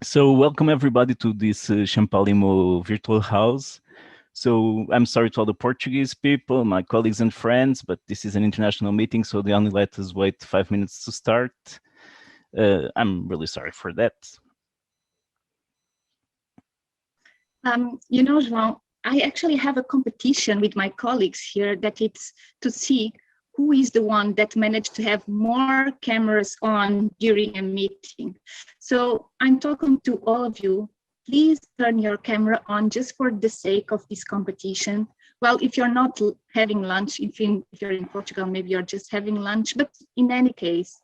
So welcome everybody to this Champalimaud virtual house. So I'm sorry to all the Portuguese people, my colleagues and friends, but this is an international meeting, so they only let us wait 5 minutes to start. I'm really sorry for that. You know, João, I actually have a competition with my colleagues here that it's to see who is the one that managed to have more cameras on during a meeting. So I'm talking to all of you. Please turn your camera on just for the sake of this competition. Well, if you're not having lunch, if you're in Portugal, maybe you're just having lunch, but in any case,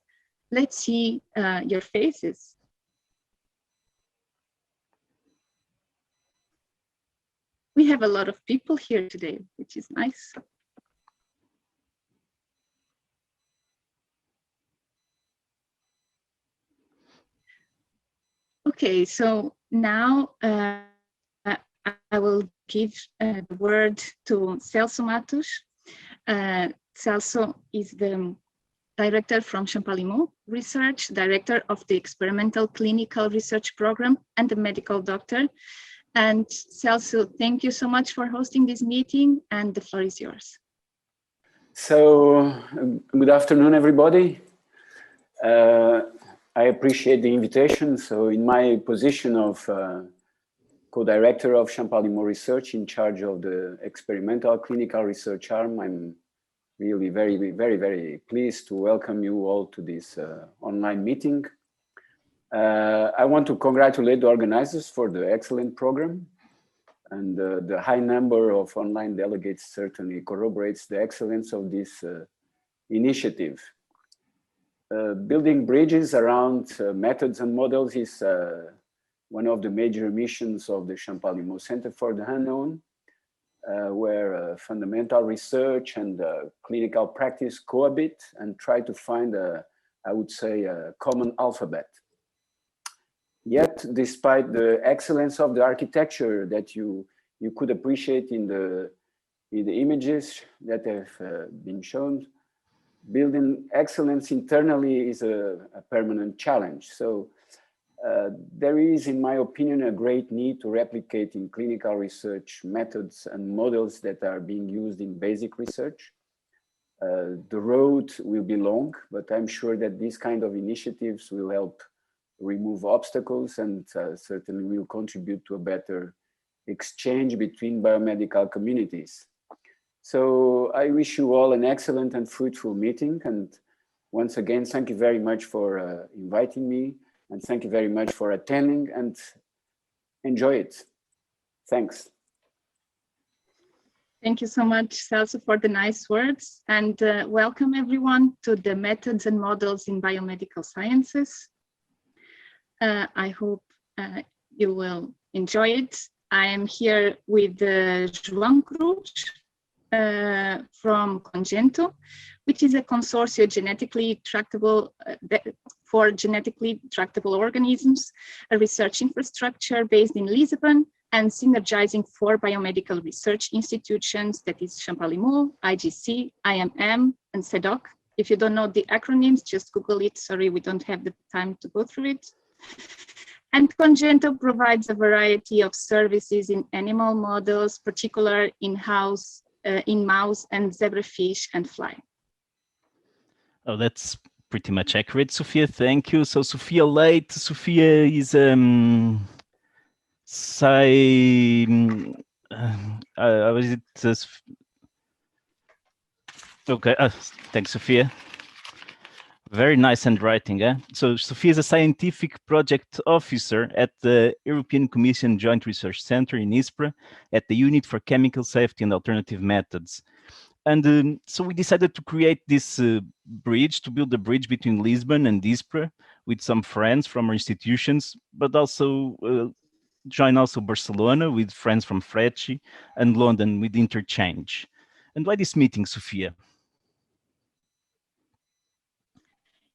let's see your faces. We have a lot of people here today, which is nice. Okay, so now I will give the word to Celso Matos. Celso is the director from Champalimaud Research, director of the Experimental Clinical Research Program, and a medical doctor. And Celso, thank you so much for hosting this meeting, and the floor is yours. So, good afternoon, everybody. I appreciate the invitation. So in my position of co-director of Champalimaud Research in charge of the experimental clinical research arm, I'm really very pleased to welcome you all to this online meeting. I want to congratulate the organizers for the excellent program, and the high number of online delegates certainly corroborates the excellence of this initiative. Building bridges around methods and models is one of the major missions of the Champalimaud Center for the Unknown, where fundamental research and clinical practice cohabit and try to find I would say, a common alphabet. Yet, despite the excellence of the architecture that you could appreciate in the images that have been shown, building excellence internally is a permanent challenge. So there is, in my opinion, a great need to replicate in clinical research methods and models that are being used in basic research. The road will be long, but I'm sure that these kind of initiatives will help remove obstacles and certainly will contribute to a better exchange between biomedical communities. So I wish you all an excellent and fruitful meeting. And once again, thank you very much for inviting me, and thank you very much for attending, and enjoy it. Thanks. Thank you so much, Celso, for the nice words, and welcome everyone to the Methods and Models in Biomedical Sciences. I hope you will enjoy it. I am here with João Cruz from CONGENTO, which is a consortium genetically tractable for genetically tractable organisms, a research infrastructure based in Lisbon and synergizing 4 biomedical research institutions, that is Champalimaud, IGC, IMM, and CEDOC. If you don't know the acronyms, just Google it. Sorry, we don't have the time to go through it. And CONGENTO provides a variety of services in animal models, particularly in mouse and zebrafish and fly. Oh, that's pretty much accurate, Sophia. Thank you. So Sophia LEITE. Sophia is okay. Thanks, Sophia. Very nice handwriting, eh? So Sophia is a scientific project officer at the European Commission Joint Research Center in ISPRA at the Unit for Chemical Safety and Alternative Methods. And so we decided to create this bridge, to build a bridge between Lisbon and ISPRA with some friends from our institutions, but also join also Barcelona with friends from FRESCI and London with Interchange. And why this meeting, Sophia?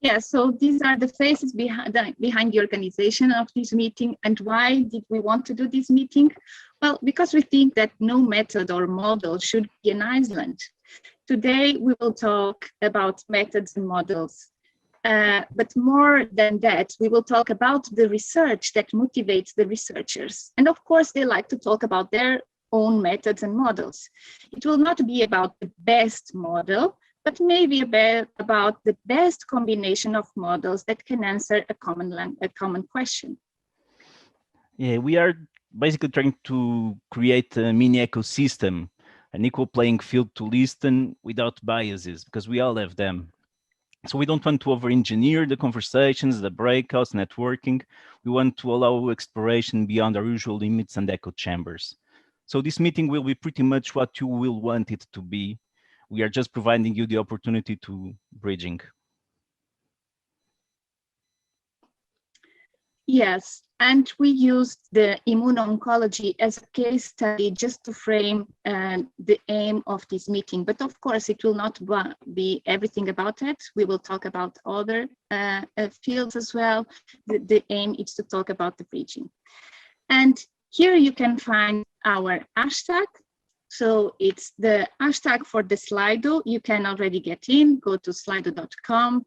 Yeah, so these are the faces behind the organization of this meeting. And why did we want to do this meeting? Well, because we think that no method or model should be an island. Today, we will talk about methods and models But more than that, we will talk about the research that motivates the researchers. And of course, they like to talk about their own methods and models. It will not be about the best model, but maybe about the best combination of models that can answer a common question. Yeah, we are basically trying to create a mini ecosystem, an equal playing field to listen without biases, because we all have them. So we don't want to over-engineer the conversations, the breakouts, networking. We want to allow exploration beyond our usual limits and echo chambers. So this meeting will be pretty much what you will want it to be. We are just providing you the opportunity to bridging. Yes, and we used the immuno-oncology as a case study just to frame the aim of this meeting. But of course, it will not be everything about it. We will talk about other fields as well. The aim is to talk about the bridging. And here you can find our hashtag. So it's the hashtag for the Slido. You can already get in, go to slido.com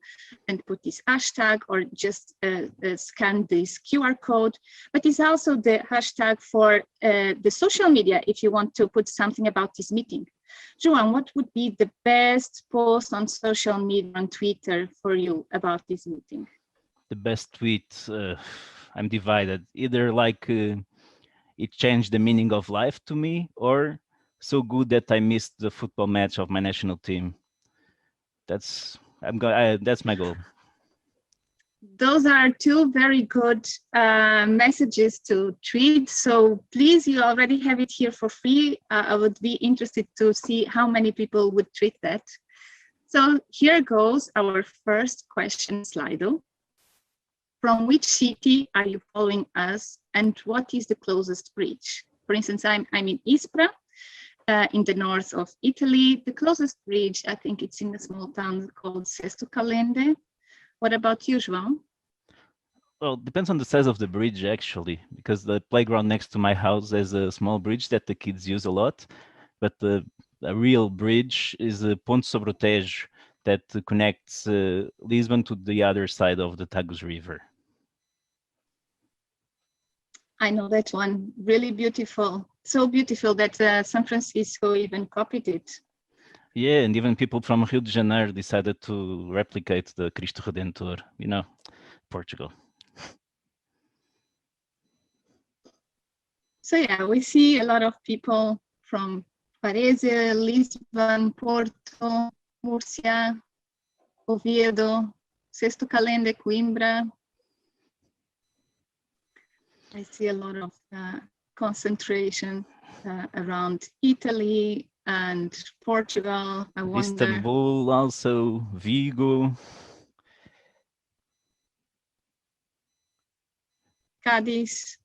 and put this hashtag, or just scan this QR code. But it's also the hashtag for the social media if you want to put something about this meeting. João, what would be the best post on social media, on Twitter for you about this meeting? The best tweet, I'm divided. Either like it changed the meaning of life to me, or so good that I missed the football match of my national team. That's my goal. Those are two very good messages to tweet. So please, you already have it here for free. I would be interested to see how many people would tweet that. So here goes our first question, Slido. From which city are you following us, and what is the closest bridge? For instance, I'm in Ispra, in the north of Italy. The closest bridge, I think it's in a small town called Sesto Calende. What about you, João? Well, it depends on the size of the bridge, actually, because the playground next to my house has a small bridge that the kids use a lot. But the real bridge is a Ponte sobre o Tejo that connects Lisbon to the other side of the Tagus River. I know that one, really beautiful. So beautiful that San Francisco even copied it. Yeah, and even people from Rio de Janeiro decided to replicate the Cristo Redentor, you know, Portugal. So yeah, we see a lot of people from Varese, Lisbon, Porto, Murcia, Oviedo, Sesto Calende, Coimbra. I see a lot of concentration around Italy and Portugal. I wonder. Istanbul, also Vigo. Cádiz,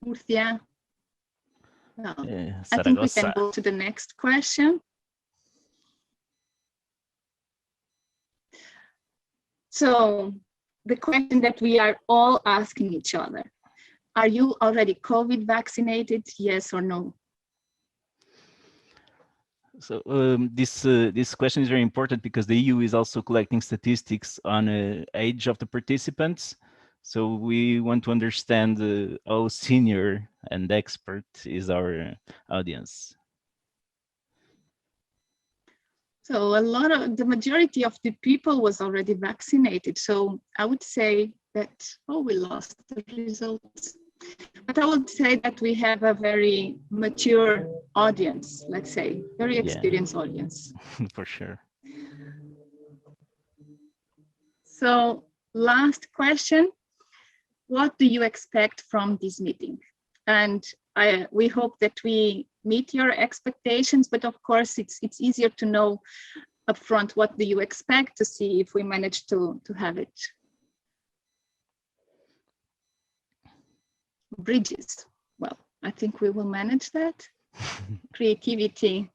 Murcia. Well, I think we can go to the next question. So the question that we are all asking each other, are you already COVID vaccinated, yes or no? So this question is very important because the EU is also collecting statistics on age of the participants. So we want to understand how senior and expert is our audience. So the majority of the people was already vaccinated. So I would say that, we lost the results. But I would say that we have a very mature audience, let's say, very experienced audience. For sure. So last question, what do you expect from this meeting? And we hope that we meet your expectations, but of course it's easier to know upfront what do you expect to see if we manage to have it. Bridges, well, I think we will manage that. Creativity.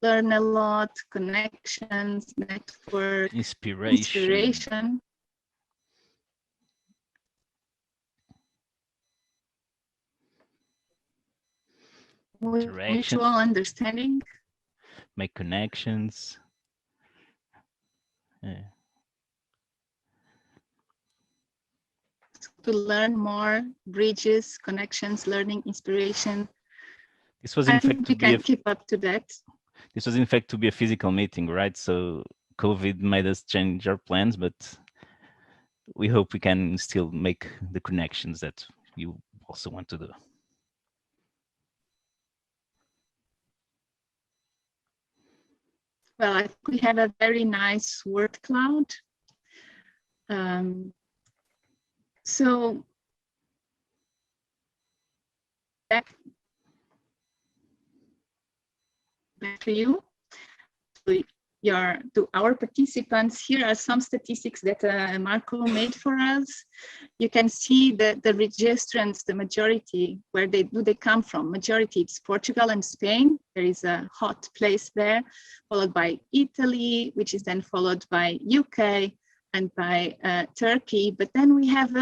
Learn a lot, connections, network, inspiration. Mutual understanding. make connections. To learn more, bridges, connections, learning, inspiration. This was in fact we can keep up to that. This was in fact to be a physical meeting, right? So COVID made us change our plans, but we hope we can still make the connections that you also want to do. Well, I think we have a very nice word cloud. So back to you, to our participants. Here are some statistics that Marco made for us. You can see the registrants, the majority, where they come from. Majority, it's Portugal and Spain. There is a hot place there, followed by Italy, which is then followed by UK and by Turkey. But then we have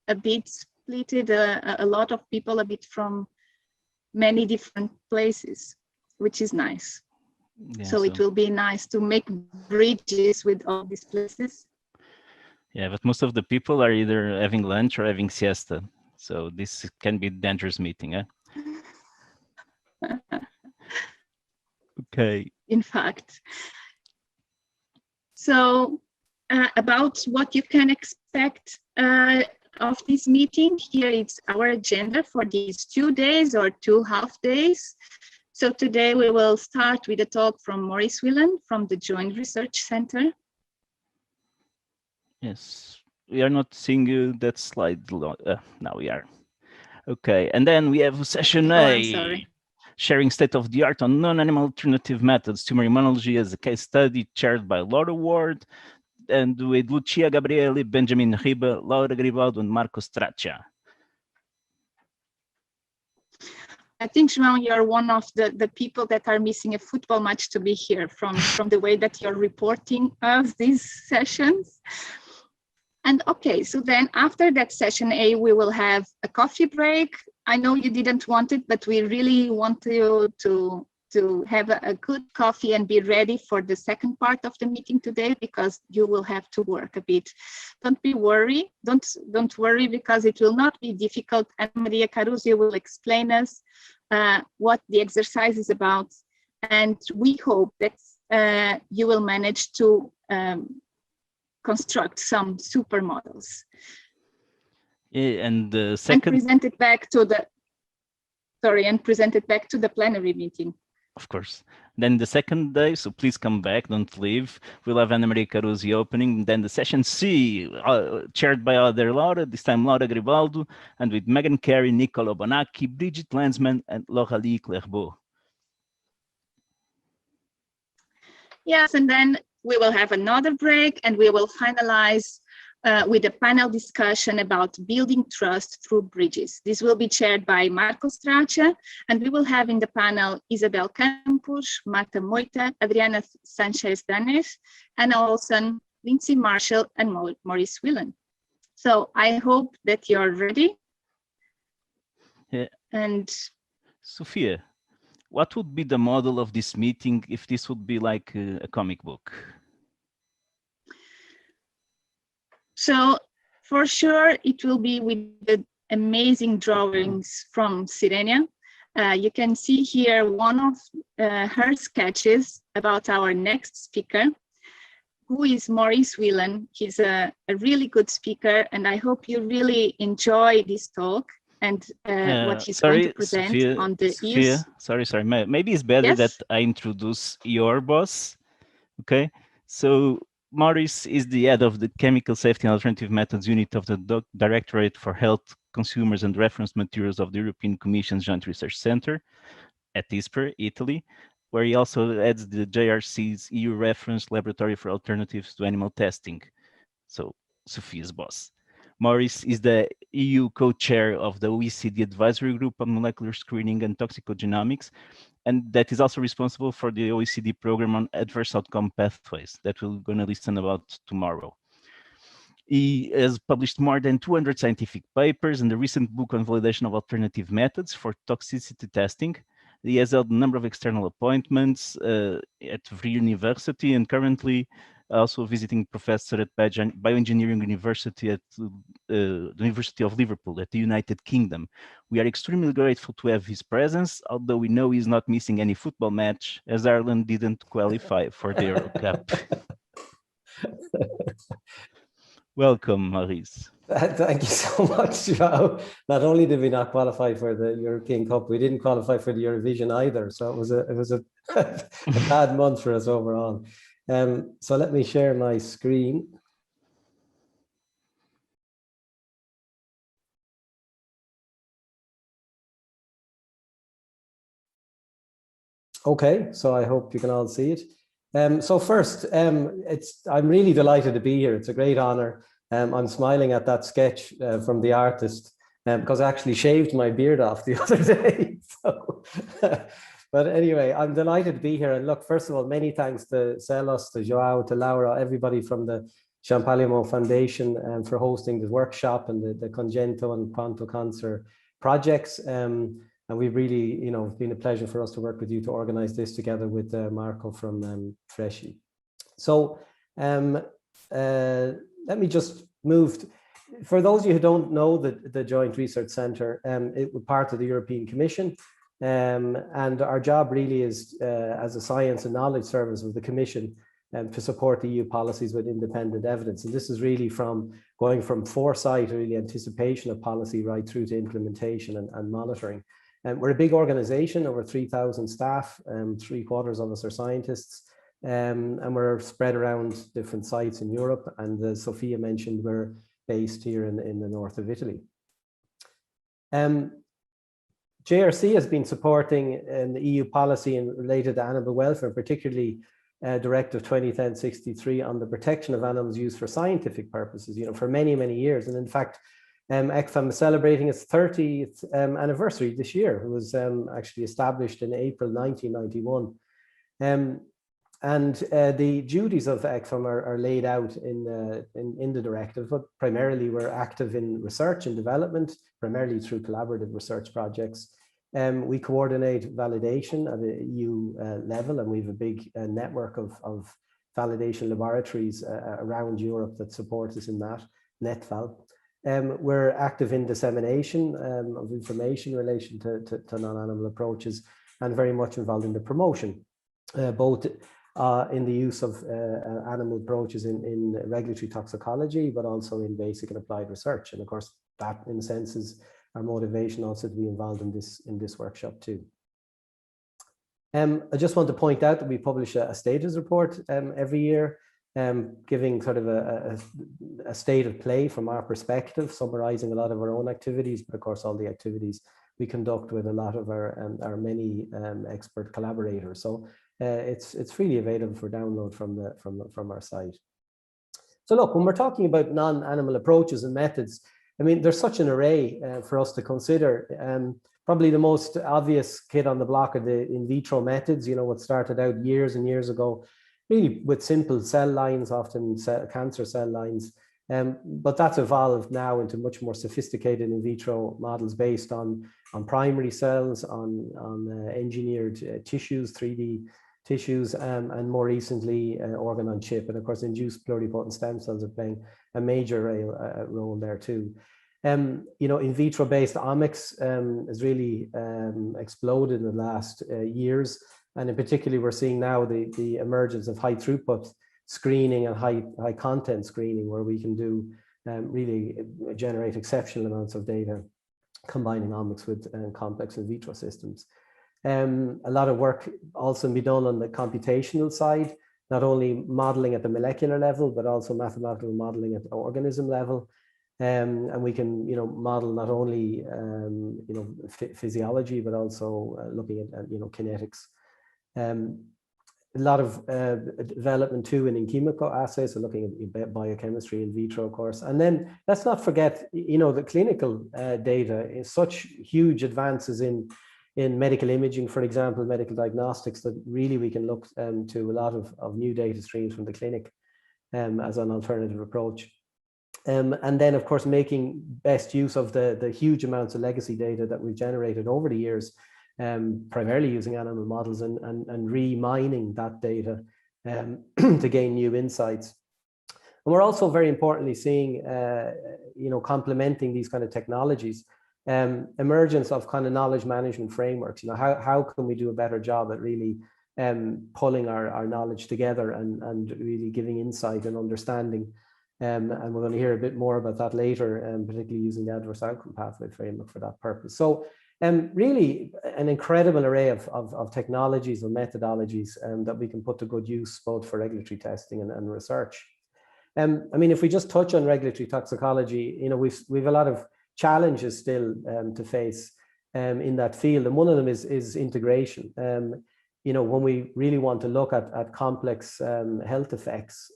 a bit splitted, a lot of people a bit from many different places, which is nice. Yeah, so it will be nice to make bridges with all these places. Yeah, but most of the people are either having lunch or having siesta. So this can be a dangerous meeting, eh? Okay. In fact. So about what you can expect of this meeting, here it's our agenda for these 2 days or 2 half days. So today we will start with a talk from Maurice WHELAN from the Joint Research Center. Yes, we are not seeing that slide. Now we are. Okay, and then we have session A, sharing state-of-the-art on non-animal alternative methods, tumor immunology as a case study, chaired by Laura Ward, and with Lucia Gabrieli, Benjamin Riba, Laura Garibaldo, and Marco Straccia. I think, João, you're one of the people that are missing a football match to be here from the way that you're reporting us these sessions. And okay, so then after that session A, we will have a coffee break. I know you didn't want it, but we really want you to have a good coffee and be ready for the second part of the meeting today, because you will have to work a bit. Don't be worried. Don't worry, because it will not be difficult. And Maria Caruso will explain us what the exercise is about. And we hope that you will manage to construct some supermodels. Yeah, and the second. And present it back to the plenary meeting. Of course. Then the second day, so please come back, don't leave. We'll have Ana Maria Caruso opening. Then the session C, chaired by other Laura, this time Laura Garibaldo, and with Megan Carey, Niccolo Bonacci, Bridget Lansman, and Lauralie Clerbeau. Yes, and then we will have another break, and we will finalize with a panel discussion about building trust through bridges. This will be chaired by Marco Straccia, and we will have in the panel Isabel Campos, Marta Moita, Adriana Sanchez-Danes, Anna Olsen, Lindsay Marshall, and Maurice WHELAN. So I hope that you're ready. Yeah. And Sophia, what would be the model of this meeting if this would be like a comic book? So for sure, it will be with the amazing drawings from Sirenia. You can see here one of her sketches about our next speaker, who is Maurice WHELAN. He's a really good speaker, and I hope you really enjoy this talk and what he's going to present Sophia, on the Sophia, sorry, maybe it's better that I introduce your boss, okay? So Maurice is the head of the Chemical Safety and Alternative Methods Unit of the Directorate for Health, Consumers and Reference Materials of the European Commission's Joint Research Center at ISPRA, Italy, where he also heads the JRC's EU Reference Laboratory for Alternatives to Animal Testing. So, Sophia's boss. Maurice is the EU co-chair of the OECD Advisory Group on Molecular Screening and Toxicogenomics, and that is also responsible for the OECD program on adverse outcome pathways that we're going to listen about tomorrow. He has published more than 200 scientific papers and a recent book on validation of alternative methods for toxicity testing. He has held a number of external appointments at Vrije University, and currently also visiting professor at Bioengineering University at the University of Liverpool at the United Kingdom. We are extremely grateful to have his presence, although we know he's not missing any football match as Ireland didn't qualify for the Euro Cup. Welcome, Maurice. Thank you so much, João. Not only did we not qualify for the European Cup, we didn't qualify for the Eurovision either. So it was a bad month for us overall. So let me share my screen. Okay, so I hope you can all see it. So first, I'm really delighted to be here. It's a great honor. I'm smiling at that sketch from the artist because I actually shaved my beard off the other day. So, but anyway, I'm delighted to be here. And look, first of all, many thanks to Celos, to João, to Laura, everybody from the Champalimaud Foundation for hosting the workshop and the CONGENTO and QuantOCancer projects. And we've really, it's been a pleasure for us to work with you to organize this together with Marco from FRESCI. So let me just move. For those of you who don't know the Joint Research Centre, it was part of the European Commission. And our job really is as a science and knowledge service of the Commission to support EU policies with independent evidence. And this is really from going from foresight, really anticipation of policy, right through to implementation and monitoring. We're a big organization, over 3,000 staff, 3/4 of us are scientists, and we're spread around different sites in Europe. And as Sophia mentioned, we're based here in the north of Italy. JRC has been supporting the EU policy related to animal welfare, particularly Directive 2010/63 on the protection of animals used for scientific purposes, for many, many years. And in fact, ECFAM is celebrating its 30th anniversary this year. It was actually established in April 1991. And the duties of ECFAM are laid out in the directive, but primarily we're active in research and development, primarily through collaborative research projects. We coordinate validation at the EU level, and we have a big network of validation laboratories around Europe that support us in that, NetVal. We're active in dissemination of information in relation to non-animal approaches, and very much involved in the promotion, both in the use of animal approaches in regulatory toxicology, but also in basic and applied research. And of course, that in a sense is our motivation also to be involved in this workshop too. I just want to point out that we publish a status report every year, giving sort of a state of play from our perspective, summarizing a lot of our own activities, but of course all the activities we conduct with a lot of our many expert collaborators. So it's freely available for download from our site. So look, when we're talking about non-animal approaches and methods, I mean, there's such an array for us to consider. Probably the most obvious kid on the block are the in vitro methods, what started out years and years ago, really with simple cell lines, often cancer cell lines. But that's evolved now into much more sophisticated in vitro models based on primary cells, on engineered tissues, 3D tissues, and more recently organ on chip. And of course, induced pluripotent stem cells are playing a major role there too. In vitro based omics has really exploded in the last years. And in particular, we're seeing now the emergence of high throughput screening and high content screening, where we can do really generate exceptional amounts of data, combining omics with complex in vitro systems. A lot of work also can be done on the computational side, not only modeling at the molecular level, but also mathematical modeling at the organism level. And we can, model not only, physiology, but also looking at, kinetics. A lot of development too in chemical assays, so looking at biochemistry in vitro, of course. And then let's not forget, the clinical data is such huge advances in medical imaging, for example, medical diagnostics, that really we can look to a lot of new data streams from the clinic as an alternative approach. And then, of course, making best use of the huge amounts of legacy data that we've generated over the years primarily using animal models and re-mining that data to gain new insights. And we're also very importantly seeing, complementing these kind of technologies, emergence of kind of knowledge management frameworks. How can we do a better job at really pulling our knowledge together and really giving insight and understanding. And we're going to hear a bit more about that later, particularly using the adverse outcome pathway framework for that purpose. So really an incredible array of technologies and methodologies that we can put to good use, both for regulatory testing and research. I mean, if we just touch on regulatory toxicology, we've a lot of challenges still to face in that field, and one of them is integration. When we really want to look at complex health effects,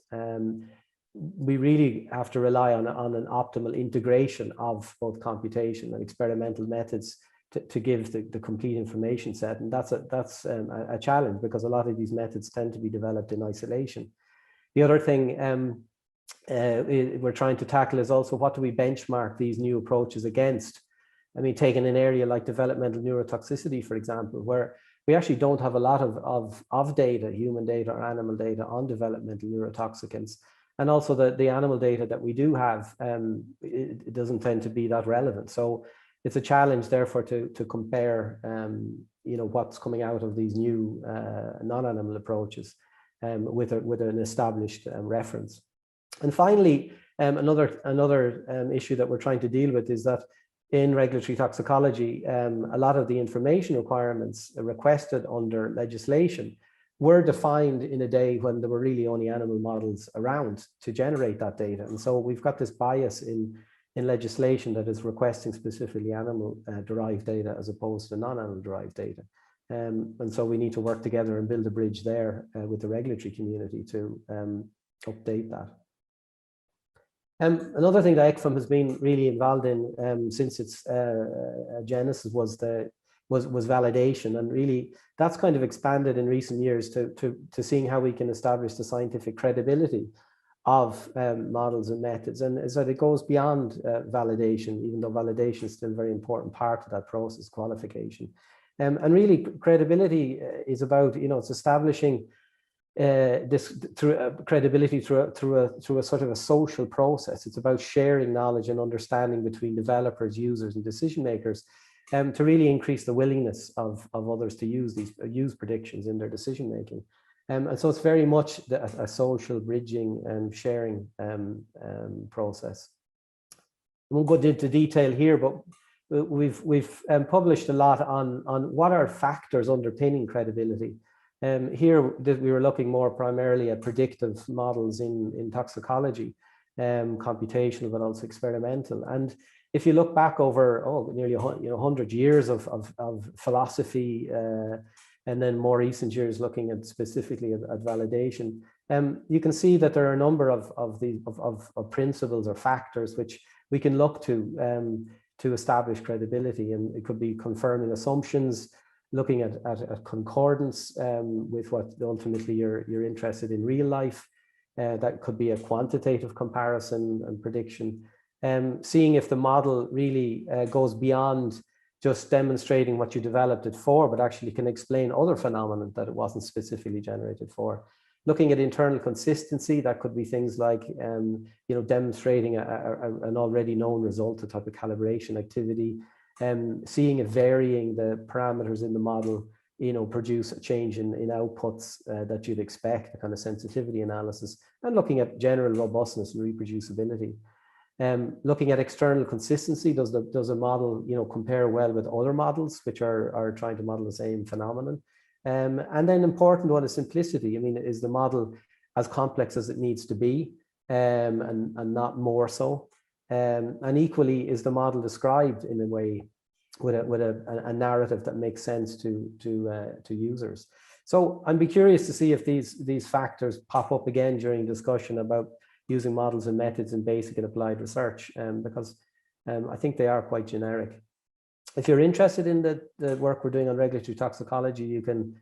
we really have to rely on an optimal integration of both computation and experimental methods to give the complete information set, and that's a challenge, because a lot of these methods tend to be developed in isolation. The other thing we're trying to tackle is also, what do we benchmark these new approaches against? I mean, taking an area like developmental neurotoxicity, for example, where we actually don't have a lot of data, human data or animal data, on developmental neurotoxicants. And also the animal data that we do have, it doesn't tend to be that relevant. So it's a challenge, therefore, to compare, what's coming out of these new non-animal approaches with an established reference. And finally, another issue that we're trying to deal with is that in regulatory toxicology, a lot of the information requirements requested under legislation were defined in a day when there were really only animal models around to generate that data. And so we've got this bias in legislation that is requesting specifically animal derived data as opposed to non-animal derived data. And so we need to work together and build a bridge there with the regulatory community to update that. Another thing that ECFM has been really involved in since its genesis was validation, and really that's kind of expanded in recent years to seeing how we can establish the scientific credibility of models and methods, and so it goes beyond validation, even though validation is still a very important part of that process, qualification, and really credibility is about it's establishing this through credibility through a sort of a social process. It's about sharing knowledge and understanding between developers, users, and decision makers, to really increase the willingness of others to use predictions in their decision making. And so it's very much a social bridging and sharing process. I won't go into detail here, but we've published a lot on what are factors underpinning credibility. Here we were looking more primarily at predictive models in toxicology, computational, but also experimental. And if you look back over nearly 100 years of philosophy, and then more recent years looking at specifically at validation, you can see that there are a number of principles or factors which we can look to establish credibility, and it could be confirming assumptions, looking at concordance with what ultimately you're interested in real life. That could be a quantitative comparison and prediction. Seeing if the model really goes beyond just demonstrating what you developed it for, but actually can explain other phenomena that it wasn't specifically generated for. Looking at internal consistency, that could be things like demonstrating an already known result, a type of calibration activity. Seeing if varying the parameters in the model, produce a change in outputs that you'd expect, the kind of sensitivity analysis, and looking at general robustness and reproducibility. Looking at external consistency, does a model, compare well with other models which are trying to model the same phenomenon? And then important one is simplicity. I mean, is the model as complex as it needs to be, and not more so? And equally, is the model described in a way with a narrative that makes sense to users? So I'd be curious to see if these factors pop up again during discussion about using models and methods in basic and applied research, because I think they are quite generic. If you're interested in the work we're doing on regulatory toxicology, you can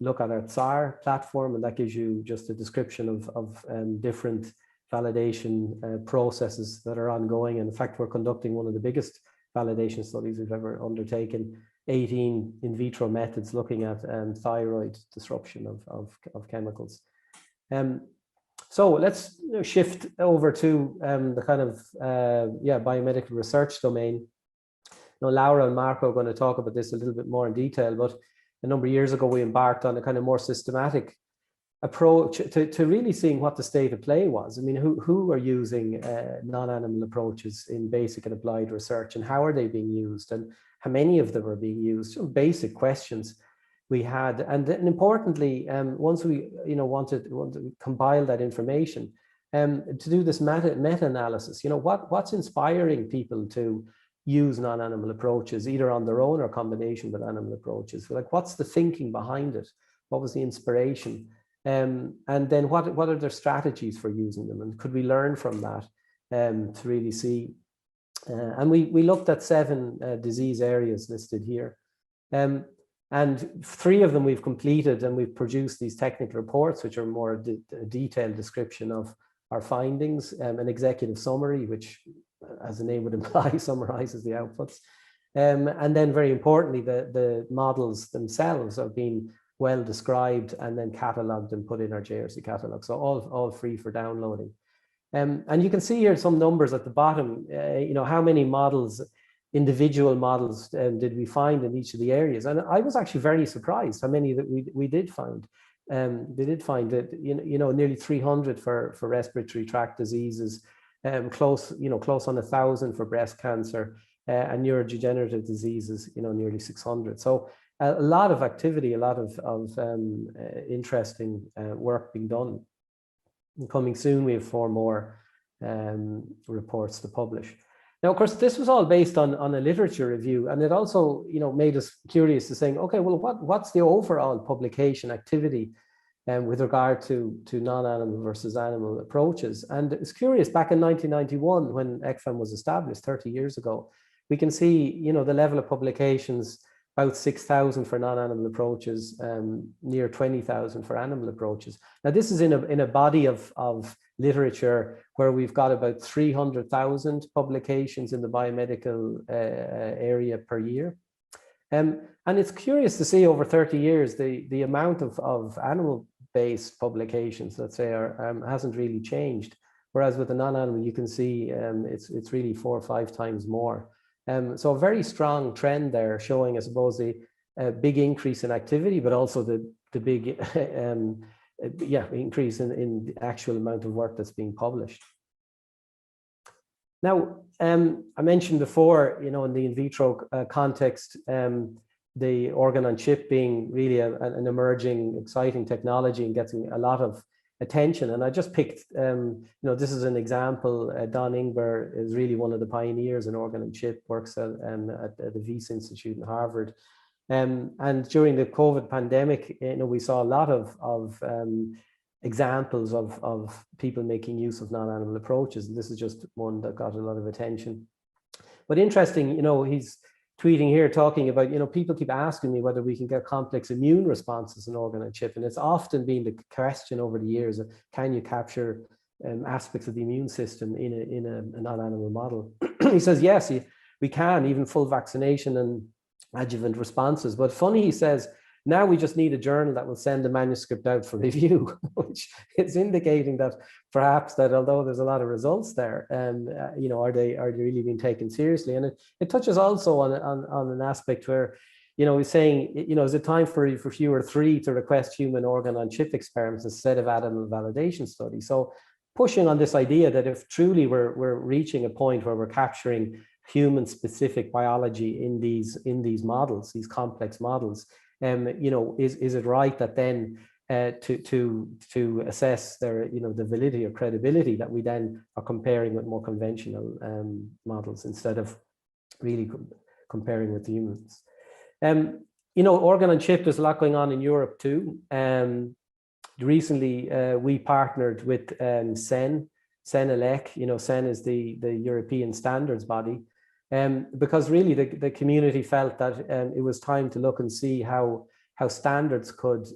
look at our SAR platform, and that gives you just a description of different validation processes that are ongoing. And in fact, we're conducting one of the biggest validation studies we've ever undertaken, 18 in vitro methods looking at thyroid disruption of chemicals. So let's shift over to the kind of biomedical research domain. Now, Laura and Marco are going to talk about this a little bit more in detail, but a number of years ago, we embarked on a kind of more systematic approach to really seeing what the state of play was. I mean, who are using non-animal approaches in basic and applied research, and how are they being used, and how many of them are being used? So basic questions we had, and then importantly, once we wanted to compile that information, to do this meta-analysis, what's inspiring people to use non-animal approaches, either on their own or combination with animal approaches. Like, what's the thinking behind it? What was the inspiration? And then what are their strategies for using them? And could we learn from that to really see? And we looked at 7 disease areas listed here. And 3 of them we've completed, and we've produced these technical reports, which are more a detailed description of our findings, an executive summary, which, as the name would imply, summarizes the outputs. And then very importantly, the models themselves have been well described and then cataloged and put in our JRC catalog. So all free for downloading. And you can see here some numbers at the bottom, how many models, individual models did we find in each of the areas. And I was actually very surprised how many that we did find. They did find that, nearly 300 for respiratory tract diseases, close on 1,000 for breast cancer, and neurodegenerative diseases, nearly 600. So a lot of activity, a lot of interesting work being done. And coming soon, we have 4 more reports to publish. Now, of course, this was all based on a literature review, and it also, made us curious to saying, okay, well, what's the overall publication activity with regard to non-animal versus animal approaches? And it's curious, back in 1991, when ECFAM was established 30 years ago, we can see, the level of publications, about 6,000 for non-animal approaches, near 20,000 for animal approaches. Now, this is in a body of literature where we've got about 300,000 publications in the biomedical area per year. And it's curious to see over 30 years, the amount of animal-based publications, let's say, hasn't really changed. Whereas with the non-animal, you can see it's really 4 or 5 times more. So a very strong trend there, showing, I suppose, the big increase in activity, but also the big increase in the actual amount of work that's being published. Now, I mentioned before, in the in vitro context, the organ-on-chip being really an emerging, exciting technology and getting a lot of attention. And I just picked, this is an example. Don Ingber is really one of the pioneers in organ-on-chip, works at the Wyss Institute in Harvard. And during the COVID pandemic, we saw a lot of examples of people making use of non-animal approaches. And this is just one that got a lot of attention. But interesting, he's tweeting here talking about, people keep asking me whether we can get complex immune responses in organ-on-chip. And it's often been the question over the years of, can you capture aspects of the immune system in a non-animal model? He says, yes, we can, even full vaccination and adjuvant responses. But funny, he says, now we just need a journal that will send the manuscript out for review, which is indicating that perhaps that although there's a lot of results there, are they really being taken seriously? And it touches also on an aspect where, he's saying, is it time for you or 3 to request human organ-on-chip experiments instead of animal validation studies? So pushing on this idea that if truly we're reaching a point where we're capturing human-specific biology in these models, these complex models, is it right that then to assess their the validity or credibility, that we then are comparing with more conventional models instead of really comparing with humans? Organ-on-chip, there's a lot going on in Europe too. Recently we partnered with CEN-ELEC. CEN is the European standards body. Because really the community felt that it was time to look and see how standards could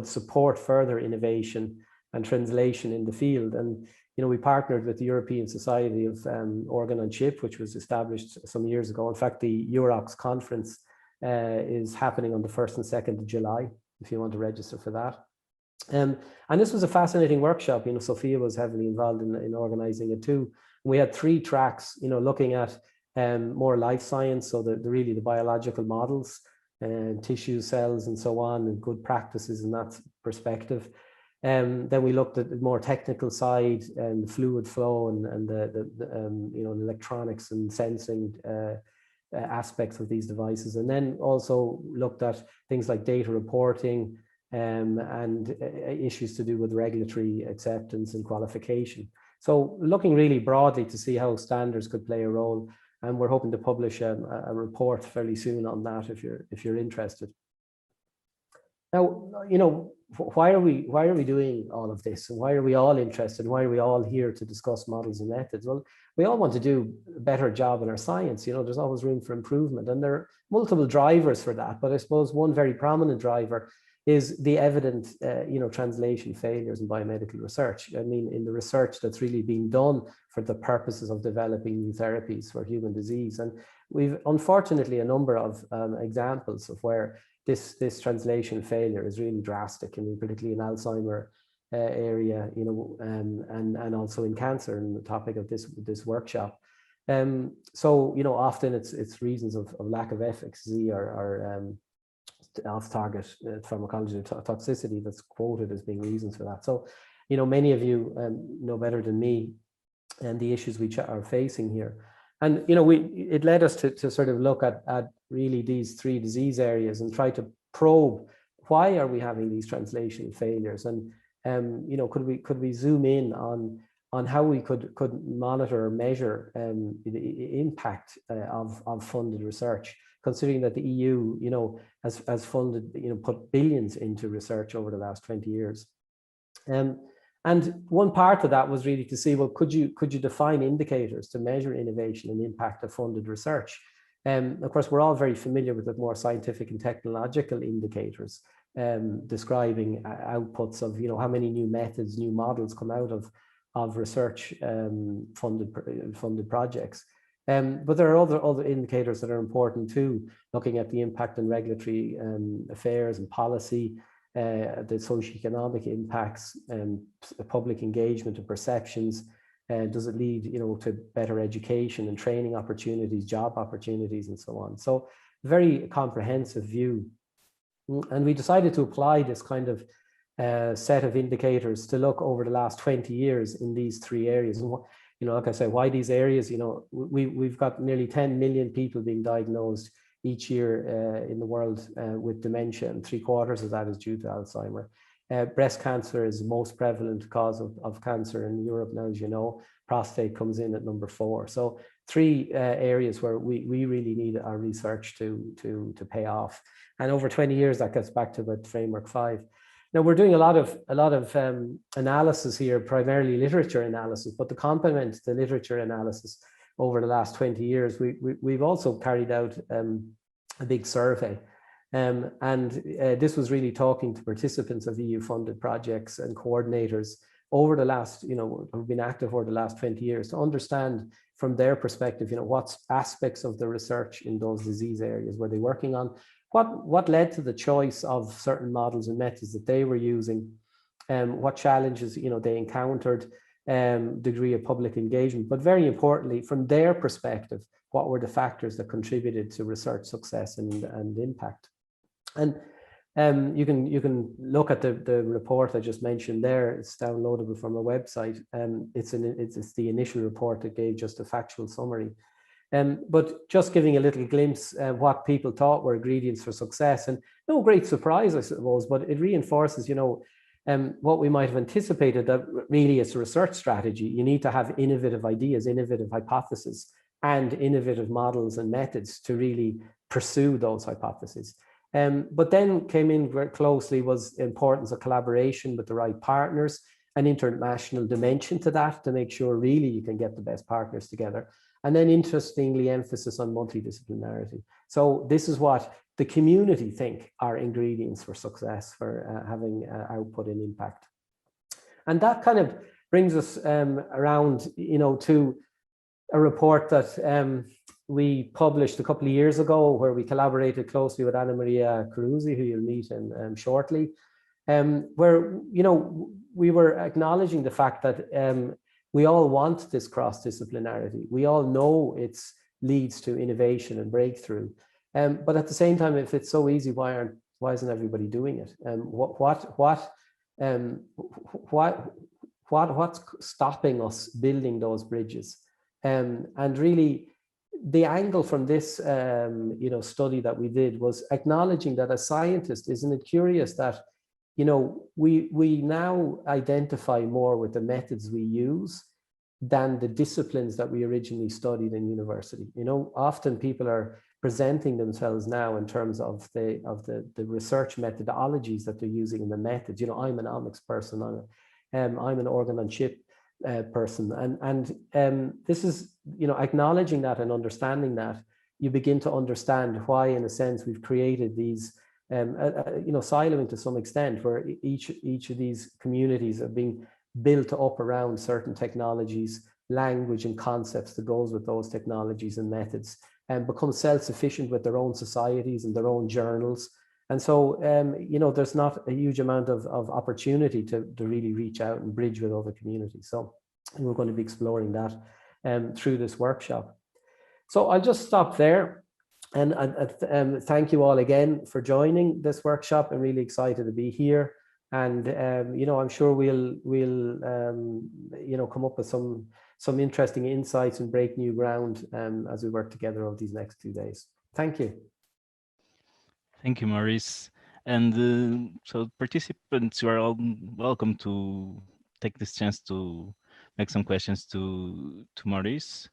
support further innovation and translation in the field. And we partnered with the European Society of Organ on Chip, which was established some years ago. In fact, the EUROX conference is happening on the 1st and 2nd of July, if you want to register for that. And this was a fascinating workshop. Sophia was heavily involved in organizing it too. And we had 3 tracks, looking at more life science, so really the biological models and tissue cells and so on, and good practices in that perspective. Then we looked at the more technical side and fluid flow and the electronics and sensing aspects of these devices, and then also looked at things like data reporting and issues to do with regulatory acceptance and qualification. So looking really broadly to see how standards could play a role, and we're hoping to publish a report fairly soon on that if you're interested. Now, why are we doing all of this, and why are we all interested, and why are we all here to discuss models and methods? Well, we all want to do a better job in our science. There's always room for improvement, and there are multiple drivers for that. But I suppose one very prominent driver is the evident, translation failures in biomedical research. I mean, in the research that's really being done for the purposes of developing new therapies for human disease. And we've unfortunately a number of examples of where this translation failure is really drastic, and particularly in Alzheimer area, and also in cancer, and the topic of this workshop. So often it's reasons of lack of efficacy or off-target pharmacology or toxicity that's quoted as being reasons for that. So many of you know better than me and the issues we are facing here. And it led us to sort of look at really these 3 disease areas and try to probe why are we having these translation failures, and could we zoom in on how we could monitor or measure the impact of funded research, considering that the EU has funded put billions into research over the last 20 years. And one part of that was really to see, well, could you define indicators to measure innovation and impact of funded research? Of course, we're all very familiar with the more scientific and technological indicators describing outputs of how many new methods, new models come out of research funded projects. But there are other indicators that are important too, looking at the impact on regulatory affairs and policy, the socioeconomic impacts, public engagement and perceptions. Does it lead, to better education and training opportunities, job opportunities, and so on? So very comprehensive view. And we decided to apply this kind of set of indicators to look over the last 20 years in these 3 areas. And like I say, why these areas? We've got nearly 10 million people being diagnosed each year in the world with dementia, and 3/4 of that is due to Alzheimer. Breast cancer is the most prevalent cause of cancer in Europe now, as you know. Prostate comes in at number 4. So 3 areas where we really need our research to pay off. And over 20 years, that gets back to about framework 5. Now we're doing a lot of analysis here, primarily literature analysis, but to complement the literature analysis over the last 20 years, we've also carried out a big survey. And this was really talking to participants of EU-funded projects and coordinators over the last, who've been active over the last 20 years to understand from their perspective, what aspects of the research in those disease areas were they working on, what led to the choice of certain models and methods that they were using, what challenges, they encountered, degree of public engagement, but very importantly, from their perspective, what were the factors that contributed to research success and impact. And you can look at the report I just mentioned there. It's downloadable from our website. It's the initial report that gave just a factual summary. But just giving a little glimpse of what people thought were ingredients for success, and no great surprise, I suppose, but it reinforces, what we might have anticipated, that really it's a research strategy. You need to have innovative ideas, innovative hypotheses, and innovative models and methods to really pursue those hypotheses. But then came in very closely was the importance of collaboration with the right partners, an international dimension to that to make sure really you can get the best partners together. And then interestingly, emphasis on multidisciplinarity. So this is what the community think are ingredients for success, for having output and impact. And that kind of brings us around, to a report that we published a couple of years ago, where we collaborated closely with Anna Maria CRUZ, who you'll meet in shortly, where we were acknowledging the fact that we all want this cross-disciplinarity. We all know it leads to innovation and breakthrough, but at the same time, if it's so easy, why isn't everybody doing it? What's stopping us building those bridges? And really, the angle from this study that we did was acknowledging that as scientists, isn't it curious that we now identify more with the methods we use than the disciplines that we originally studied in university. Often people are presenting themselves now in terms of the research methodologies that they're using in the methods. I'm an omics person, I'm an organ on chip person, and this is acknowledging that and understanding that, you begin to understand why, in a sense, we've created these siloing to some extent, where each of these communities are being built up around certain technologies, language and concepts that goes with those technologies and methods, and become self-sufficient with their own societies and their own journals. And so, there's not a huge amount of opportunity to really reach out and bridge with other communities. So we're going to be exploring that through this workshop. So I'll just stop there. And thank you all again for joining this workshop. I'm really excited to be here. And, I'm sure we'll come up with some interesting insights and break new ground as we work together over these next 2 days. Thank you. Thank you, Maurice. And so participants, you are all welcome to take this chance to make some questions to Maurice.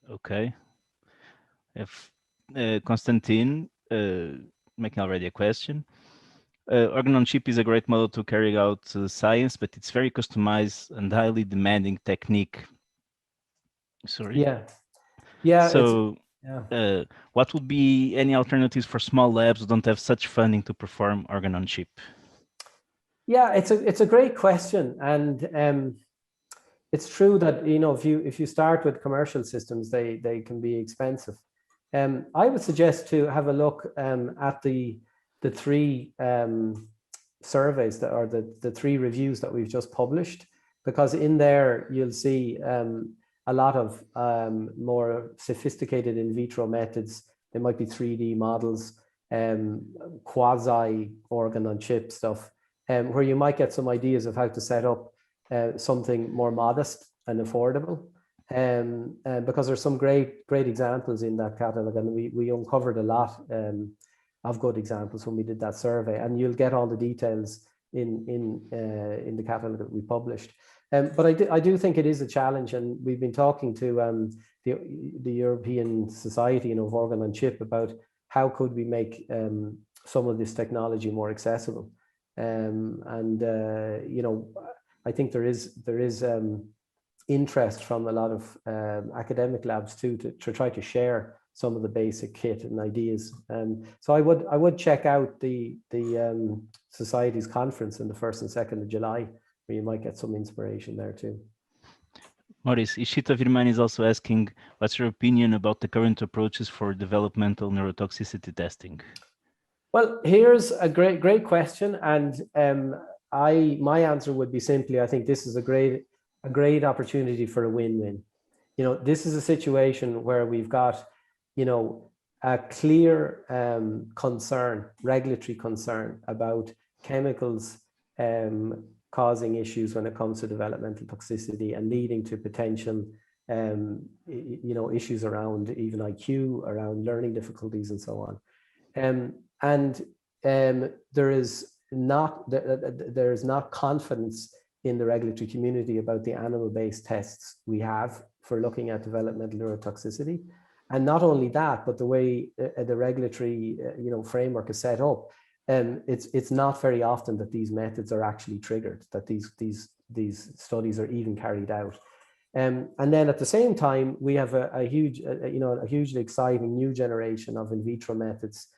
Okay. If Constantine making already a question. Organ on chip is a great model to carry out science, but it's very customized and highly demanding technique. Sorry. Yeah. So what would be any alternatives for small labs who don't have such funding to perform organ on chip? Yeah, it's a great question, and it's true that if you start with commercial systems, they can be expensive. I would suggest to have a look at the three surveys that are the three reviews that we've just published, because in there you'll see a lot of more sophisticated in vitro methods. They might be 3D models, quasi organ on chip stuff, where you might get some ideas of how to set up something more modest and affordable. Because there's some great examples in that catalog, and we uncovered a lot of good examples when we did that survey, and you'll get all the details in the catalog that we published. But I do think it is a challenge, and we've been talking to the European Society of Organ on Chip about how could we make some of this technology more accessible. I think there is interest from a lot of academic labs too to try to share some of the basic kit and ideas. So I would check out the Society's conference on the 1st and 2nd of July, where you might get some inspiration there too. Maurice, Ishita Virmani is also asking, what's your opinion about the current approaches for developmental neurotoxicity testing? Well, here's a great question, and my answer would be simply, I think this is a great opportunity for a win-win. This is a situation where we've got, a clear regulatory concern about chemicals causing issues when it comes to developmental toxicity and leading to potential, issues around even IQ, around learning difficulties, and so on. There is not confidence in the regulatory community about the animal-based tests we have for looking at developmental neurotoxicity. And not only that, but the way the regulatory framework is set up, it's not very often that these methods are actually triggered, that these studies are even carried out. And then at the same time, we have a hugely exciting new generation of in vitro methods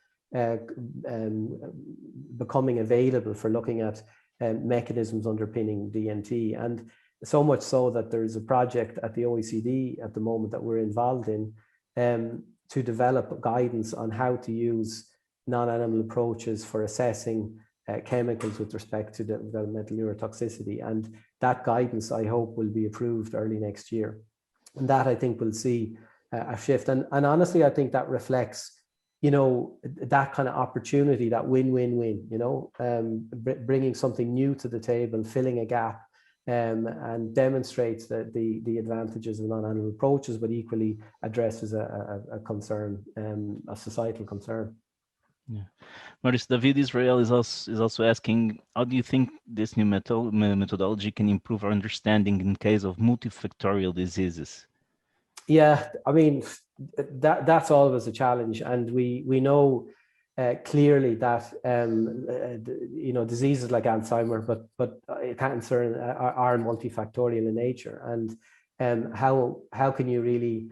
becoming available for looking at mechanisms underpinning DNT. And so much so that there's a project at the OECD at the moment that we're involved in to develop guidance on how to use non-animal approaches for assessing chemicals with respect to developmental neurotoxicity. And that guidance, I hope, will be approved early next year. And that, I think, will see a shift. And honestly, I think that reflects, you know, that kind of opportunity, that win-win-win, you know, bringing something new to the table, filling a gap, and demonstrates the advantages of non-animal approaches, but equally addresses a concern, a societal concern. Yeah, Maurice, David Israel is also asking, how do you think this new methodology can improve our understanding in case of multifactorial diseases? Yeah, I mean, that's always a challenge, and we know clearly that you know, diseases like Alzheimer, but cancer are multifactorial in nature, and how can you really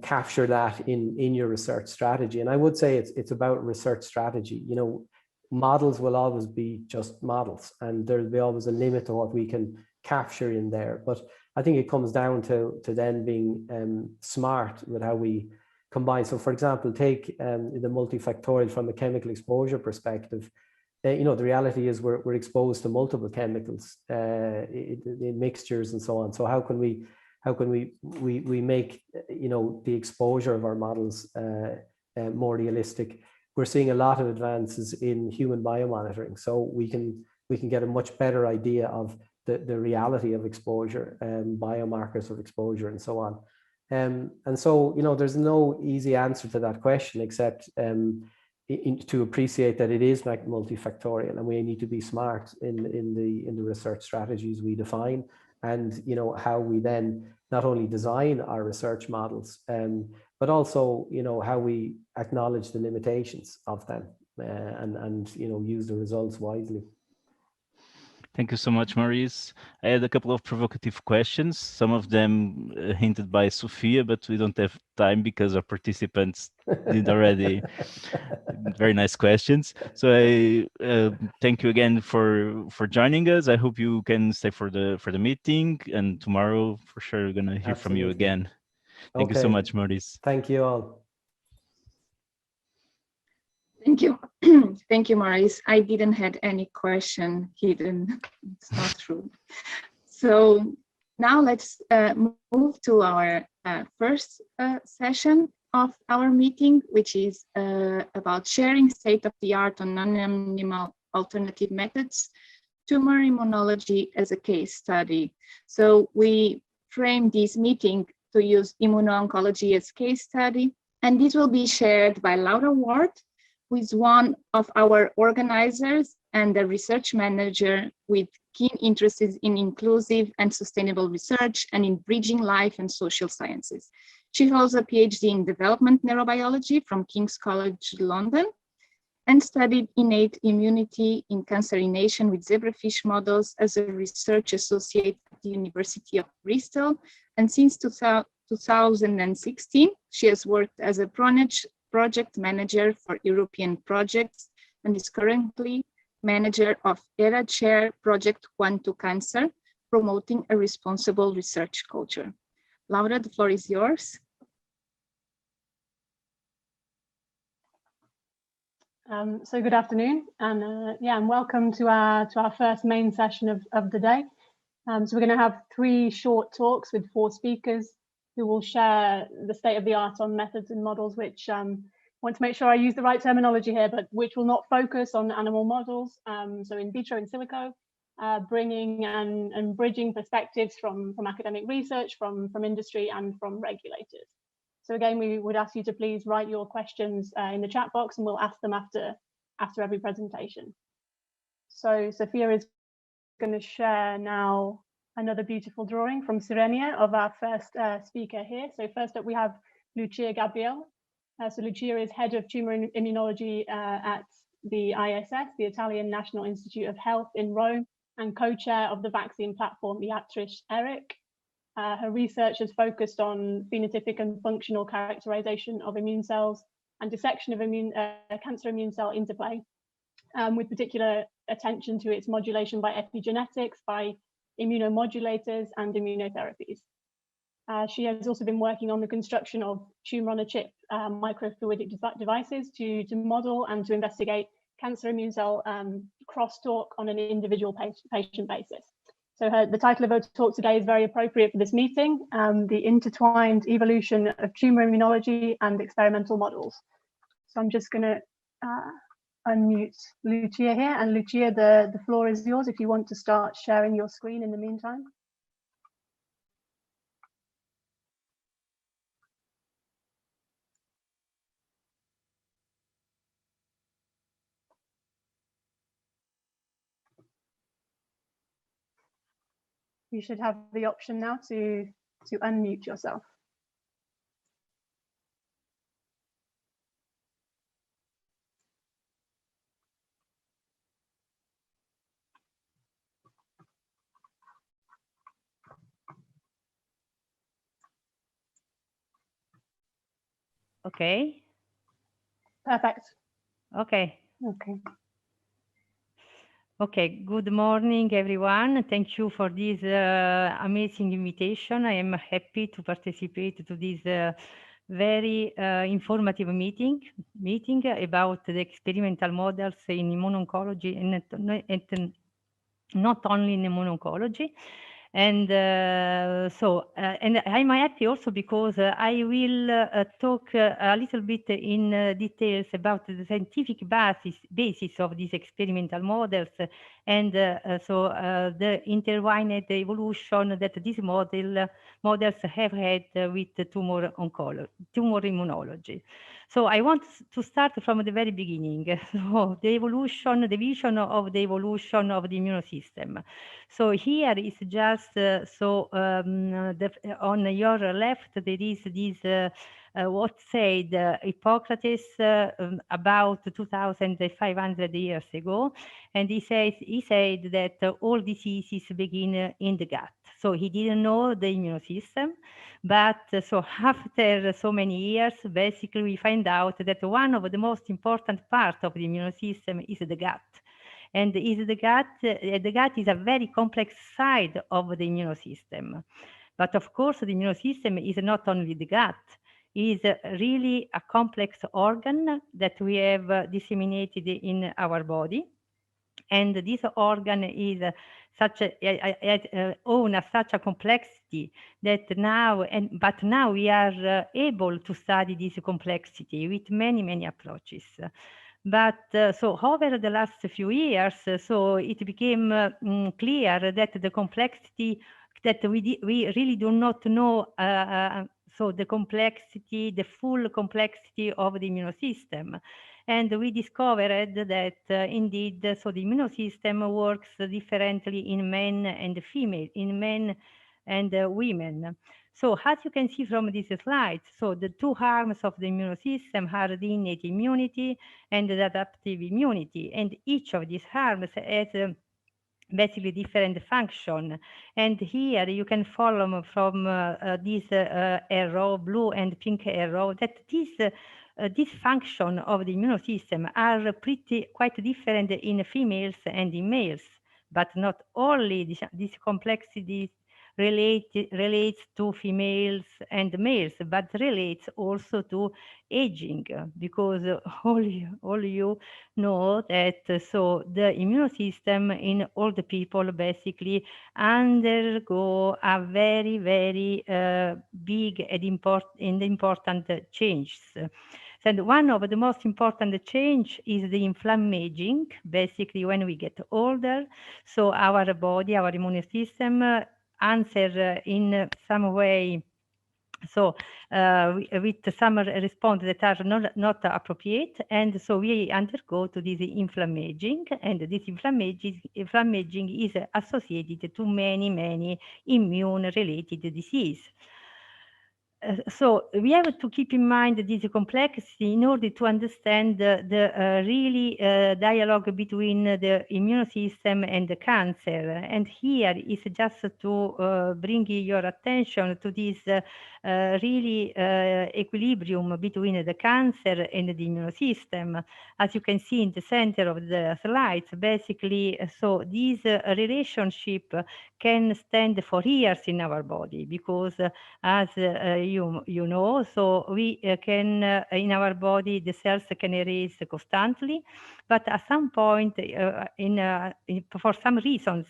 capture that in your research strategy? And I would say it's about research strategy. You know, models will always be just models, and there'll be always a limit to what we can capture in there. But I think it comes down to then being smart with how we combine. So, for example, take the multifactorial from a chemical exposure perspective. You know, the reality is we're exposed to multiple chemicals in mixtures and so on. So how can we make, you know, the exposure of our models more realistic? We're seeing a lot of advances in human biomonitoring, so we can get a much better idea of the reality of exposure, biomarkers of exposure, and so on. And so, you know, there's no easy answer to that question, except to appreciate that it is multifactorial, and we need to be smart in the research strategies we define, and, you know, how we then not only design our research models, but also, you know, how we acknowledge the limitations of them, and you know, use the results wisely. Thank you so much, Maurice. I had a couple of provocative questions, some of them hinted by Sophia, but we don't have time because our participants did already very nice questions. So I thank you again for joining us. I hope you can stay for the meeting, and tomorrow for sure we're gonna hear from you again. Thank you so much, Maurice. Thank you all. Thank you. Thank you, Maurice. I didn't have any question hidden. It's not true. So now let's move to our first session of our meeting, which is about sharing state-of-the-art on non-animal alternative methods, tumor immunology as a case study. So we frame this meeting to use immuno-oncology as case study, and this will be shared by Laura Ward, who is one of our organizers and a research manager with keen interests in inclusive and sustainable research and in bridging life and social sciences. She holds a PhD in development neurobiology from King's College London and studied innate immunity in cancerination with zebrafish models as a research associate at the University of Bristol. And since 2016, she has worked as a project manager for European projects and is currently manager of ERA Chair Project QuantOCancer, promoting a responsible research culture. Laura, the floor is yours. So good afternoon, and and welcome to our first main session of the day. So we're going to have 3 short talks with 4 speakers who will share the state of the art on methods and models, which want to make sure I use the right terminology here, but which will not focus on animal models. So in vitro in silico, bringing and bridging perspectives from academic research, from industry, and from regulators. So again, we would ask you to please write your questions in the chat box, and we'll ask them after every presentation. So Sophia is going to share now another beautiful drawing from Sirenia of our first speaker here. So first up, we have Lucia Gabriel. So Lucia is head of tumor immunology at the ISS, the Italian National Institute of Health in Rome, and co-chair of the vaccine platform Beatrice Eric. Her research has focused on phenotypic and functional characterization of immune cells and dissection of cancer immune cell interplay, with particular attention to its modulation by epigenetics, by immunomodulators and immunotherapies. She has also been working on the construction of tumour-on-a-chip microfluidic devices to model and to investigate cancer immune cell crosstalk on an individual patient basis. So the title of her talk today is very appropriate for this meeting, the intertwined evolution of tumour immunology and experimental models. So I'm just going to unmute Lucia here, and Lucia, the floor is yours if you want to start sharing your screen in the meantime. You should have the option now to unmute yourself. Okay. Perfect. Okay. Okay. Okay. Good morning, everyone. Thank you for this amazing invitation. I am happy to participate to this very informative meeting about the experimental models in immuno-oncology and not only in immuno-oncology. And and I'm happy also because I will talk a little bit in details about the scientific basis of these experimental models, and the intertwined evolution that these models have had with tumor immunology. So I want to start from the very beginning. So the vision of the evolution of the immune system. So here is just on your left there is this what said Hippocrates about 2,500 years ago, and he said that all diseases begin in the gut. So he didn't know the immune system, but so after so many years, basically we find out that one of the most important parts of the immune system is the gut. And the gut is a very complex side of the immune system. But of course, the immune system is not only the gut, it is really a complex organ that we have disseminated in our body. And this organ is such a complexity that now we are able to study this complexity with many approaches. But so over the last few years, so it became clear that the complexity that we really do not know. So the complexity, the full complexity of the immune system. And we discovered that indeed, so the immune system works differently in men and female, in men and women. So as you can see from this slide, so the two arms of the immune system are the innate immunity and the adaptive immunity. And each of these arms has basically different function. And here you can follow from this arrow, blue and pink arrow, that this function of the immune system are quite different in females and in males, but not only this complexity relates to females and males, but relates also to aging, because all you know that so the immune system in all the people basically undergo a very big and important changes. And one of the most important change is the inflammaging. Basically, when we get older, so our body, our immune system answer in some way, so with some response that are not appropriate, and so we undergo to this inflammaging, and this inflammaging is associated to many immune related disease. so we have to keep in mind this complexity in order to understand the really dialogue between the immune system and the cancer. And here is just to bring your attention to this really equilibrium between the cancer and the immune system. As you can see in the center of the slides, basically, so this relationship can stand for years in our body, because as you know, so we can in our body the cells can erase constantly, but at some point for some reasons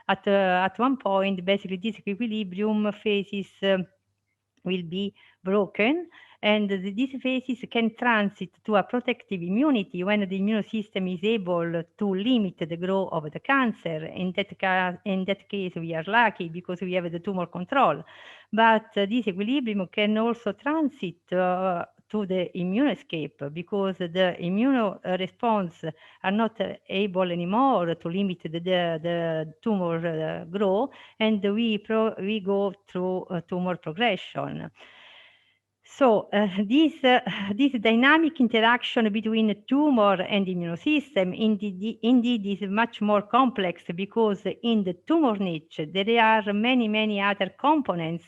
at one point basically this equilibrium phases will be broken, and these phases can transit to a protective immunity when the immune system is able to limit the growth of the cancer. In that case, we are lucky because we have the tumor control. But this equilibrium can also transit to the immune escape, because the immune response are not able anymore to limit the tumor growth, and we go through tumor progression. So this dynamic interaction between tumor and immune system indeed is much more complex, because in the tumor niche there are many other components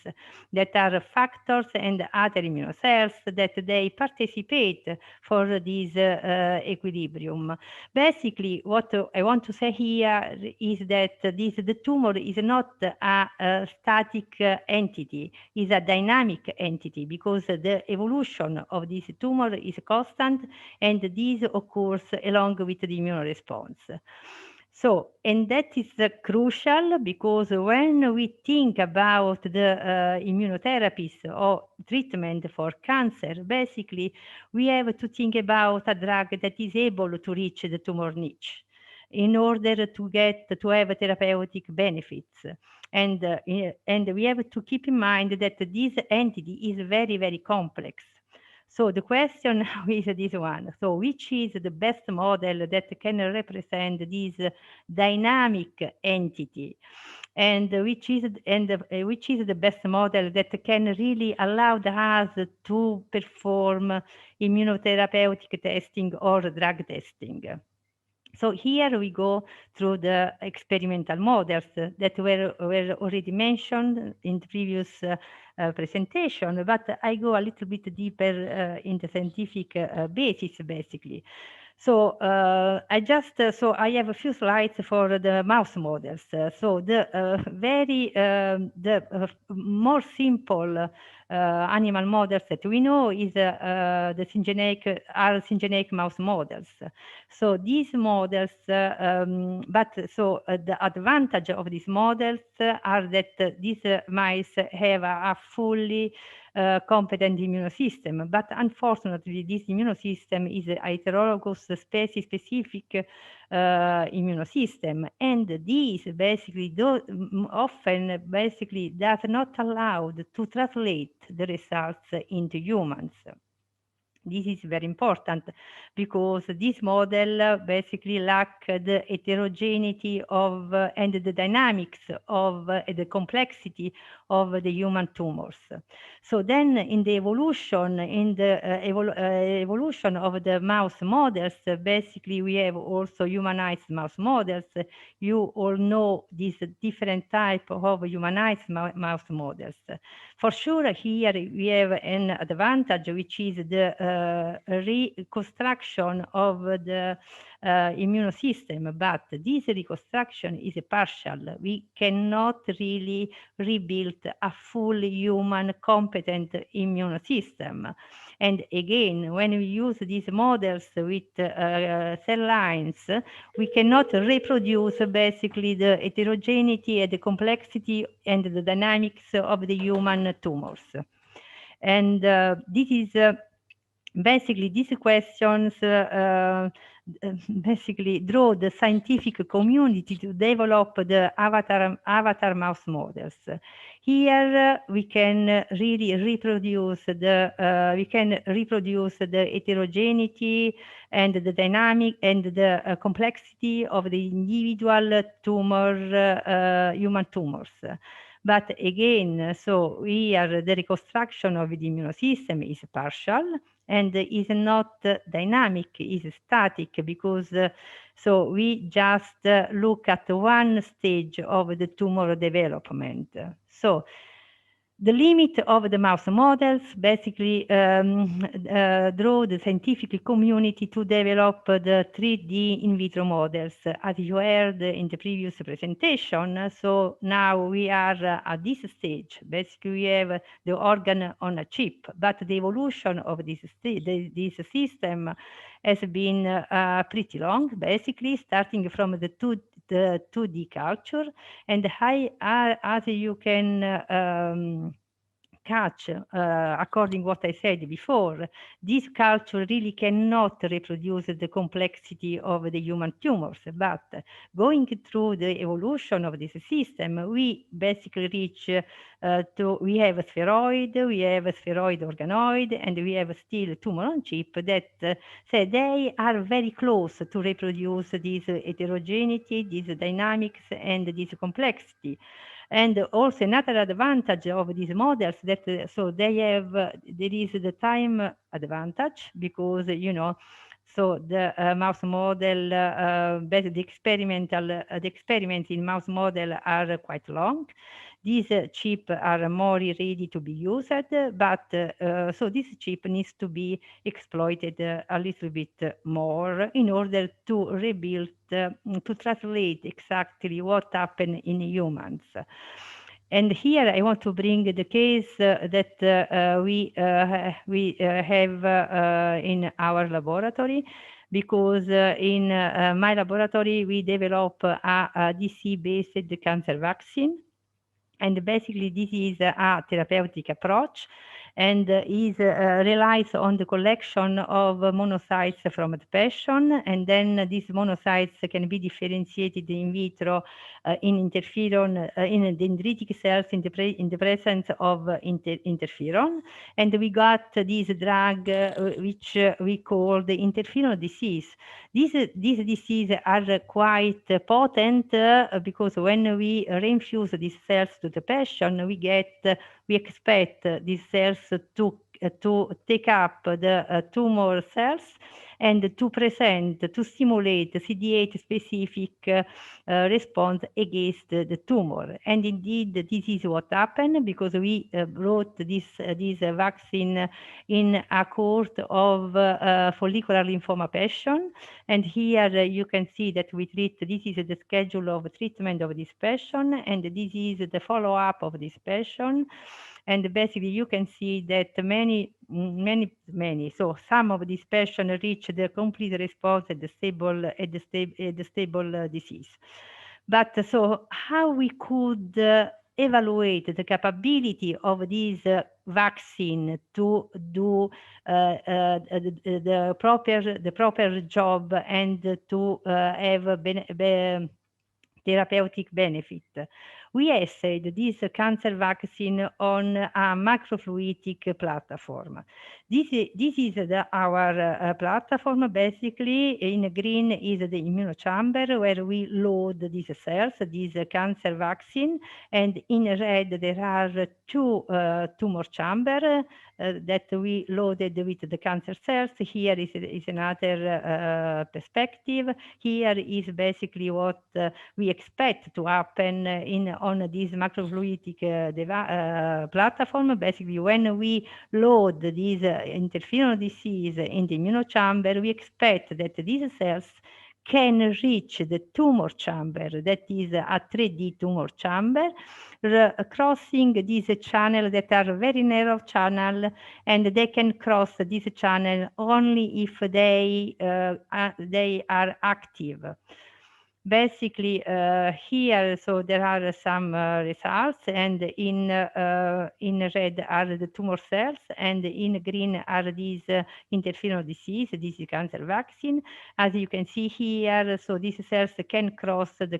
that are factors and other immune cells that they participate for this equilibrium. Basically, what I want to say here is that the tumor is not a static entity, is a dynamic entity, because the evolution of this tumor is constant, and this occurs along with the immune response. So, and that is crucial, because when we think about the immunotherapies or treatment for cancer, basically we have to think about a drug that is able to reach the tumor niche in order to have therapeutic benefits. And we have to keep in mind that this entity is very complex. So the question now is this one. So which is the best model that can represent this dynamic entity? And which is the best model that can really allow us to perform immunotherapeutic testing or drug testing? So here we go through the experimental models that were already mentioned in the previous presentation, but I go a little bit deeper in the scientific basis, basically. So I have a few slides for the mouse models. So the more simple animal models that we know is the syngeneic mouse models. So these models, the advantage of these models are that these mice have a fully competent immune system, but unfortunately this immune system is a heterologous species-specific immune system, and this basically often basically does not allow to translate the results into humans. This is very important because this model basically lack the heterogeneity of and the dynamics of the complexity of the human tumors. So then in the evolution, evolution of the mouse models, basically we have also humanized mouse models. You all know these different type of humanized mouse models. For sure, here we have an advantage, which is the reconstruction of the immune system, but this reconstruction is partial. We cannot really rebuild a full human competent immune system. And again, when we use these models with cell lines, we cannot reproduce basically the heterogeneity and the complexity and the dynamics of the human tumors. And this is basically these questions basically draw the scientific community to develop the avatar mouse models. Here we can really reproduce the heterogeneity and the dynamic and the complexity of the individual tumor human tumors. But again, so here the reconstruction of the immune system is partial and is not dynamic, is static, because so we just look at one stage of the tumor development. So the limit of the mouse models basically draw the scientific community to develop the 3D in vitro models, as you heard in the previous presentation. So now we are at this stage. Basically, we have the organ on a chip, but the evolution of this system has been pretty long, basically starting from the 2D culture, and as you can catch, according what I said before, this culture really cannot reproduce the complexity of the human tumors, but going through the evolution of this system, we basically reach we have a spheroid, we have a spheroid organoid, and we have still tumor on chip that say they are very close to reproduce this heterogeneity, this dynamics, and this complexity. And also another advantage of these models that so they have there is the time advantage, because so the mouse model the experiments in mouse model are quite long. These chips are more ready to be used, but so this chip needs to be exploited a little bit more in order to rebuild, to translate exactly what happened in humans. And here I want to bring the case that we have in our laboratory, because in my laboratory we develop a DC-based cancer vaccine. And basically this is a therapeutic approach, and relies on the collection of monocytes from the patient, and then these monocytes can be differentiated in vitro in interferon, in dendritic cells in the presence of interferon. And we got this drug which we call the interferon disease. These diseases are quite potent because when we reinfuse these cells to the patient, we expect these cells to take up the tumor cells and to stimulate the CD8 specific response against the tumor. And indeed, this is what happened, because we brought this vaccine in a cohort of follicular lymphoma patient. And here you can see that we treat, this is the schedule of treatment of this patient, and this is the follow-up of this patient. And basically you can see that many, so some of these patients reach the complete response at the stable disease. But so how we could evaluate the capability of this vaccine to do the proper job and to have therapeutic benefit? We assayed this cancer vaccine on a macrofluidic platform. This is our platform. Basically, in green is the immunochamber where we load these cells, this cancer vaccine, and in red there are two tumor chambers that we loaded with the cancer cells. Here is another perspective. Here is basically what we expect to happen on this macrofluidic platform. Basically, when we load this interferon disease in the immunochamber, we expect that these cells can reach the tumor chamber, that is a 3D tumor chamber, crossing this channel that are very narrow channel, and they can cross this channel only if they are active. Basically, here, so there are some results, and in red are the tumor cells, and in green are these interferon disease, this is cancer vaccine. As you can see here, so these cells can cross the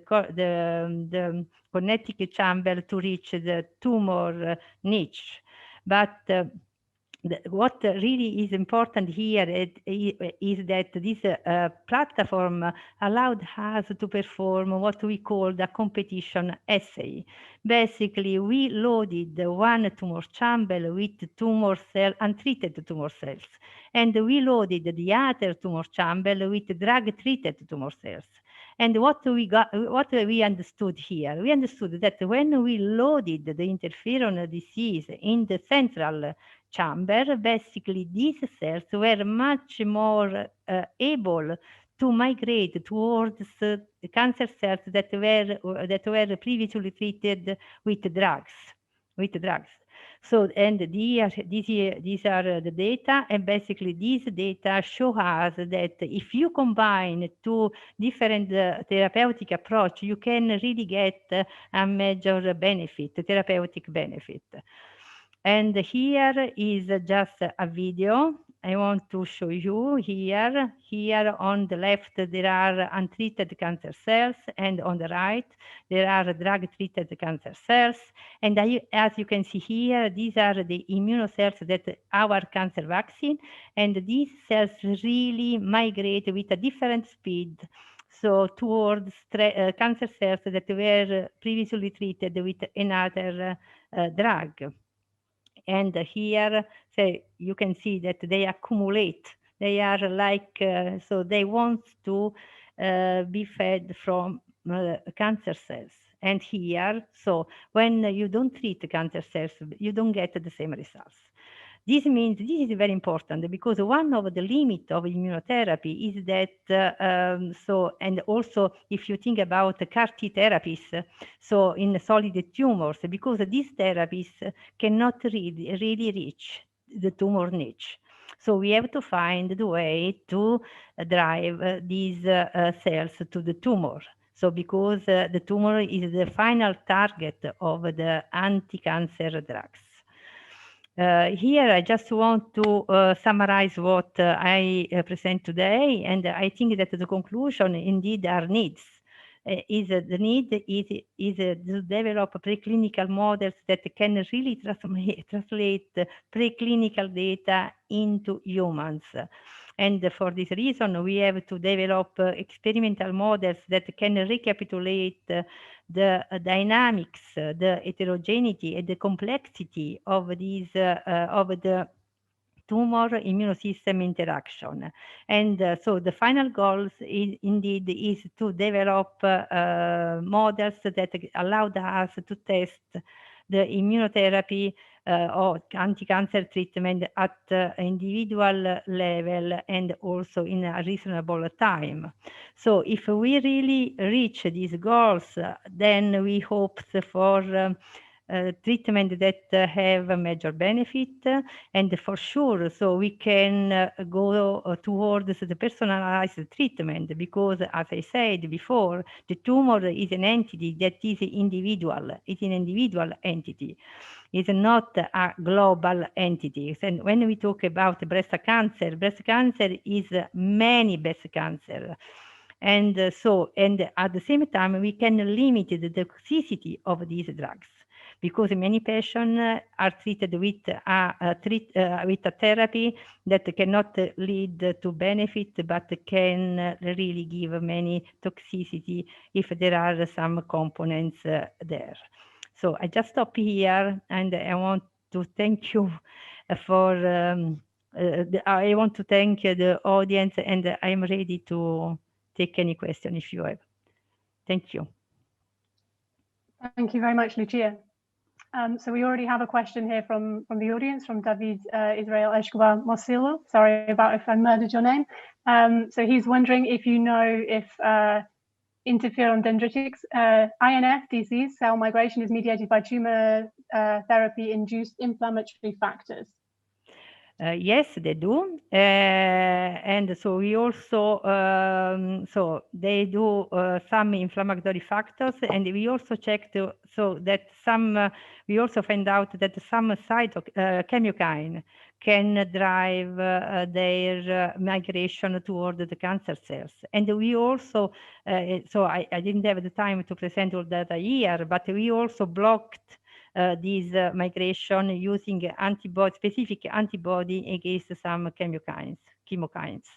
connecting chamber to reach the tumor niche. But what really is important here is that this platform allowed us to perform what we call the competition assay. Basically, we loaded one tumor chamber with tumor cell, untreated tumor cells, and we loaded the other tumor chamber with drug-treated tumor cells. And what we understood here, we understood that when we loaded the interferon disease in the central chamber, basically these cells were much more able to migrate towards cancer cells that were previously treated with drugs. So, and these are the data, and basically these data show us that if you combine two different therapeutic approach, you can really get a major benefit, therapeutic benefit. And here is just a video I want to show you here. Here on the left, there are untreated cancer cells, and on the right, there are drug-treated cancer cells. And as you can see here, these are the immunocells that our cancer vaccine, and these cells really migrate with a different speed. So towards cancer cells that were previously treated with another drug. And here, so you can see that they accumulate. They are like, so they want to be fed from cancer cells. And here, so when you don't treat the cancer cells, you don't get the same results. This means, this is very important because one of the limits of immunotherapy is that, so, and also if you think about CAR-T therapies, so in solid tumors, because these therapies cannot really reach the tumor niche. So we have to find the way to drive these cells to the tumor. So because the tumor is the final target of the anti-cancer drugs. Here, I just want to summarize what I present today, and I think that the conclusion indeed are needs. The need is to develop preclinical models that can really translate preclinical data into humans. And for this reason, we have to develop experimental models that can recapitulate the dynamics, the heterogeneity, and the complexity of these of the tumor immune system interaction. And so the final goal is to develop models that allowed us to test the immunotherapy or anti-cancer treatment at individual level and also in a reasonable time. So if we really reach these goals, then we hope for treatment that have a major benefit, and for sure, so we can go towards the personalized treatment, because as I said before, the tumor is an entity that is individual. It's an individual entity. It's not a global entity. And when we talk about breast cancer is many breast cancer. And so, and at the same time, we can limit the toxicity of these drugs, because many patients are treated with a therapy that cannot lead to benefit, but can really give many toxicity if there are some components there. So I just stop here, and I want to thank you for, I want to thank the audience, and I'm ready to take any question if you have. Thank you. Thank you very much, Lucia. So we already have a question here from the audience, from David Israel Escobar Mosilo. Sorry about if I murdered your name. So he's wondering if you know if interferon dendritics, INF disease, cell migration is mediated by tumor therapy-induced inflammatory factors. Yes, they do. And so we also, so they do some inflammatory factors, and we also checked so that some, we also find out that some chemokine can drive their migration toward the cancer cells. And we also, so I didn't have the time to present all data here, but we also blocked this migration using specific antibody against some chemokines.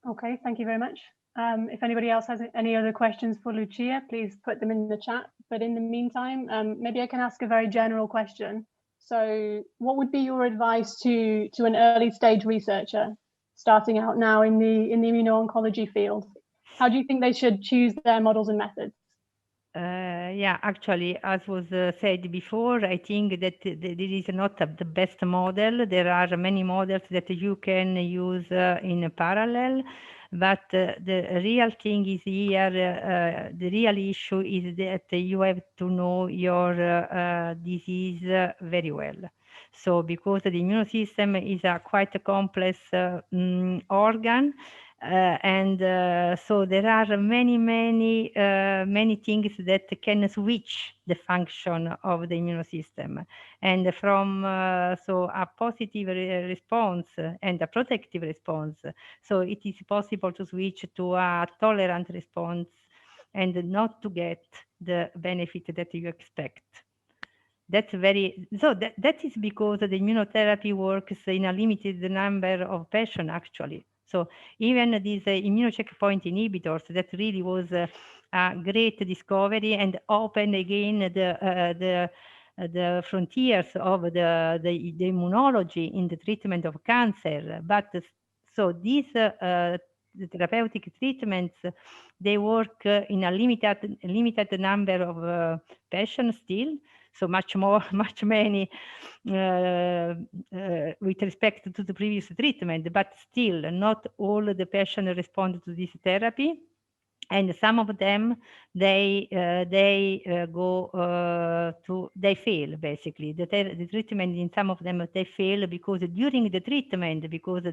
Okay, thank you very much. If anybody else has any other questions for Lucia, please put them in the chat. But in the meantime, maybe I can ask a very general question. So what would be your advice to an early stage researcher starting out now in the immuno-oncology field? How do you think they should choose their models and methods? Yeah, actually, as was said before, I think that there is not the best model. There are many models that you can use in parallel, but the real thing is here, the real issue is that you have to know your disease very well. So because the immune system is a quite a complex organ, so there are many things that can switch the function of the immune system, and from so a positive response and a protective response, so it is possible to switch to a tolerant response and not to get the benefit that you expect. That's that is because the immunotherapy works in a limited number of patients actually. So even these immune checkpoint inhibitors, that really was a great discovery and opened again the frontiers of the immunology in the treatment of cancer. But so these the therapeutic treatments, they work in a limited number of patients still. So much many with respect to the previous treatment, but still not all the patients respond to this therapy, and some of them they fail basically. The treatment in some of them they fail because during the treatment, because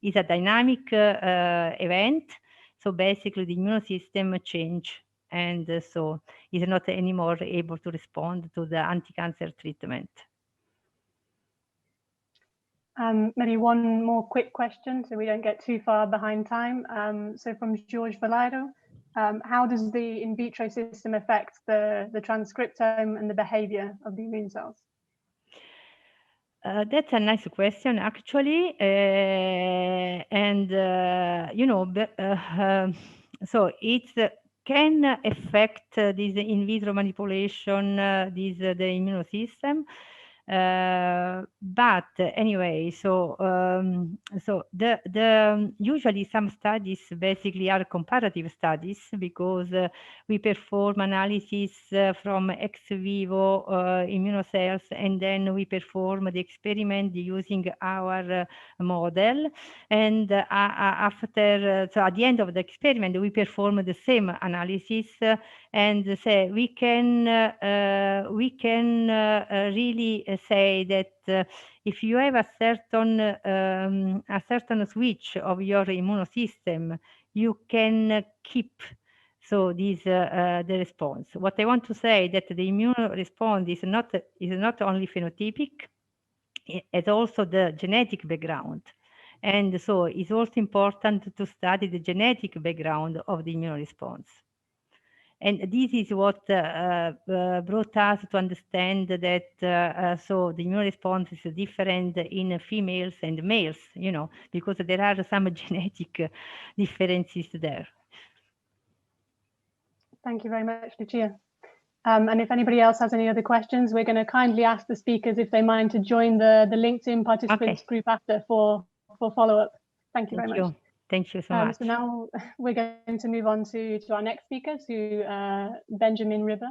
it's a dynamic event. So basically the immune system change, and so is not anymore able to respond to the anti-cancer treatment. Maybe one more quick question so we don't get too far behind time. So from George Valero, how does the in vitro system affect the transcriptome and the behavior of the immune cells? That's a nice question, actually, and you know, so it can affect this in vitro manipulation, the immune system. But anyway, so the usually some studies basically are comparative studies, because we perform analysis from ex vivo immunocells, and then we perform the experiment using our model, and after so at the end of the experiment we perform the same analysis, and say we can really say that if you have a certain switch of your immune system, you can keep so this the response. What I want to say that the immune response is not only phenotypic, it's also the genetic background. And so it's also important to study the genetic background of the immune response. And this is what brought us to understand that so the immune response is different in females and males, you know, because there are some genetic differences there. Thank you very much, Lucia. And if anybody else has any other questions, we're going to kindly ask the speakers if they mind to join the LinkedIn participants group after for follow-up. Thank you very much. Thank you so much. So now we're going to move on to our next speaker, to Benjamin River.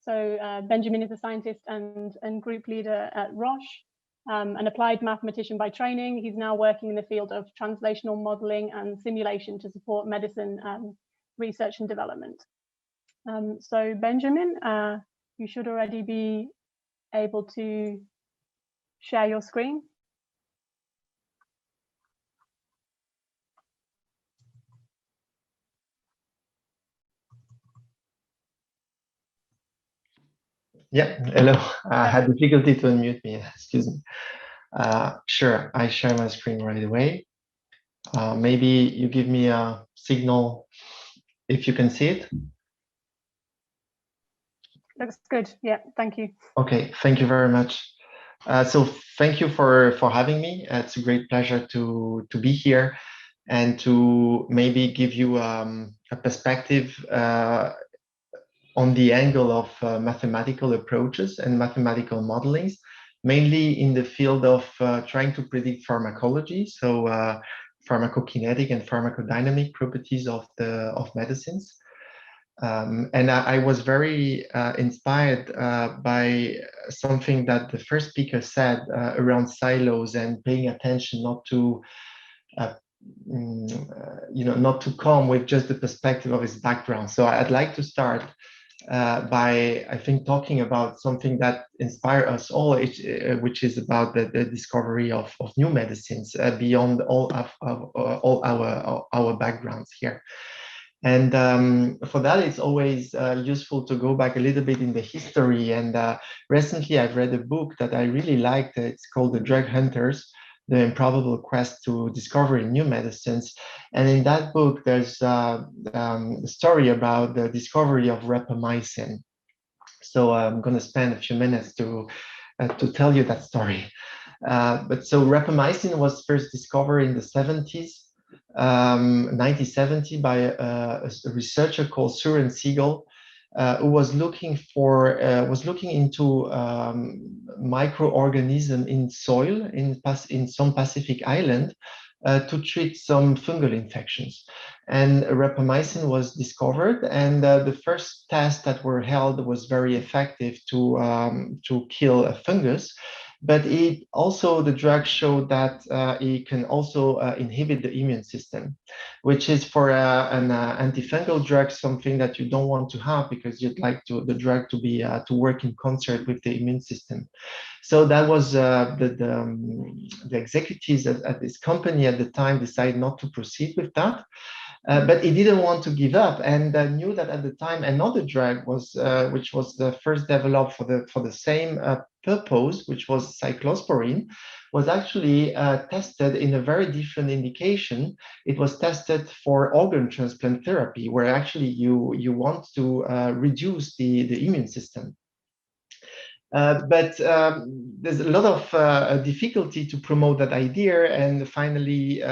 So Benjamin is a scientist and group leader at Roche, an applied mathematician by training. He's now working in the field of translational modeling and simulation to support medicine research and development. So Benjamin, you should already be able to share your screen. Yeah, hello. I had difficulty to unmute me, excuse me. Sure, I share my screen right away. Maybe you give me a signal if you can see it. Looks good. Yeah, thank you. Okay, thank you very much. So thank you for having me. It's a great pleasure to be here and to maybe give you a perspective on the angle of mathematical approaches and mathematical modelings, mainly in the field of trying to predict pharmacology, so pharmacokinetic and pharmacodynamic properties of medicines. And I was very inspired by something that the first speaker said around silos and paying attention not to not to come with just the perspective of his background. So I'd like to start by, I think, talking about something that inspires us all, which is about the discovery of new medicines beyond all our backgrounds here. And for that, it's always useful to go back a little bit in the history. And recently, I've read a book that I really liked. It's called The Drug Hunters, The Improbable Quest to Discover New Medicines. And in that book, there's a story about the discovery of rapamycin. So I'm going to spend a few minutes to tell you that story. But so rapamycin was first discovered in the 70s. 1970 by a researcher called Søren Siegel, who was looking into microorganism in soil in some Pacific island to treat some fungal infections. And rapamycin was discovered, and the first tests that were held was very effective to kill a fungus. But the drug showed that it can also inhibit the immune system, which is for an antifungal drug something that you don't want to have, because you'd like the drug to be to work in concert with the immune system. So that was the executives at this company at the time decided not to proceed with that. But he didn't want to give up, and knew that at the time another drug was, which was the first developed for the same purpose, which was cyclosporine, was actually tested in a very different indication. It was tested for organ transplant therapy, where actually you want to reduce the immune system. But there's a lot of difficulty to promote that idea, and finally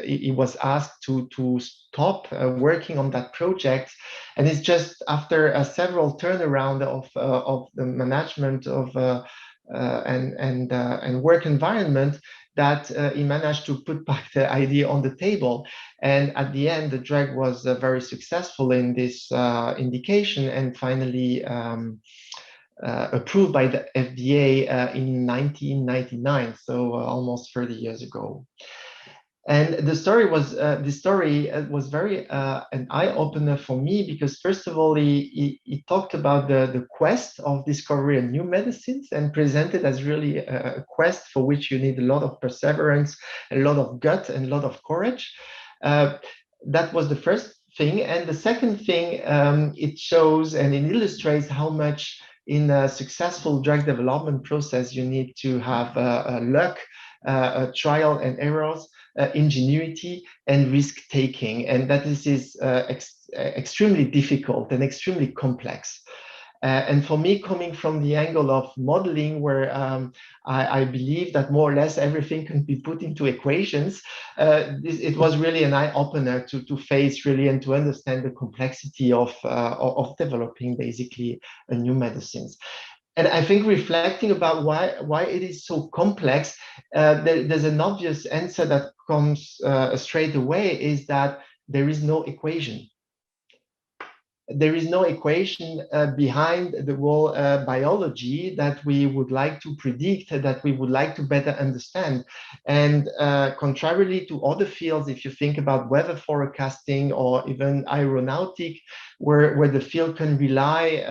he was asked to stop working on that project. And it's just after several turnaround of the management of and work environment that he managed to put back the idea on the table. And at the end, the drug was very successful in this indication, and finally approved by the FDA in 1999, so almost 30 years ago. And the story was very an eye-opener for me, because first of all, he talked about the quest of discovering new medicines, and presented as really a quest for which you need a lot of perseverance, a lot of gut, and a lot of courage. That was the first thing. And the second thing, it shows and it illustrates how much in a successful drug development process you need to have luck, trial and errors, ingenuity, and risk-taking, and that this is extremely difficult and extremely complex. And for me, coming from the angle of modeling, where I believe that more or less everything can be put into equations, it was really an eye-opener to face really and to understand the complexity of developing basically new medicines. And I think reflecting about why it is so complex, there's an obvious answer that comes straight away, is that there is no equation. There is no equation behind the whole biology that we would like to predict, that we would like to better understand. And contrarily to other fields, if you think about weather forecasting or even aeronautic, where the field can rely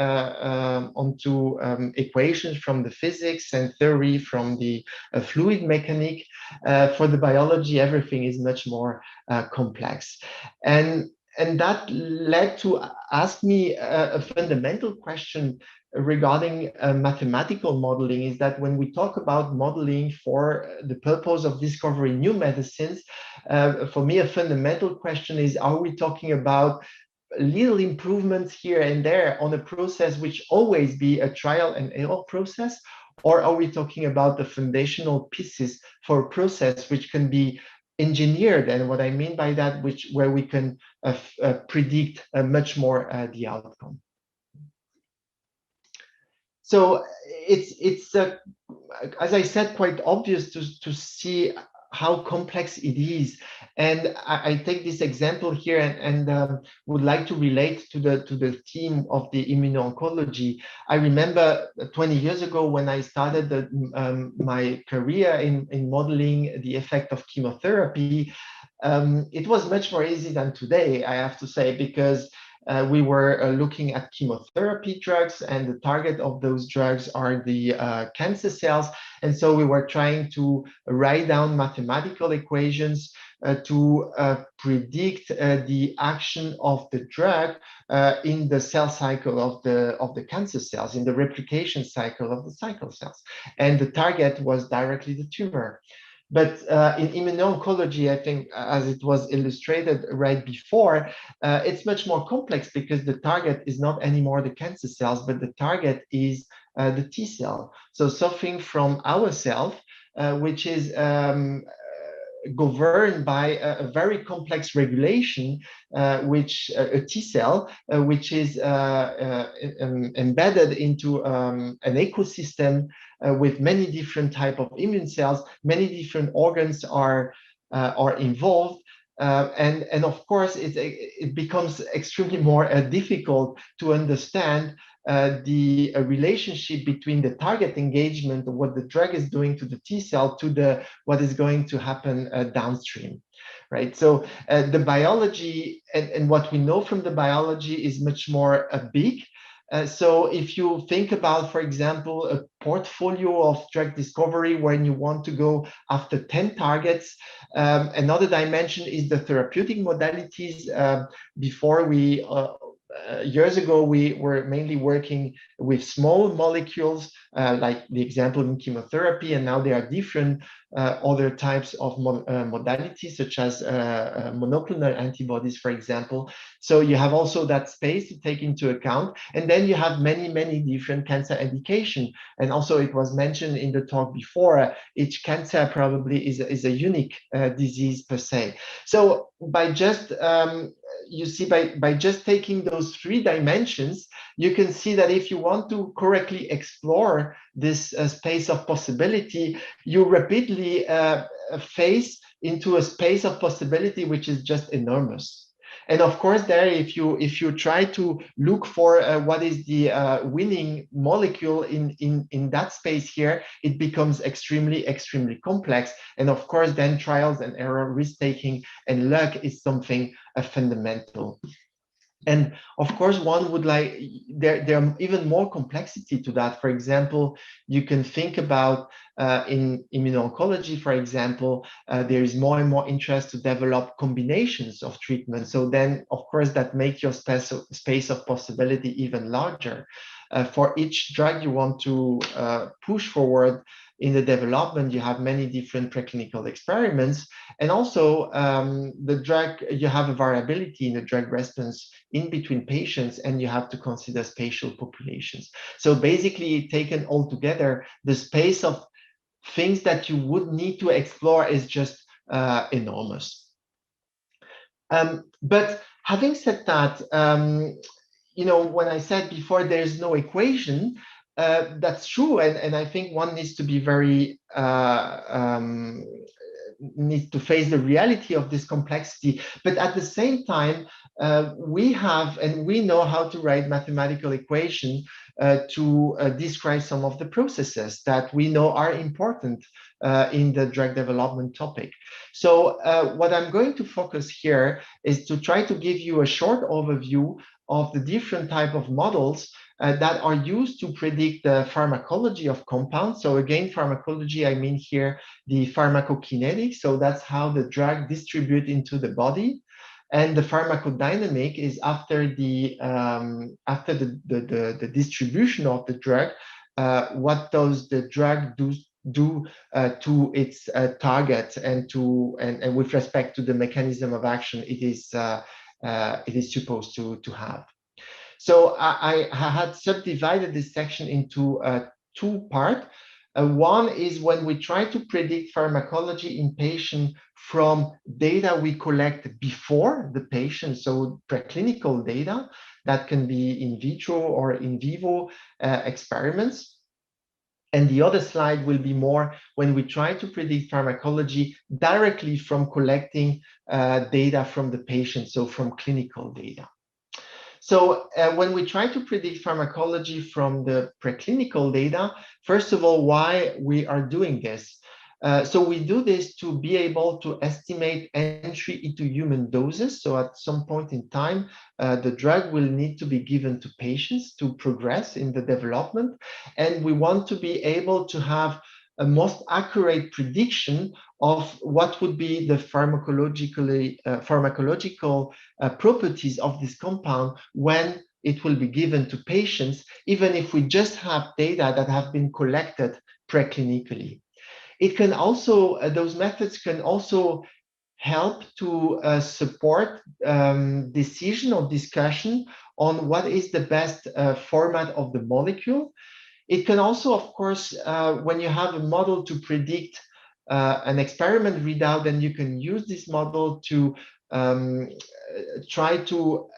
onto equations from the physics and theory from the fluid mechanic, for the biology, everything is much more complex. And that led to ask me a fundamental question regarding mathematical modeling, is that when we talk about modeling for the purpose of discovering new medicines, for me, a fundamental question is, are we talking about little improvements here and there on a process which always be a trial and error process? Or are we talking about the foundational pieces for a process which can be engineered? And what I mean by that, where we can predict much more the outcome. So it's as I said, quite obvious to see how complex it is. And I take this example here and would like to relate to the theme of the immuno-oncology. I remember 20 years ago when I started my career in modeling the effect of chemotherapy, it was much more easy than today, I have to say, because we were looking at chemotherapy drugs, and the target of those drugs are the cancer cells. And so we were trying to write down mathematical equations to predict the action of the drug in the cell cycle of the cancer cells, in the replication cycle of the cycle cells. And the target was directly the tumor. But in immuno-oncology, I think, as it was illustrated right before, it's much more complex because the target is not anymore the cancer cells, but the target is the T cell. So something from ourselves, which is governed by a very complex regulation, which a T cell, which is embedded into an ecosystem with many different types of immune cells. Many different organs are involved. And of course, it becomes extremely more difficult to understand the relationship between the target engagement of what the drug is doing to the T cell to what is going to happen downstream, right? So the biology and what we know from the biology is much more big. So if you think about, for example, a portfolio of drug discovery when you want to go after 10 targets, another dimension is the therapeutic modalities. Before we years ago, we were mainly working with small molecules, like the example in chemotherapy, and now there are different other types of modalities, such as monoclonal antibodies, for example. So you have also that space to take into account. And then you have many, many different cancer indications. And also it was mentioned in the talk before, each cancer probably is a unique disease per se. So by just you see, by just taking those three dimensions, you can see that if you want to correctly explore this space of possibility, you rapidly face into a space of possibility which is just enormous. And of course, there, if you try to look for what is the winning molecule in that space here, it becomes extremely, extremely complex. And of course, then trials and error, risk-taking, and luck is something fundamental. And of course, one would like, there are even more complexity to that. For example, you can think about in immuno-oncology, for example, there is more and more interest to develop combinations of treatment. So then, of course, that makes your space of possibility even larger. For each drug you want to push forward in the development, you have many different preclinical experiments. And also the drug, you have a variability in the drug response in between patients, and you have to consider spatial populations. So basically, taken all together, the space of things that you would need to explore is just enormous. But having said that, you know, when I said before there's no equation, that's true, and I think one needs to be very needs to face the reality of this complexity. But at the same time, we have and we know how to write mathematical equations to describe some of the processes that we know are important in the drug development topic. So what I'm going to focus here is to try to give you a short overview of the different type of models that are used to predict the pharmacology of compounds. So again, pharmacology, I mean here the pharmacokinetics. So that's how the drug distributes into the body. And the pharmacodynamic is after the distribution of the drug, what does the drug do to its target, and with respect to the mechanism of action it is it is supposed to have. So I had subdivided this section into two parts. One is when we try to predict pharmacology in patient from data we collect before the patient, so preclinical data that can be in vitro or in vivo experiments. And the other slide will be more when we try to predict pharmacology directly from collecting data from the patient, so from clinical data. So when we try to predict pharmacology from the preclinical data, first of all, why we are doing this? So we do this to be able to estimate entry into human doses. So at some point in time, the drug will need to be given to patients to progress in the development. And we want to be able to have a most accurate prediction of what would be the pharmacological properties of this compound when it will be given to patients, even if we just have data that have been collected preclinically. It can also, those methods can also help to support decision or discussion on what is the best format of the molecule. It can also, of course, when you have a model to predict an experiment readout, then you can use this model to try to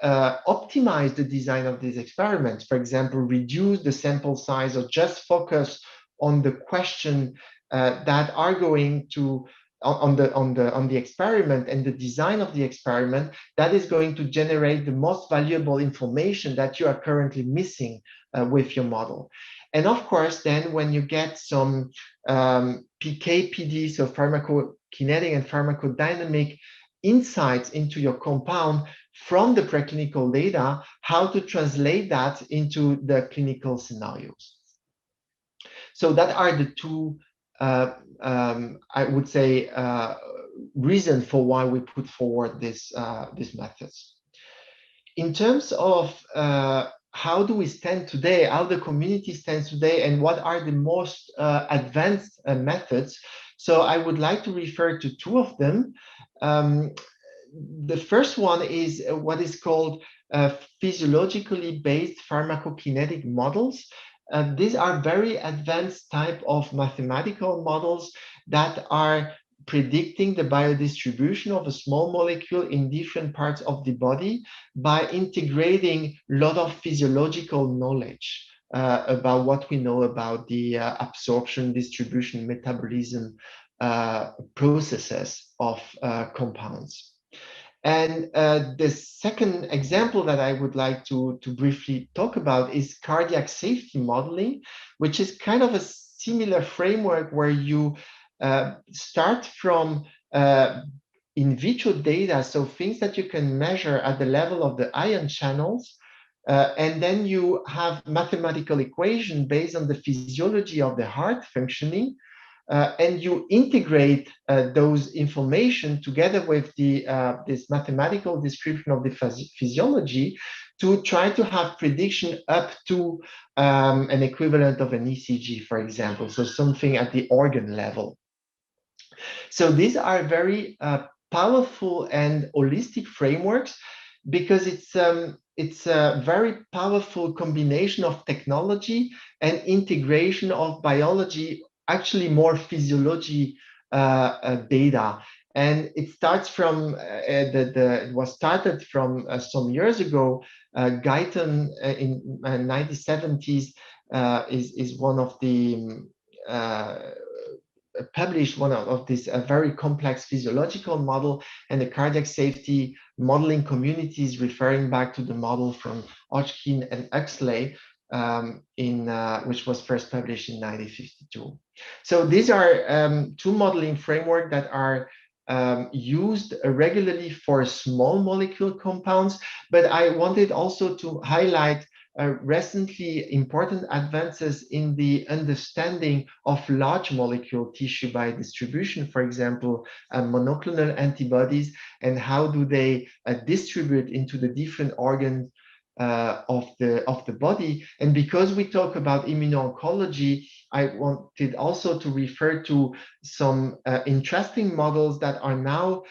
optimize the design of these experiments. For example, reduce the sample size or just focus on the question that are going to on the experiment and the design of the experiment that is going to generate the most valuable information that you are currently missing with your model. And of course, then when you get some PK/PD, so pharmacokinetic and pharmacodynamic insights into your compound from the preclinical data, how to translate that into the clinical scenarios. So that are the two, I would say, reasons for why we put forward these methods. In terms of how do we stand today, how the community stands today, and what are the most advanced methods. So I would like to refer to two of them. The first one is what is called physiologically based pharmacokinetic models. These are very advanced type of mathematical models that are predicting the biodistribution of a small molecule in different parts of the body by integrating a lot of physiological knowledge about what we know about the absorption, distribution, metabolism processes of compounds. And the second example that I would like to briefly talk about is cardiac safety modeling, which is kind of a similar framework where you start from in vitro data, so things that you can measure at the level of the ion channels, and then you have mathematical equation based on the physiology of the heart functioning, and you integrate those information together with the this mathematical description of the physiology to try to have prediction up to an equivalent of an ECG, for example, so something at the organ level. So these are very powerful and holistic frameworks because it's a very powerful combination of technology and integration of biology, actually more physiology data. And it starts from, it was started from some years ago. Guyton in 1970s is one of the published one of this very complex physiological model, and the cardiac safety modeling community is referring back to the model from Hodgkin and Huxley, which was first published in 1952. So these are two modeling frameworks that are used regularly for small molecule compounds, but I wanted also to highlight recently important advances in the understanding of large molecule tissue biodistribution, for example, monoclonal antibodies, and how do they distribute into the different organs of the body. And because we talk about immuno-oncology, I wanted also to refer to some interesting models that are now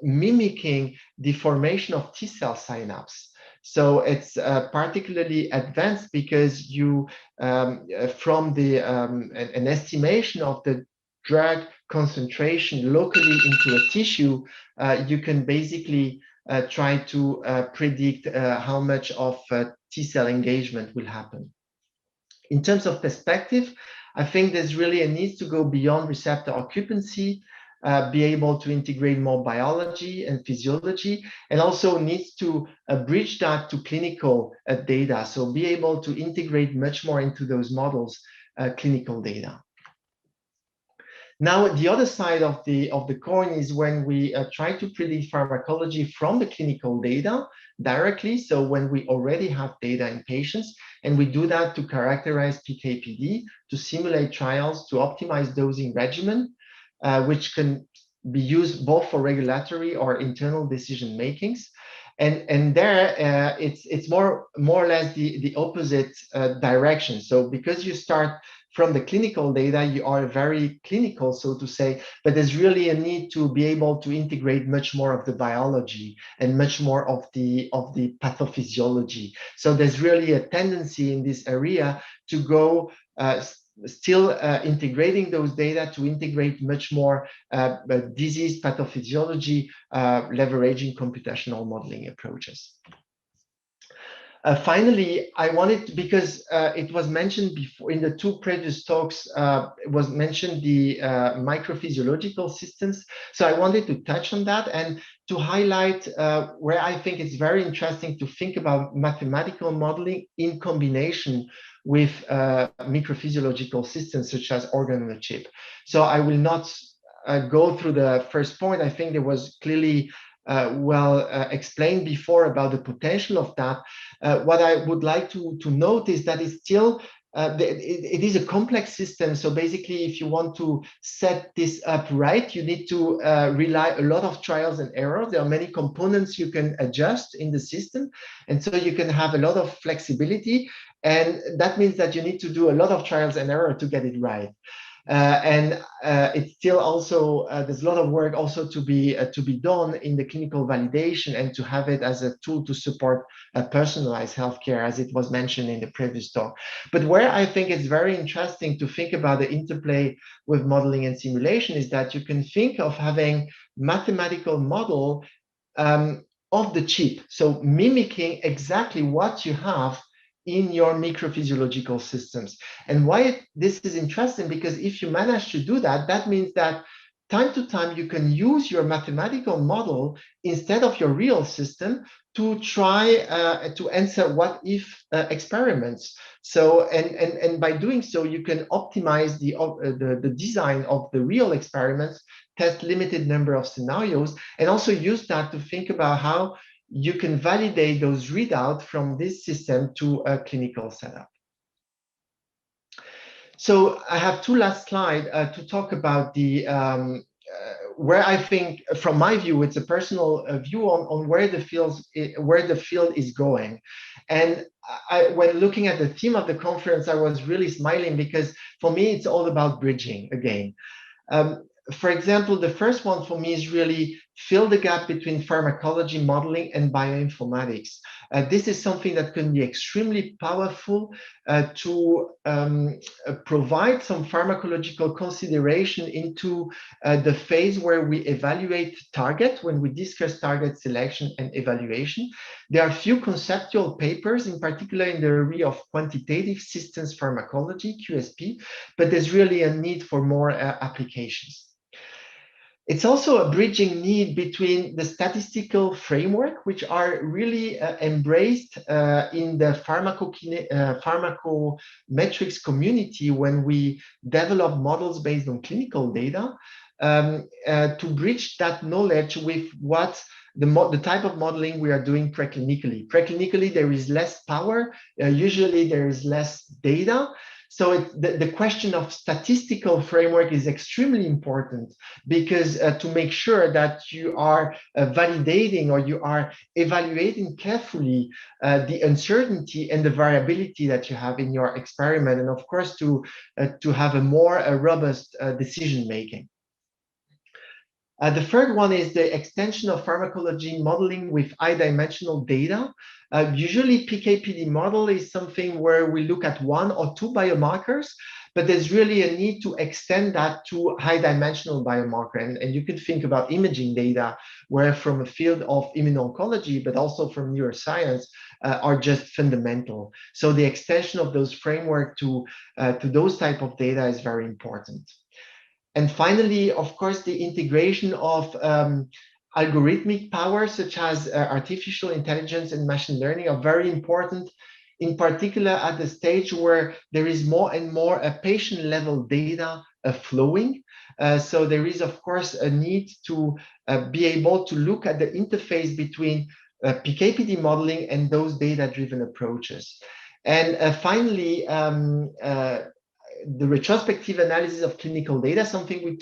mimicking the formation of T cell synapse. So it's particularly advanced because you, from the an estimation of the drug concentration locally into a tissue, you can basically try to predict how much of T cell engagement will happen. In terms of perspective, I think there's really a need to go beyond receptor occupancy, be able to integrate more biology and physiology, and also needs to bridge that to clinical data. So be able to integrate much more into those models, clinical data. Now, the other side of the coin is when we try to predict pharmacology from the clinical data directly. So when we already have data in patients, and we do that to characterize PK/PD, to simulate trials, to optimize dosing regimen, which can be used both for regulatory or internal decision makings. And there it's more or less the opposite direction. So because you start from the clinical data, you are very clinical, so to say, but there's really a need to be able to integrate much more of the biology and much more of the pathophysiology. So there's really a tendency in this area to go still integrating those data to integrate much more disease pathophysiology, leveraging computational modeling approaches. Finally, I wanted, because it was mentioned before in the two previous talks, it was mentioned the microphysiological systems. So I wanted to touch on that and to highlight where I think it's very interesting to think about mathematical modeling in combination with microphysiological systems such as organ on a chip. So I will not go through the first point. I think there was clearly explained before about the potential of that. What I would like to note is that it's still, it is a complex system. So basically, if you want to set this up right, you need to rely a lot of trials and errors. There are many components you can adjust in the system. And so you can have a lot of flexibility. And that means that you need to do a lot of trials and error to get it right. It's still also there's a lot of work also to be done in the clinical validation and to have it as a tool to support personalized healthcare, as it was mentioned in the previous talk. But where I think it's very interesting to think about the interplay with modeling and simulation is that you can think of having mathematical model of the chip, so mimicking exactly what you have in your microphysiological systems. And why this is interesting, because if you manage to do that, that means that time to time you can use your mathematical model instead of your real system to try to answer what if experiments. So and by doing so, you can optimize the design of the real experiments, test limited number of scenarios, and also use that to think about how you can validate those readouts from this system to a clinical setup. So I have two last slides to talk about the where I think, from my view, it's a personal view on where the field is going. And when looking at the theme of the conference, I was really smiling because for me, it's all about bridging again. For example, the first one for me is really fill the gap between pharmacology modeling and bioinformatics. This is something that can be extremely powerful to provide some pharmacological consideration into the phase where we evaluate target, when we discuss target selection and evaluation. There are few conceptual papers, in particular in the area of quantitative systems pharmacology, QSP, but there's really a need for more applications. It's also a bridging need between the statistical framework, which are really embraced in the pharmacometrics community when we develop models based on clinical data, to bridge that knowledge with what the type of modeling we are doing preclinically. Preclinically, there is less power. Usually, there is less data. So the question of statistical framework is extremely important, because to make sure that you are validating or you are evaluating carefully the uncertainty and the variability that you have in your experiment, and of course to have a more robust decision making. The third one is the extension of pharmacology modeling with high-dimensional data. Usually, PK/PD model is something where we look at 1 or 2 biomarkers, but there's really a need to extend that to high-dimensional biomarker. And you could think about imaging data, where from a field of immuno-oncology, but also from neuroscience, are just fundamental. So the extension of those framework to those type of data is very important. And finally, of course, the integration of algorithmic power, such as artificial intelligence and machine learning, are very important, in particular at the stage where there is more and more patient-level data flowing. So there is, of course, a need to be able to look at the interface between PK/PD modeling and those data-driven approaches. And finally, the retrospective analysis of clinical data, something we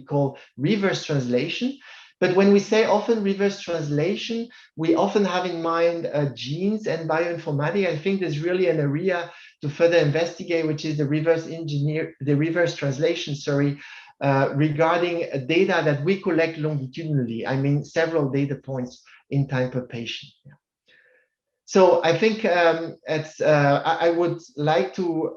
call reverse translation. But when we say often reverse translation, we often have in mind genes and bioinformatics. I think there's really an area to further investigate, which is the reverse translation, regarding data that we collect longitudinally. I mean, several data points in time per patient. Yeah. So I think I would like to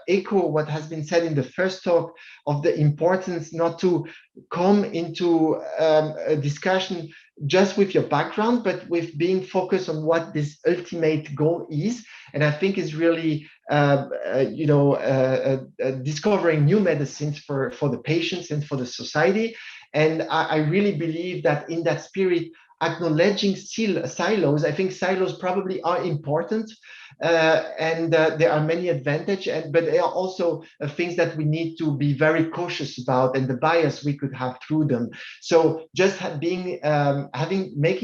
echo what has been said in the first talk of the importance not to come into a discussion just with your background, but with being focused on what this ultimate goal is. And I think is really, discovering new medicines for the patients and for the society. And I really believe that in that spirit, acknowledging still silos. I think silos probably are important, and there are many advantages, but there are also things that we need to be very cautious about, and the bias we could have through them. So just making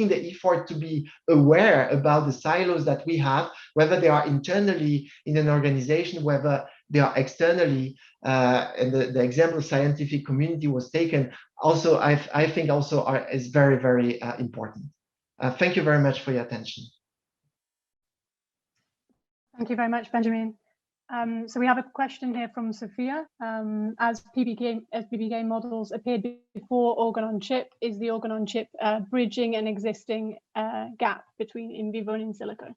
the effort to be aware about the silos that we have, whether they are internally in an organization, whether they are externally, and the example scientific community was taken. Also, I think also is very, very important. Thank you very much for your attention. Thank you very much, Benjamin. So we have a question here from Sophia. As PBK models appeared before organ-on-chip, is the organ-on-chip bridging an existing gap between in vivo and in silico?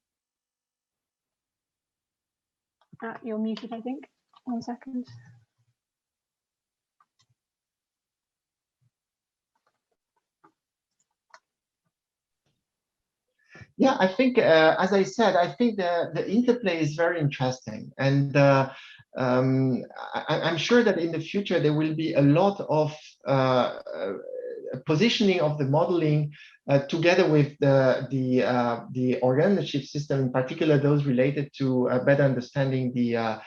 You're muted, I think. 1 second. Yeah, I think, as I said, I think the interplay is very interesting. And I'm sure that in the future, there will be a lot of positioning of the modeling together with the organ-on-chip system, in particular, those related to better understanding the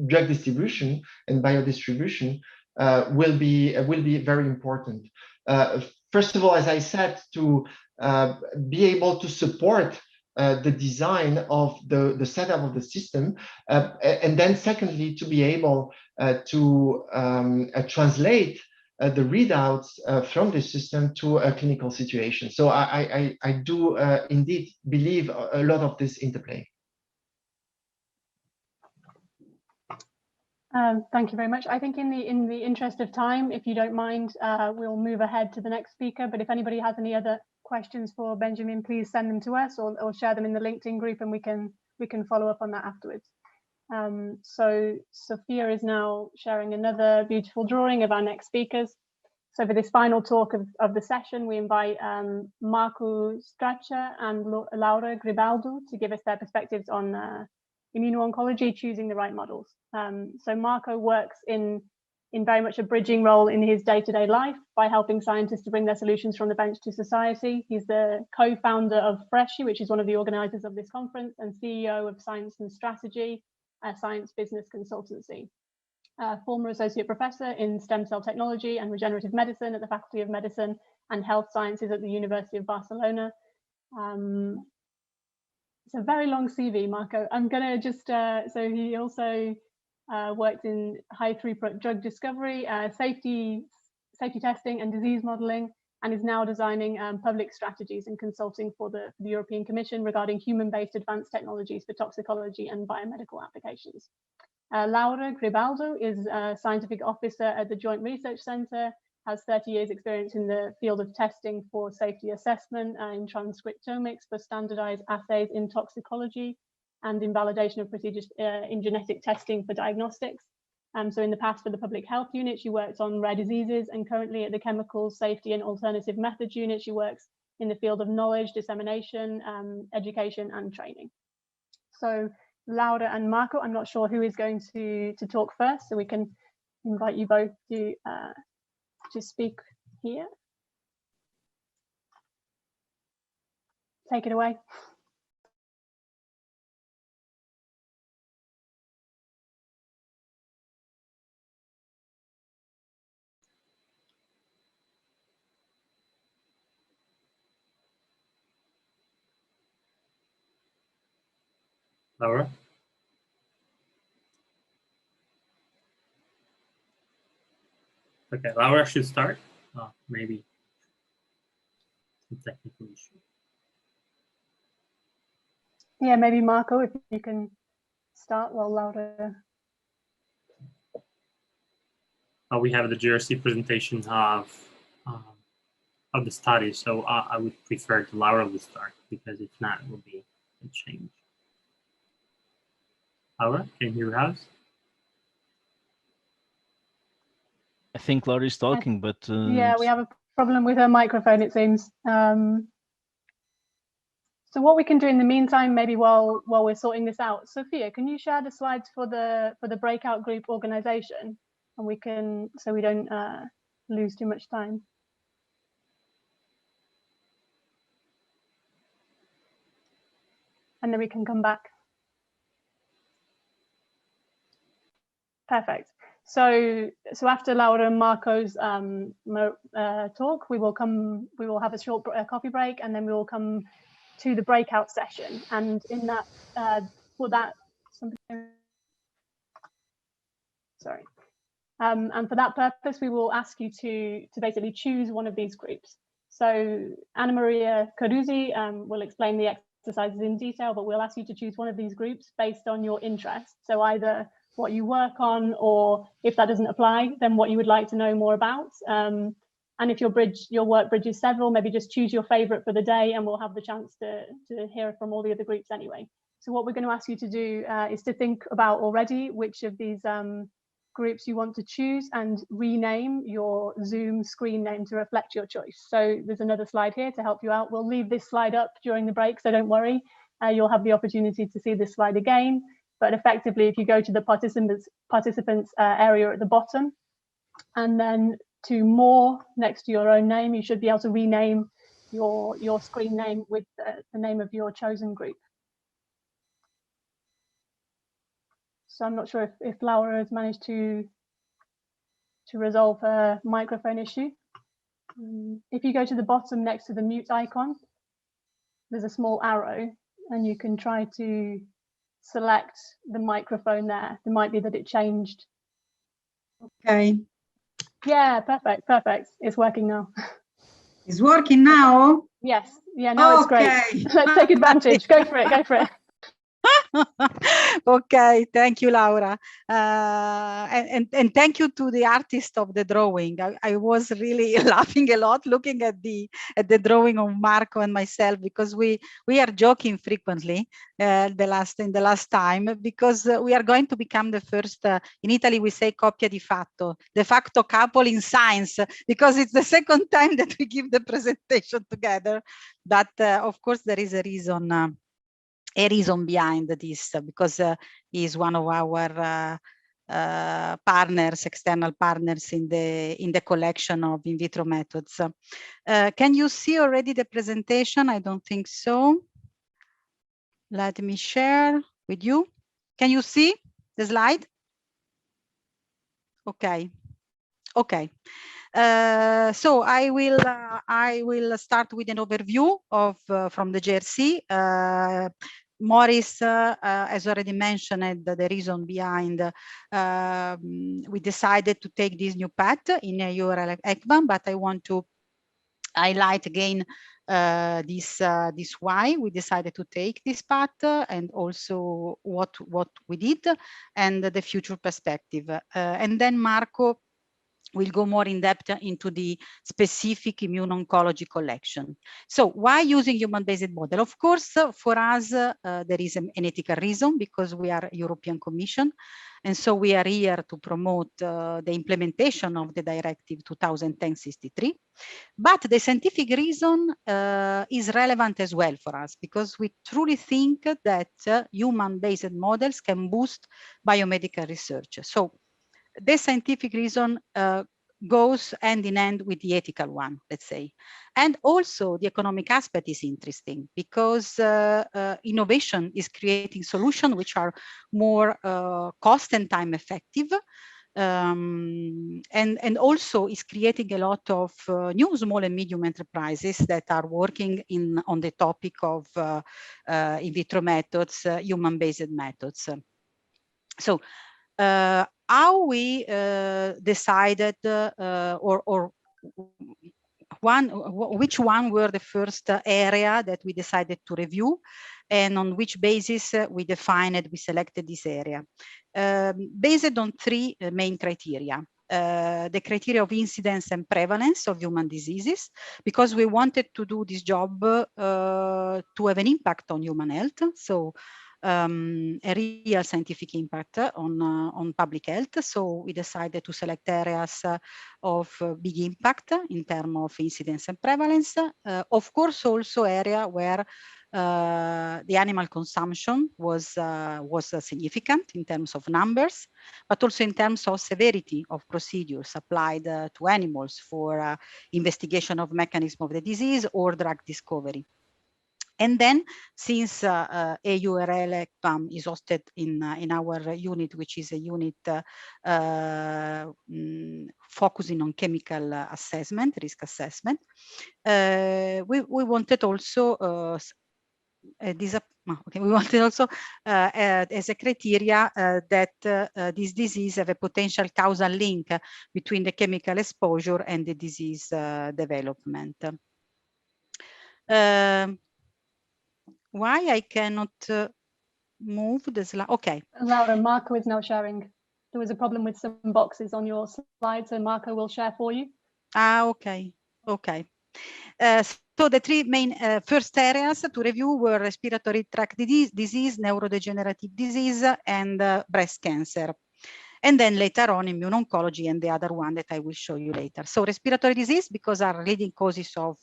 drug distribution and biodistribution will be very important. First of all, as I said, to be able to support the design of the setup of the system, and then secondly, to be able to translate the readouts from the system to a clinical situation. So I do indeed believe a lot of this interplay. Thank you very much. I think in the interest of time, if you don't mind, we'll move ahead to the next speaker. But if anybody has any other questions for Benjamin, please send them to us or share them in the LinkedIn group, and we can follow up on that afterwards. So Sophia is now sharing another beautiful drawing of our next speakers. So for this final talk of the session, we invite Marco Straccia and Laura Gribaldo to give us their perspectives on immuno-oncology, choosing the right models. So Marco works in very much a bridging role in his day-to-day life by helping scientists to bring their solutions from the bench to society. He's the co-founder of FRESCI, which is one of the organizers of this conference, and CEO of Science and Strategy, a science business consultancy. Former associate professor in stem cell technology and regenerative medicine at the Faculty of Medicine and Health Sciences at the University of Barcelona. It's a very long CV, Marco. I'm gonna just, so he also worked in high throughput drug discovery, safety testing and disease modeling, and is now designing public strategies and consulting for the European Commission regarding human-based advanced technologies for toxicology and biomedical applications. Laura Gribaldo is a scientific officer at the Joint Research Centre, has 30 years experience in the field of testing for safety assessment in transcriptomics for standardized assays in toxicology and in validation of procedures in genetic testing for diagnostics. So in the past for the public health unit, she worked on rare diseases, and currently at the chemical safety and alternative methods unit, she works in the field of knowledge, dissemination, education and training. So Laura and Marco, I'm not sure who is going to talk first, so we can invite you both to speak here. Take it away. Laura? Okay, Laura should start. Maybe some technical issue. Yeah, maybe Marco, if you can start while Laura. We have the GRC presentation of the study, so I would prefer to Laura will start, because if not, it will be a change. Laura, can you hear us? I think Laura is talking, but yeah, we have a problem with her microphone, it seems. So what we can do in the meantime, maybe while we're sorting this out, Sophia, can you share the slides for the breakout group organization, and we can, so we don't lose too much time. And then we can come back. Perfect. So after Laura and Marco's talk, we will have a short coffee break, and then we will come to the breakout session. And in that, for that, and for that purpose, we will ask you to basically choose one of these groups. So Anna Maria Caruzzi will explain the exercises in detail, but we'll ask you to choose one of these groups based on your interest. So either what you work on, or if that doesn't apply, then what you would like to know more about. And if your work bridges several, maybe just choose your favorite for the day, and we'll have the chance to hear from all the other groups anyway. So what we're going to ask you to do is to think about already which of these groups you want to choose, and rename your Zoom screen name to reflect your choice. So there's another slide here to help you out. We'll leave this slide up during the break, so don't worry. You'll have the opportunity to see this slide again. But effectively, if you go to the participants area at the bottom, and then to more next to your own name, you should be able to rename your screen name with the name of your chosen group. So I'm not sure if Laura has managed to resolve her microphone issue. If you go to the bottom next to the mute icon, there's a small arrow, and you can try to select the microphone there. It might be that it changed. Okay. Yeah, perfect, perfect. It's working now. It's working now? Yes, yeah, now it's great. Let's take advantage. Go for it, go for it. Okay, thank you, Laura, and thank you to the artist of the drawing. I was really laughing a lot looking at the drawing of Marco and myself, because we are joking frequently in the last time, because we are going to become the first, in Italy we say coppia di fatto, de facto couple in science, because it's the second time that we give the presentation together. But of course there is a reason behind this, because he is one of our partners, external partners in the collection of in vitro methods. Can you see already the presentation? I don't think so. Let me share with you. Can you see the slide? Okay. Okay. So I will start with an overview of from the JRC. MAURICE has already mentioned the reason behind we decided to take this new path in URL ECVA, but I want to highlight again this why we decided to take this path, and also what we did and the future perspective. And then Marco will go more in depth into the specific immuno-oncology collection. So why using human-based model? Of course, for us, there is an ethical reason, because we are European Commission. And so we are here to promote the implementation of the Directive 2010/63. But the scientific reason is relevant as well for us, because we truly think that human-based models can boost biomedical research. So the scientific reason goes hand in hand with the ethical one, let's say. And also the economic aspect is interesting, because innovation is creating solutions which are more cost and time effective. And also is creating a lot of new small and medium enterprises that are working on the topic of in vitro methods, human-based methods. So how we decided, or which one were the first area that we decided to review, and on which basis we selected this area, based on three main criteria. The criteria of incidence and prevalence of human diseases, because we wanted to do this job to have an impact on human health. So a real scientific impact on public health. So we decided to select areas of big impact in terms of incidence and prevalence. Of course, also area where the animal consumption was significant in terms of numbers, but also in terms of severity of procedures applied to animals for investigation of mechanism of the disease or drug discovery. And then, since AURL-ECPAM is hosted in our unit, which is a unit focusing on chemical assessment, risk assessment, we wanted also we wanted also as a criteria that this disease have a potential causal link between the chemical exposure and the disease development. Why I cannot move the slide? Okay. Laura, Marco is now sharing. There was a problem with some boxes on your slide, so Marco will share for you. Okay. Okay. So the three main first areas to review were respiratory tract disease, neurodegenerative disease, and breast cancer. And then later on, immuno-oncology and the other one that I will show you later. So respiratory disease, because are leading causes of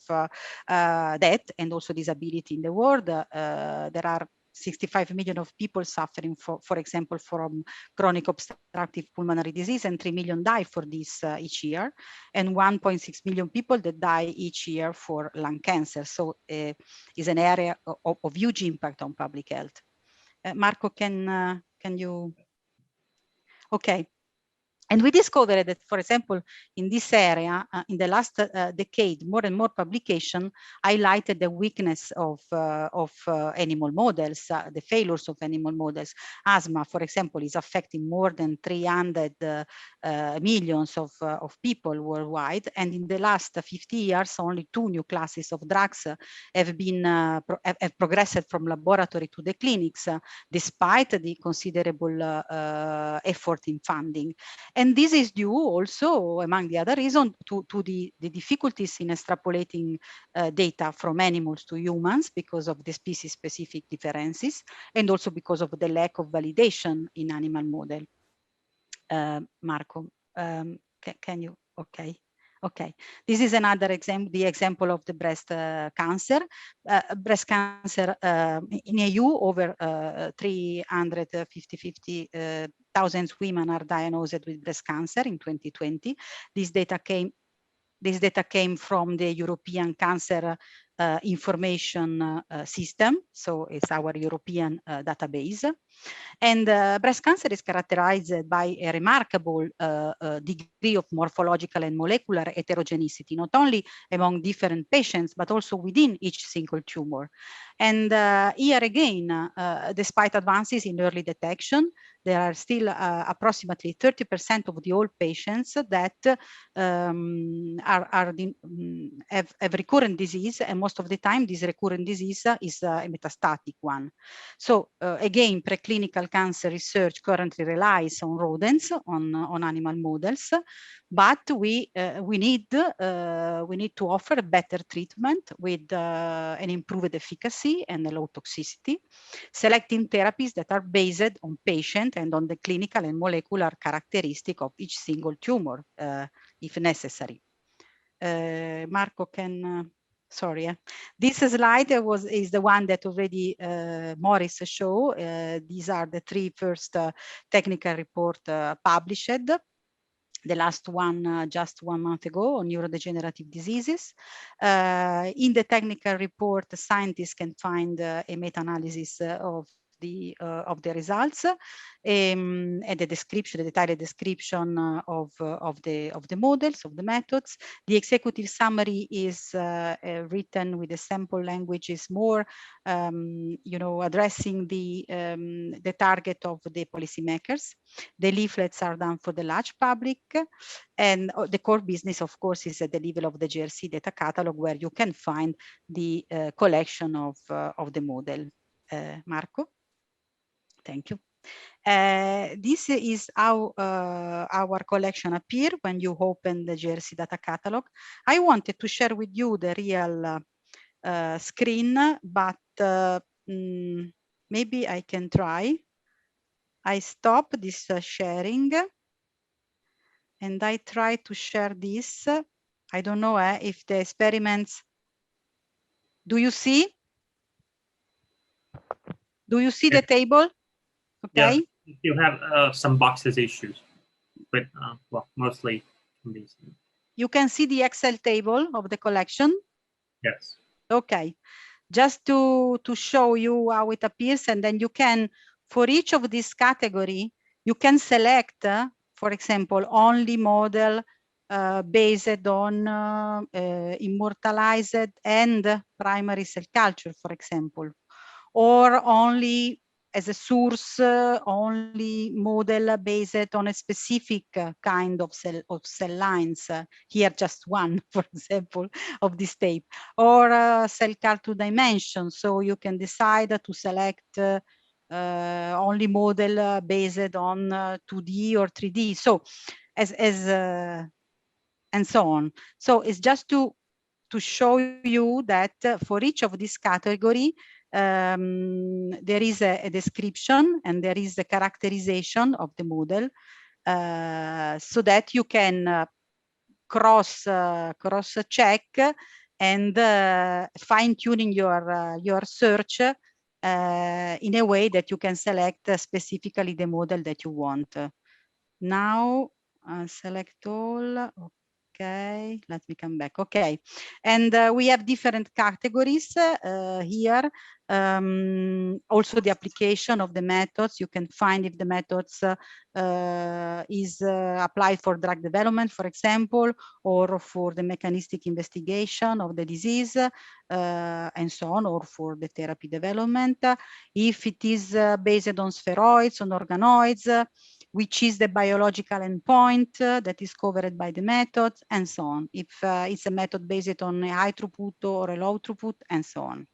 death and also disability in the world. There are 65 million of people suffering, for example, from chronic obstructive pulmonary disease, and 3 million die for this each year, and 1.6 million people that die each year for lung cancer. So is an area of huge impact on public health. Marco, can you? Okay. And we discovered that, for example, in this area, in the last decade, more and more publication highlighted the weakness of animal models, the failures of animal models. Asthma, for example, is affecting more than 300 millions of people worldwide. And in the last 50 years, only 2 new classes of drugs have been have progressed from laboratory to the clinics, despite the considerable effort in funding. And this is due also, among the other reasons, to the difficulties in extrapolating data from animals to humans because of the species-specific differences, and also because of the lack of validation in animal model. Marco, can you? Okay. Okay, this is another example, the example of the breast cancer. Breast cancer in EU, over 350,000 women are diagnosed with breast cancer in 2020. This data came from the European Cancer Information System, so it's our European database. And breast cancer is characterized by a remarkable degree of morphological and molecular heterogeneity, not only among different patients, but also within each single tumor. And here again, despite advances in early detection, there are still approximately 30% of the all patients that have recurrent disease, and most most of the time, this recurrent disease is a metastatic one. So again, preclinical cancer research currently relies on rodents, on animal models, but we need to offer a better treatment with an improved efficacy and a low toxicity, selecting therapies that are based on patient and on the clinical and molecular characteristic of each single tumor, if necessary. Marco can, sorry, this slide is the one that already Maurice showed. These are the three first technical report published. The last one just 1 month ago on neurodegenerative diseases. In the technical report, the scientists can find a meta-analysis of the results and the description, the detailed description of the models, of the methods. The executive summary is written with a sample language, is more addressing the target of the policymakers. The leaflets are done for the large public, and the core business, of course, is at the level of the JRC data catalog, where you can find the collection of the model. Marco, thank you. This is how our collection appear when you open the JRC data catalog. I wanted to share with you the real screen, but maybe I can try. I stop this sharing and I try to share this. I don't know if the experiments, do you see? Do you see the table? Okay. Yeah, you have some boxes issues, but well, mostly from these. You can see the Excel table of the collection? Yes. Okay. Just to show you how it appears, and then you can, for each of this category, you can select, for example, only model based on immortalized and primary cell culture, for example, or only as a source, only model based on a specific kind of cell lines. Here, just one, for example, of this tape, or cell culture dimension. So you can decide to select only model based on 2D or 3D. So and so on. So it's just to show you that for each of this category, there is a description and there is a characterization of the model, so that you can cross check and fine tuning your search in a way that you can select specifically the model that you want. Now select all. Okay, let me come back. Okay, and we have different categories here. Also the application of the methods. You can find if the methods is applied for drug development, for example, or for the mechanistic investigation of the disease, and so on, or for the therapy development. If it is based on spheroids, on organoids, which is the biological endpoint that is covered by the method, and so on. If it's a method based on a high throughput or a low throughput, and so on.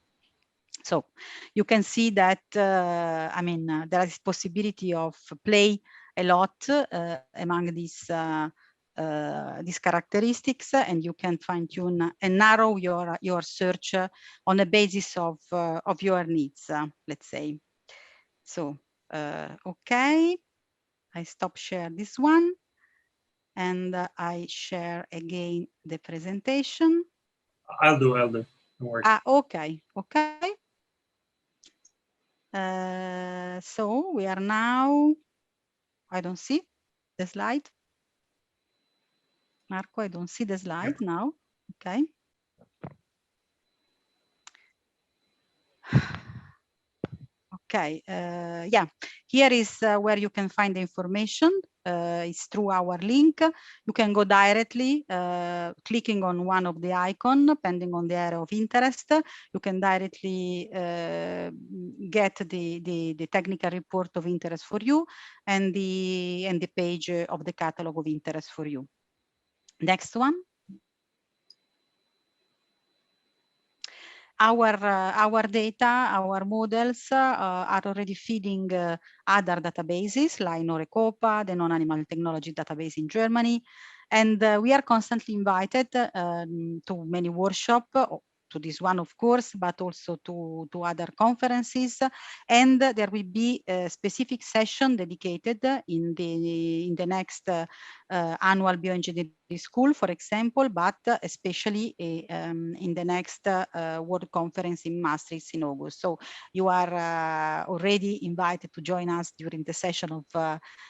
So you can see that, I mean, there is possibility of play a lot among these characteristics, and you can fine tune and narrow your search on the basis of your needs, let's say. So, okay. I stop share this one, and I share again the presentation. I'll do. Don't worry. Okay. So we are now, I don't see the slide. Marco, I don't see the slide now. Okay. Okay, yeah, here is where you can find the information. It's through our link. You can go directly, clicking on one of the icon, depending on the area of interest. You can directly get the technical report of interest for you, and the page of the catalog of interest for you. Next one. Our data, our models are already feeding other databases like NORECOPA, the non-animal technology database in Germany. And we are constantly invited to many workshops, to this one, of course, but also to other conferences. And there will be a specific session dedicated in the next annual bioengineering school, for example, but especially in the next World Conference in Maastricht in August. So you are already invited to join us during the session of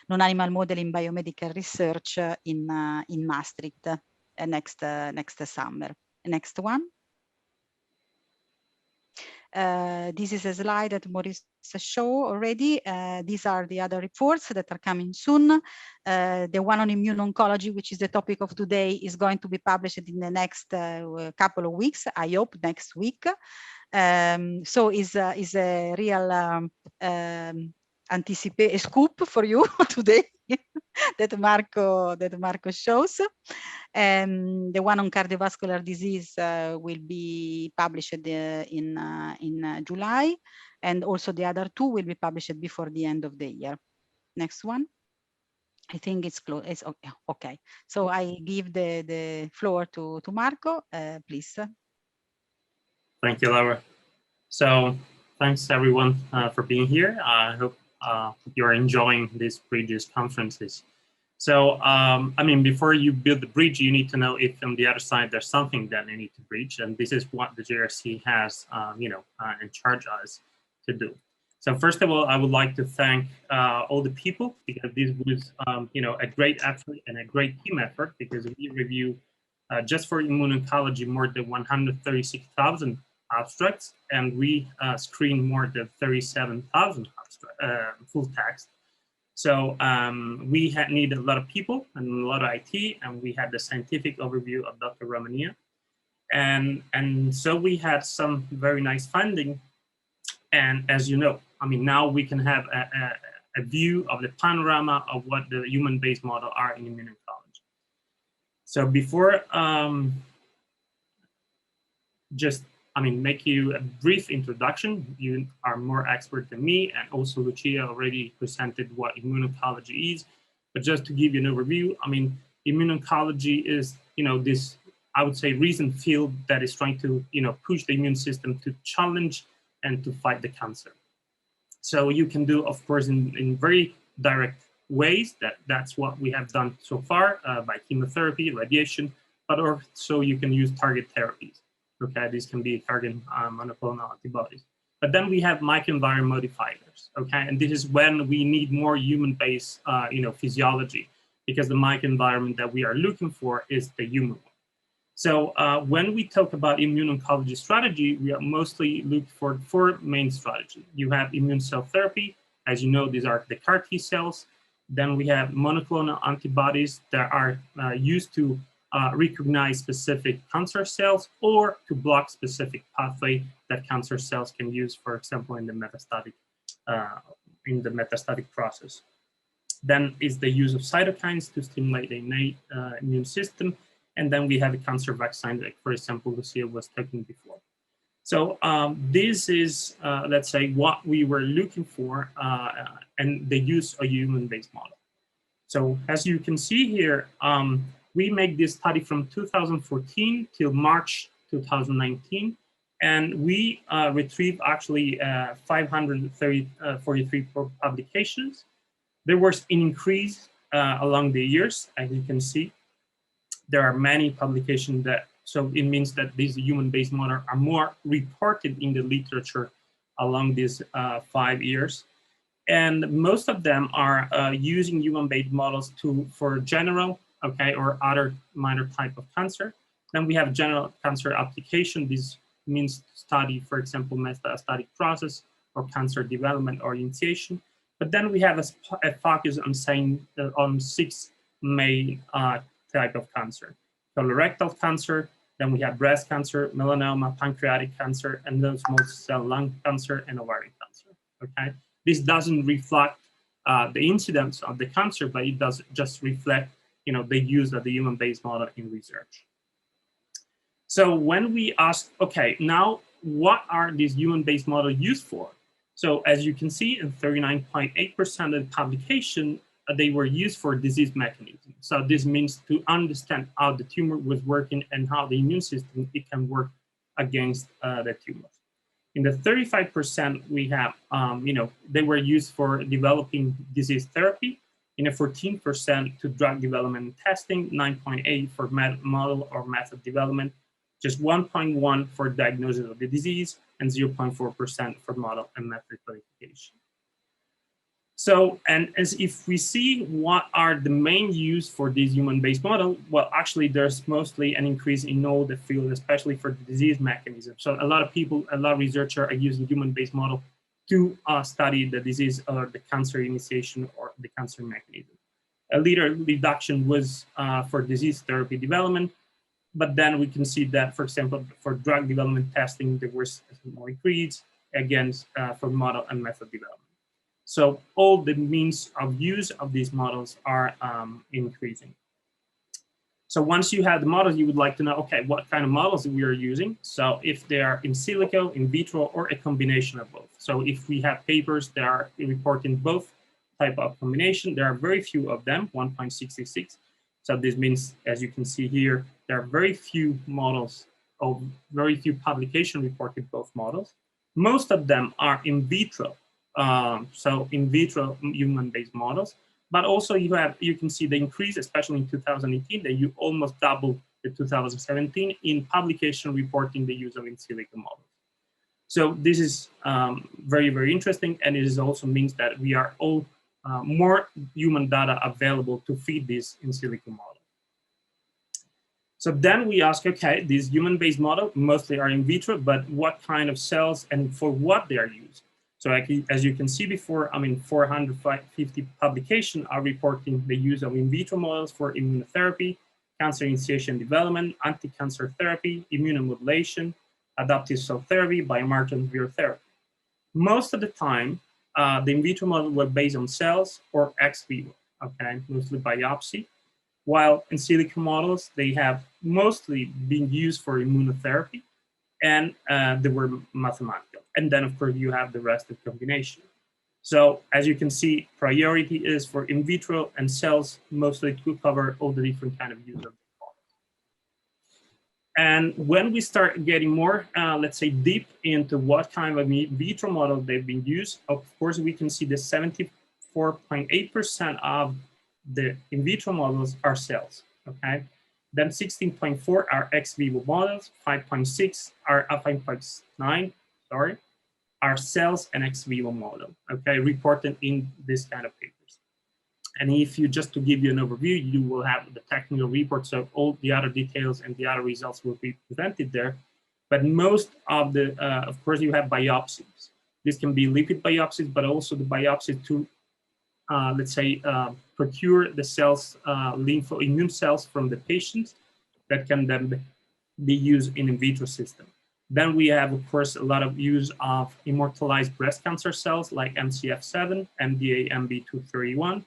non-animal modeling biomedical research in Maastricht next summer. Next one. This is a slide that Maurice showed already. These are the other reports that are coming soon. The one on immuno-oncology, which is the topic of today, is going to be published in the next couple of weeks. I hope next week. So is a real a scoop for you today that Marco shows. The one on cardiovascular disease will be published in July, and also the other two will be published before the end of the year. Next one. I think it's close. It's okay. Okay. So I give the floor to Marco, please. Thank you, Laura. So thanks everyone for being here. I hope you're enjoying these previous conferences. So, I mean, before you build the bridge, you need to know if on the other side there's something that you need to bridge, and this is what the JRC has, in charge us to do. So, first of all, I would like to thank all the people, because this was, a great effort and a great team effort, because we review just for immuno-oncology more than 136,000 abstracts, and we screen more than 37,000 full text. So we had needed a lot of people and a lot of IT, and we had the scientific overview of Dr. Romania. And so we had some very nice funding. And as you know, I mean, now we can have a view of the panorama of what the human-based model are in immuno-oncology. So before make you a brief introduction. You are more expert than me, and also Lucia already presented what immuno-oncology is. But just to give you an overview, I mean, immuno-oncology is, this, I would say, recent field that is trying to, push the immune system to challenge and to fight the cancer. So you can do, of course, in very direct ways. That's what we have done so far by chemotherapy, radiation, but also you can use target therapies. Okay, these can be target monoclonal antibodies. But then we have microenvironment modifiers, okay? And this is when we need more human-based, physiology, because the microenvironment that we are looking for is the human one. So when we talk about immune-oncology strategy, we are mostly looking for 4 main strategies. You have immune cell therapy. As you know, these are the CAR T cells. Then we have monoclonal antibodies that are used to recognize specific cancer cells or to block specific pathway that cancer cells can use, for example, in the metastatic process. Then is the use of cytokines to stimulate the innate immune system. And then we have a cancer vaccine, like, for example, Lucia was talking before. So this is, let's say, what we were looking for and the use of human-based model. So as you can see here, we make this study from 2014 till March 2019, and we retrieved actually 543 publications. There was an increase along the years, as you can see. There are many publications so it means that these human-based models are more reported in the literature along these 5 years. And most of them are using human-based models for general, okay, or other minor type of cancer. Then we have general cancer application. This means study, for example, metastatic process or cancer development orientation. But then we have a focus on saying on 6 main type of cancer: colorectal cancer. Then we have breast cancer, melanoma, pancreatic cancer, and non-small cell lung cancer and ovarian cancer. Okay, this doesn't reflect the incidence of the cancer, but it does just reflect, the use of the human-based model in research. So when we ask, okay, now what are these human-based models used for? So as you can see, in 39.8% of the publication, they were used for disease mechanism. So this means to understand how the tumor was working and how the immune system it can work against the tumor. In the 35%, we have, they were used for developing disease therapy. In a 14% to drug development and testing, 9.8 for model or method development, just 1.1 for diagnosis of the disease, and 0.4% for model and method qualification. So, and as if we see what are the main use for this human-based model, well, actually there's mostly an increase in all the field, especially for the disease mechanism. So a lot of people, a lot of researchers are using human-based model to study the disease or the cancer initiation or the cancer mechanism. A little reduction was for disease therapy development, but then we can see that, for example, for drug development testing, there was more increase, again, for model and method development. So all the means of use of these models are increasing. So once you have the models, you would like to know, okay, what kind of models we are using. So if they are in silico, in vitro, or a combination of both. So if we have papers that are reporting both type of combination, there are very few of them, 1.66. So this means, as you can see here, there are very few models, or very few publications reported both models. Most of them are in vitro. So in vitro human-based models, but also you can see the increase, especially in 2018, that you almost doubled the 2017 in publication reporting the use of in silico models. So this is very, very interesting, and it also means that we are all more human data available to feed this in silico model. So then we ask, okay, these human-based models mostly are in vitro, but what kind of cells and for what they are used? So as you can see before, 450 publications are reporting the use of in vitro models for immunotherapy, cancer initiation development, anti-cancer therapy, immunomodulation, adaptive cell therapy, biomarker and viral therapy. Most of the time, the in vitro models were based on cells or ex vivo, okay, mostly biopsy, while in silico models, they have mostly been used for immunotherapy, and they were mathematical. And then, of course, you have the rest of combination. So as you can see, priority is for in vitro and cells, mostly to cover all the different kind of use of the models. And when we start getting more, let's say, deep into what kind of in vitro model they've been used, of course, we can see the 74.8% of the in vitro models are cells, okay? Then 16.4 are ex vivo models, 5.6 are 5.9, sorry, are cells and ex vivo model, okay, reported in this kind of papers. And if you, just to give you an overview, you will have the technical report, so all the other details and the other results will be presented there. But most of the, of course, you have biopsies. This can be lipid biopsies, but also the biopsy to, let's say, procure the cells, immune cells from the patients that can then be used in vitro system. Then we have, of course, a lot of use of immortalized breast cancer cells like MCF7, MDA, MB231.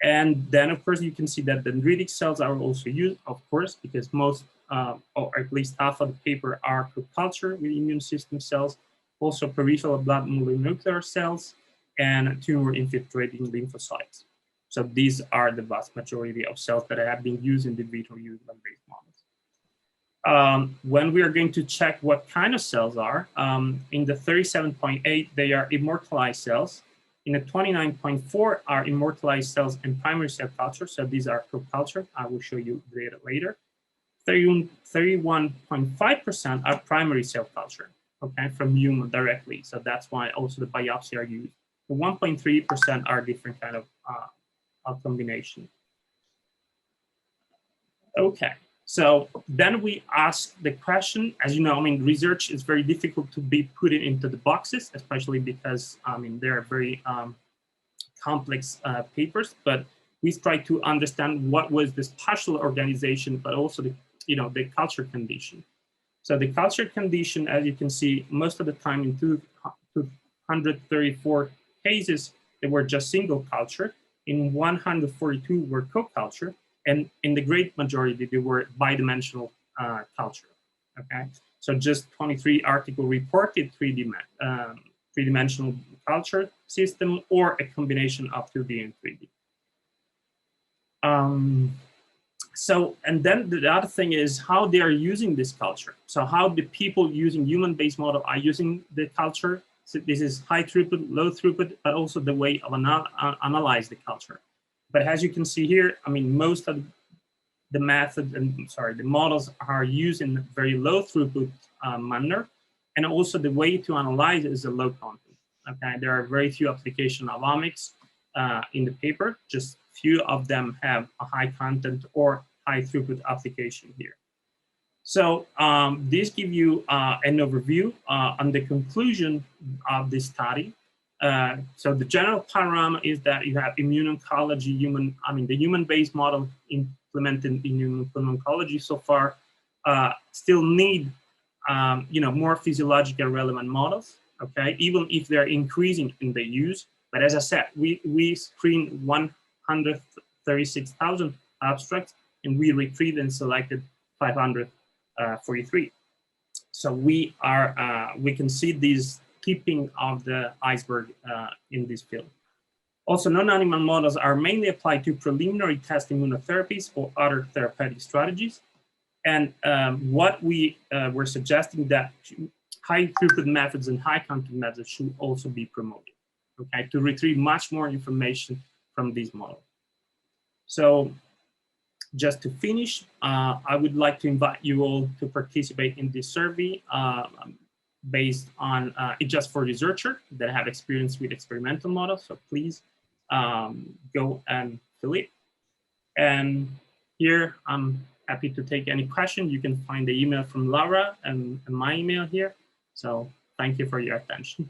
And then, of course, you can see that dendritic cells are also used, of course, because most, or at least half of the paper are co-culture with immune system cells, also peripheral blood mononuclear cells, and tumor infiltrating lymphocytes. So these are the vast majority of cells that have been used in the vitro human-based models. When we are going to check what kind of cells are, in the 37.8, they are immortalized cells. In the 29.4 are immortalized cells and primary cell culture. So these are co-culture. I will show you the data later. 31.5% are primary cell culture, okay, from human directly. So that's why also the biopsy are used. 1.3% are different kind of combination. Okay. So then we ask the question, as you know, research is very difficult to be put into the boxes, especially because, they are very complex papers, but we try to understand what was the spatial organization, but also the, the culture condition. So the culture condition, as you can see, most of the time in 234 cases, they were just single culture. In 142 were co-culture. And in the great majority, they were bidimensional culture, okay? So just 23 articles reported three-dimensional culture system or a combination of 2D and 3D. And then the other thing is how they are using this culture. So how the people using human-based model are using the culture. So this is high throughput, low throughput, but also the way of analyze the culture. But as you can see here, I mean, most of the methods and the models are used in a very low throughput manner. And also the way to analyze is a low content. Okay, there are very few applications of omics in the paper. Just few of them have a high content or high throughput application here. So this gives you an overview on the conclusion of this study. So the general panorama is that you have immuno-oncology, the human-based model implemented in immuno-oncology so far still need more physiological relevant models, okay, even if they're increasing in the use. But as I said, we screened 136,000 abstracts and we retrieved and selected 543. So we can see this tipping of the iceberg in this field. Also, non-animal models are mainly applied to preliminary test immunotherapies or other therapeutic strategies. And what we were suggesting that high throughput methods and high content methods should also be promoted, okay, to retrieve much more information from these models. So just to finish, I would like to invite you all to participate in this survey based on it's just for researchers that have experience with experimental models. So please go and fill it. And here I'm happy to take any question. You can find the email from Laura and my email here. So thank you for your attention.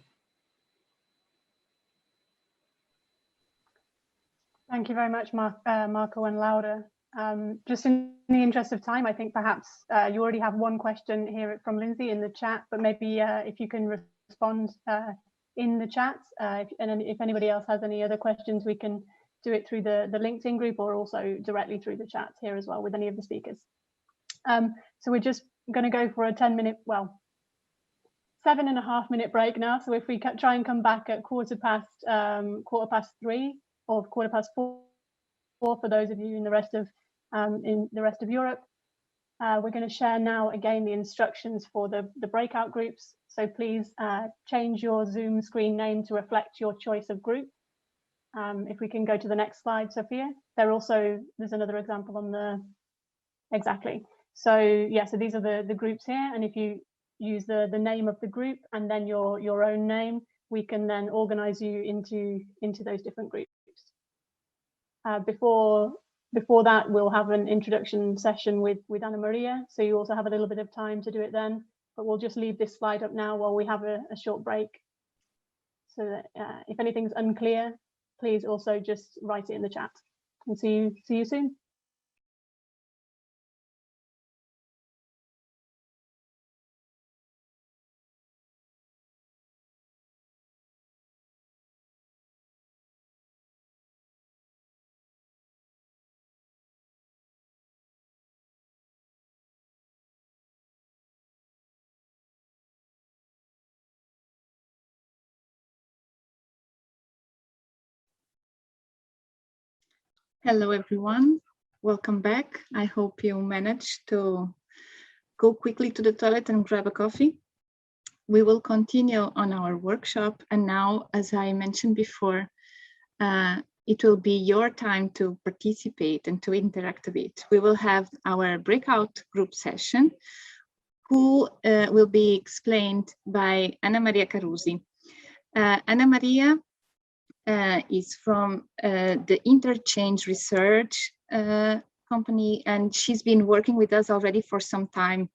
Thank you very much, Marco and Laura. Just in the interest of time, I think perhaps you already have one question here from Lindsay in the chat, but maybe if you can respond in the chat, and if anybody else has any other questions, we can do it through the LinkedIn group or also directly through the chat here as well with any of the speakers. So we're just going to go for a 10-minute, well, 7.5-minute break now. So if we try and come back at quarter past 3 or 4:15 for those of you in the rest of Europe. We're going to share now again the instructions for the breakout groups. So please change your Zoom screen name to reflect your choice of group. If we can go to the next slide, Sophia. There's another example on the, exactly. So yeah, so these are the groups here. And if you use the name of the group and then your own name, we can then organize you into those different groups. Before that, we'll have an introduction session with Anna Maria. So you also have a little bit of time to do it then, but we'll just leave this slide up now while we have a short break. So that if anything's unclear, please also just write it in the chat. And see you soon. Hello, everyone. Welcome back. I hope you managed to go quickly to the toilet and grab a coffee. We will continue on our workshop. And now, as I mentioned before, it will be your time to participate and to interact a bit. We will have our breakout group session, who will be explained by Anna Maria Carusi. Anna Maria is from the Interchange Research company, and she's been working with us already for some time.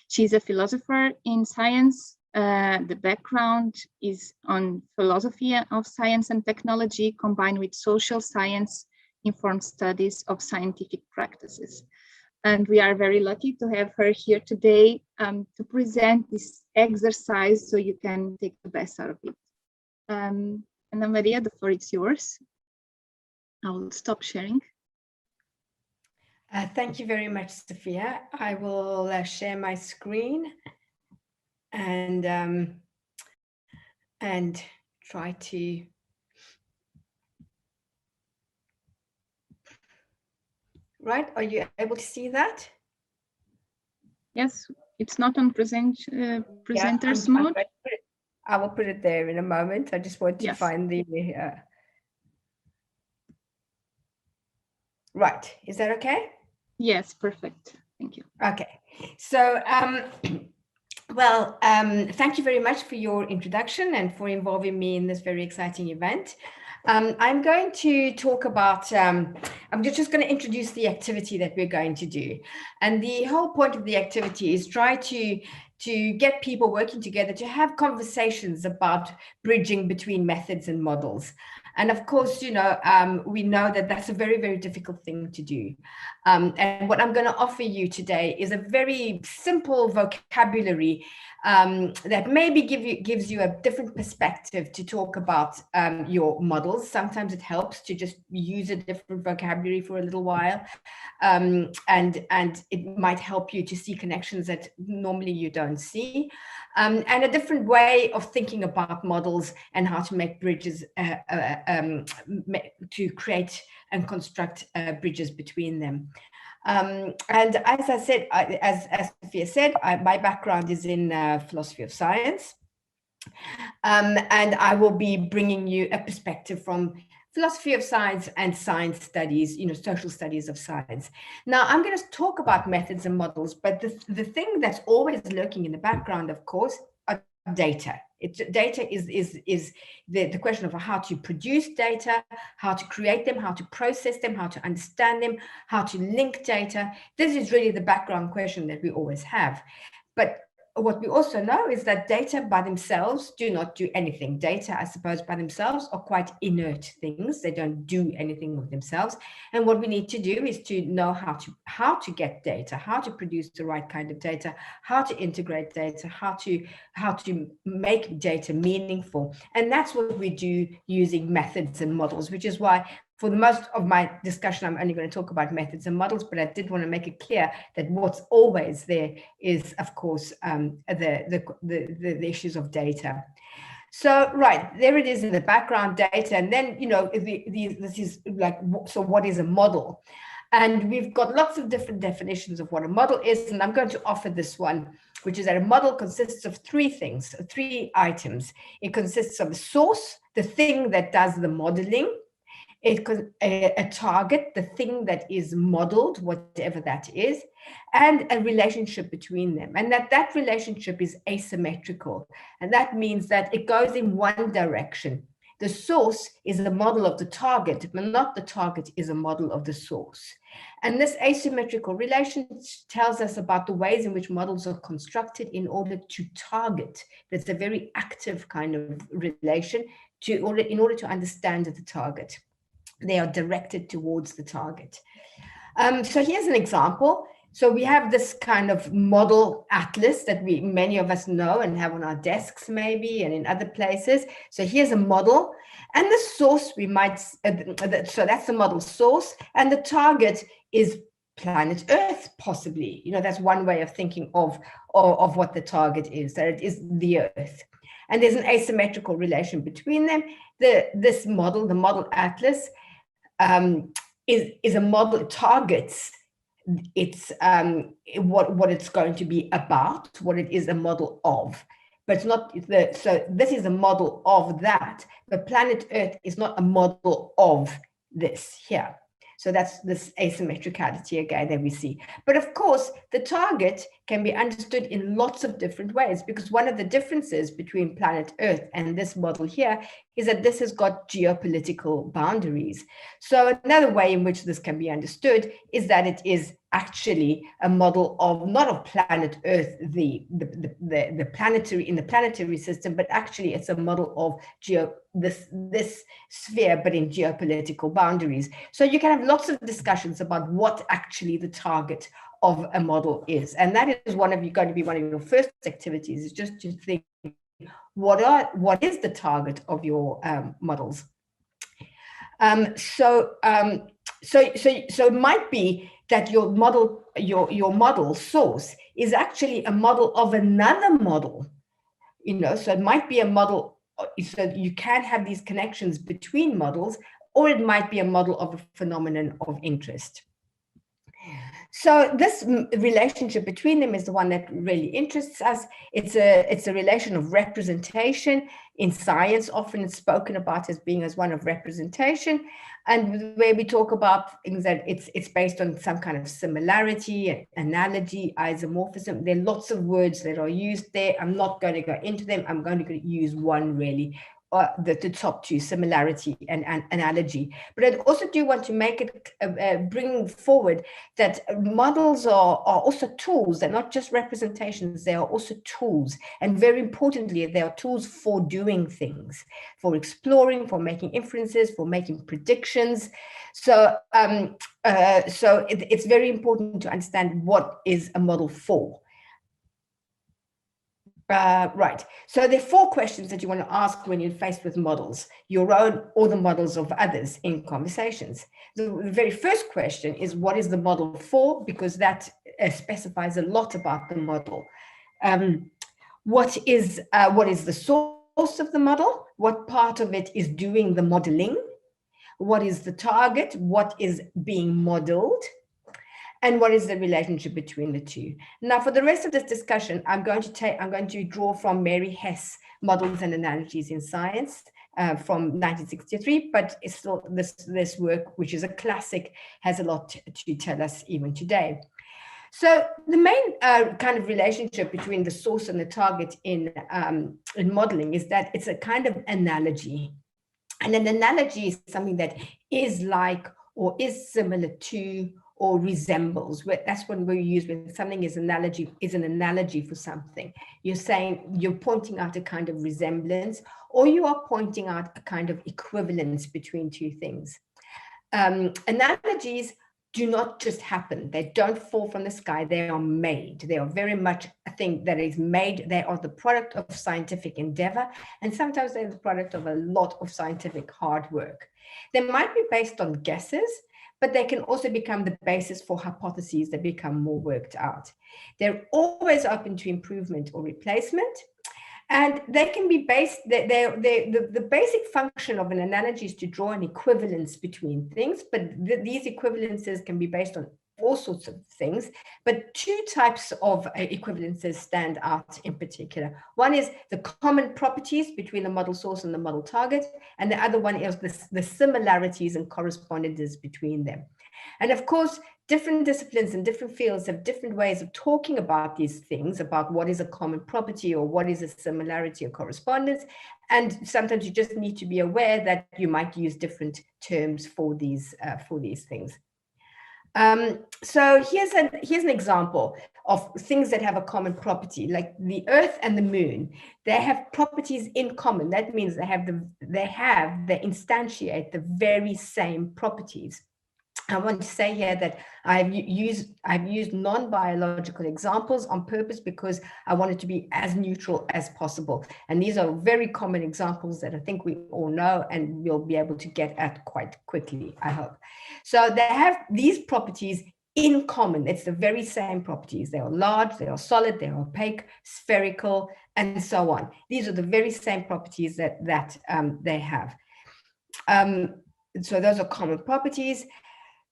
She's a philosopher in science. The background is on philosophy of science and technology combined with social science informed studies of scientific practices. And we are very lucky to have her here today to present this exercise so you can take the best out of it. Anna Maria, the floor is yours. I will stop sharing. Thank you very much, Sophia. I will share my screen. and try to. Right, are you able to see that? Yes, it's not on presenters mode. I will put it there in a moment. I just want to find the, right, is that okay? Yes, perfect, thank you. Okay, so, well, thank you very much for your introduction and for involving me in this very exciting event. I'm going to talk about, I'm just going to introduce the activity that we're going to do. And the whole point of the activity is try to get people working together to have conversations about bridging between methods and models. And of course, you know, we know that that's a very, very difficult thing to do. And what I'm going to offer you today is a very simple vocabulary that maybe gives you a different perspective to talk about your models. Sometimes it helps to just use a different vocabulary for a little while. And it might help you to see connections that normally you don't see. And a different way of thinking about models and how to make bridges, to create and construct bridges between them. And as I said, as Sophia said, my background is in philosophy of science. And I will be bringing you a perspective from philosophy of science and science studies, you know, social studies of science. Now, I'm going to talk about methods and models, but the thing that's always lurking in the background, of course, are data. Data is the question of how to produce data, how to create them, how to process them, how to understand them, how to link data. This is really the background question that we always have. But what we also know is that data by themselves do not do anything. Data, I suppose, by themselves are quite inert things. They don't do anything with themselves. And what we need to do is to know how to get data, how to produce the right kind of data, how to integrate data, how to make data meaningful. And that's what we do using methods and models, which is why for the most of my discussion, I'm only going to talk about methods and models, but I did want to make it clear that what's always there is, of course, the issues of data. So, right, there it is in the background, data. And then, you know, this is like, so what is a model? And we've got lots of different definitions of what a model is. And I'm going to offer this one, which is that a model consists of three things, three items. It consists of a source, the thing that does the modeling, a target, the thing that is modeled, whatever that is, and a relationship between them. And that relationship is asymmetrical. And that means that it goes in one direction. The source is a model of the target, but not the target is a model of the source. And this asymmetrical relation tells us about the ways in which models are constructed in order to target. That's a very active kind of relation in order to understand the target. They are directed towards the target. So here's an example. So we have this kind of model atlas that many of us know and have on our desks maybe and in other places. So here's a model and the source we might, so that's the model source, and the target is planet Earth, possibly. You know, that's one way of thinking of what the target is, that it is the Earth. And there's an asymmetrical relation between them. This model, the model atlas, is a model. It targets it's what it's going to be about, what it is a model of, but it's not so this is a model of that, but planet Earth is not a model of this here. So that's this asymmetricality again that we see. But of course, the target can be understood in lots of different ways, because one of the differences between planet Earth and this model here is that this has got geopolitical boundaries. So another way in which this can be understood is that it is actually a model of not of planet Earth, the planetary in the planetary system, but actually it's a model of this sphere, but in geopolitical boundaries. So you can have lots of discussions about what actually the target of a model is, and that is going to be one of your first activities, is just to think what is the target of your models. So it might be that your model, your model source is actually a model of another model so it might be a model, so you can have these connections between models, or it might be a model of a phenomenon of interest. So this relationship between them is the one that really interests us. It's a relation of representation. In science, often it's spoken about as being as one of representation, and where we talk about things that it's based on some kind of similarity, analogy, isomorphism. There are lots of words that are used there. I'm not going to go into them. I'm going to use one really. The top two, similarity and analogy. But I also do want to make it, bring forward that models are also tools. They're not just representations, they are also tools. And very importantly, they are tools for doing things, for exploring, for making inferences, for making predictions. So, it's very important to understand what is a model for. Right. So there are 4 questions that you want to ask when you're faced with models, your own or the models of others in conversations. The very first question is, what is the model for? Because that specifies a lot about the model. What is the source of the model? What part of it is doing the modeling? What is the target? What is being modeled? And what is the relationship between the two? Now, for the rest of this discussion, I'm going to draw from Mary Hess, Models and Analogies in Science, from 1963, but it's still this work, which is a classic, has a lot to tell us even today. So the main kind of relationship between the source and the target in modeling is that it's a kind of analogy. And an analogy is something that is like or is similar to or resembles. That's when we use when something is an analogy for something. You're pointing out a kind of resemblance, or you are pointing out a kind of equivalence between two things. Analogies do not just happen. They don't fall from the sky. They are made. They are very much a thing that is made. They are the product of scientific endeavor, and sometimes they're the product of a lot of scientific hard work. They might be based on guesses, but they can also become the basis for hypotheses that become more worked out. They're always open to improvement or replacement, and they can be based, the basic function of an analogy is to draw an equivalence between things, but these equivalences can be based on all sorts of things, but 2 types of equivalences stand out in particular. One is the common properties between the model source and the model target, and the other one is the similarities and correspondences between them. And of course, different disciplines and different fields have different ways of talking about these things, about what is a common property or what is a similarity or correspondence. And sometimes you just need to be aware that you might use different terms for these things. So here's an example of things that have a common property, like the Earth and the Moon. They have properties in common. That means they instantiate the very same properties. I want to say here that I've used non-biological examples on purpose because I wanted to be as neutral as possible. And these are very common examples that I think we all know and we'll be able to get at quite quickly, I hope. So they have these properties in common. It's the very same properties. They are large, they are solid, they are opaque, spherical, and so on. These are the very same properties that they have. So those are common properties.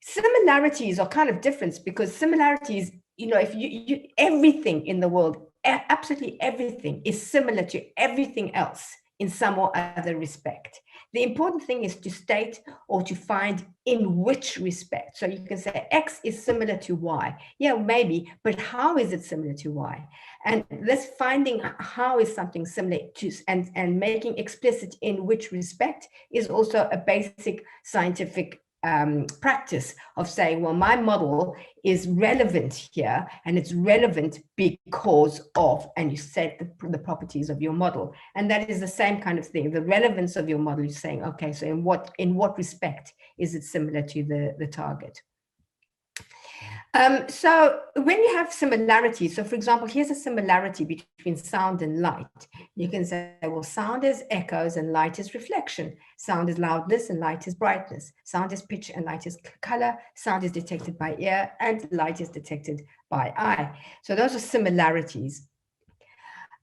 Similarities are kind of different because similarities, if you everything in the world, absolutely everything is similar to everything else in some or other respect. The important thing is to state or to find in which respect. So you can say X is similar to Y. Yeah, maybe, but how is it similar to Y? And this finding how is something similar to and making explicit in which respect is also a basic scientific practice of saying, well, my model is relevant here, and it's relevant because of, and you set the properties of your model. And that is the same kind of thing. The relevance of your model is saying, okay, so in what respect is it similar to the target? So when you have similarities, so for example, here's a similarity between sound and light. You can say, well, sound is echoes and light is reflection. Sound is loudness and light is brightness. Sound is pitch and light is color. Sound is detected by ear and light is detected by eye. So those are similarities.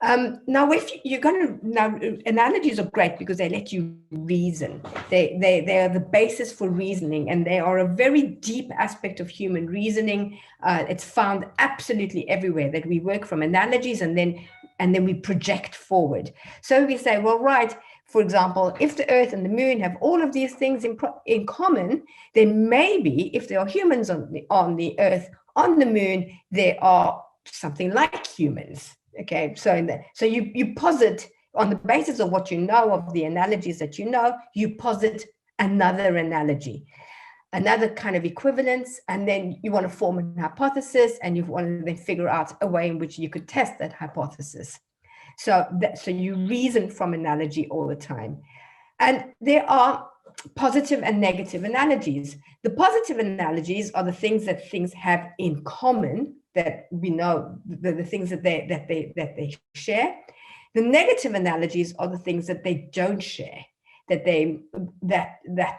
Now, if you're going to, now analogies are great because they let you reason. They are the basis for reasoning, and they are a very deep aspect of human reasoning. It's found absolutely everywhere that we work from analogies, and then we project forward. So we say, well, right, for example, if the Earth and the Moon have all of these things in common, then maybe if there are humans on the Earth, on the Moon, there are something like humans. Okay, so you posit on the basis of what you know, of the analogies that you know, you posit another analogy, another kind of equivalence, and then you want to form an hypothesis, and you want to then figure out a way in which you could test that hypothesis. So you reason from analogy all the time. And there are positive and negative analogies. The positive analogies are the things that things have in common, that we know, the things that they share. The negative analogies are the things that they don't share, that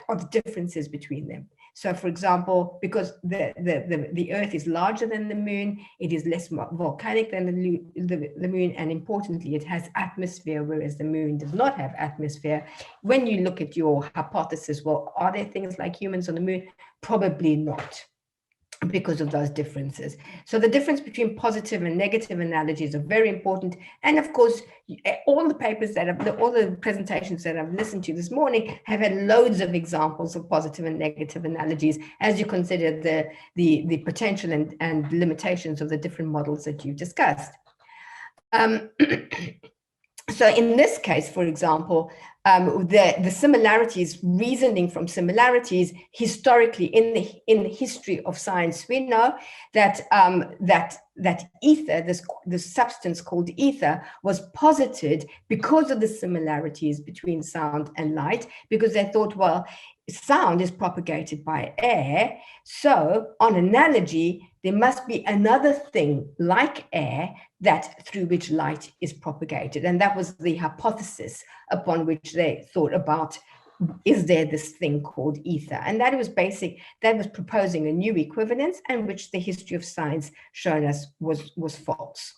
are the differences between them. So, for example, because the Earth is larger than the Moon, it is less volcanic than the Moon, and importantly, it has atmosphere, whereas the Moon does not have atmosphere. When you look at your hypothesis, well, are there things like humans on the Moon? Probably not, because of those differences. So the difference between positive and negative analogies are very important. And of course, all the papers all the presentations that I've listened to this morning have had loads of examples of positive and negative analogies as you consider the potential and limitations of the different models that you've discussed. So in this case, for example, the similarities, reasoning from similarities, historically in the history of science, we know that that ether, this substance called ether, was posited because of the similarities between sound and light, because they thought, well, sound is propagated by air, so on analogy, there must be another thing like air that through which light is propagated. And that was the hypothesis upon which they thought about, is there this thing called ether? And that was proposing a new equivalence, and which the history of science shown us was false.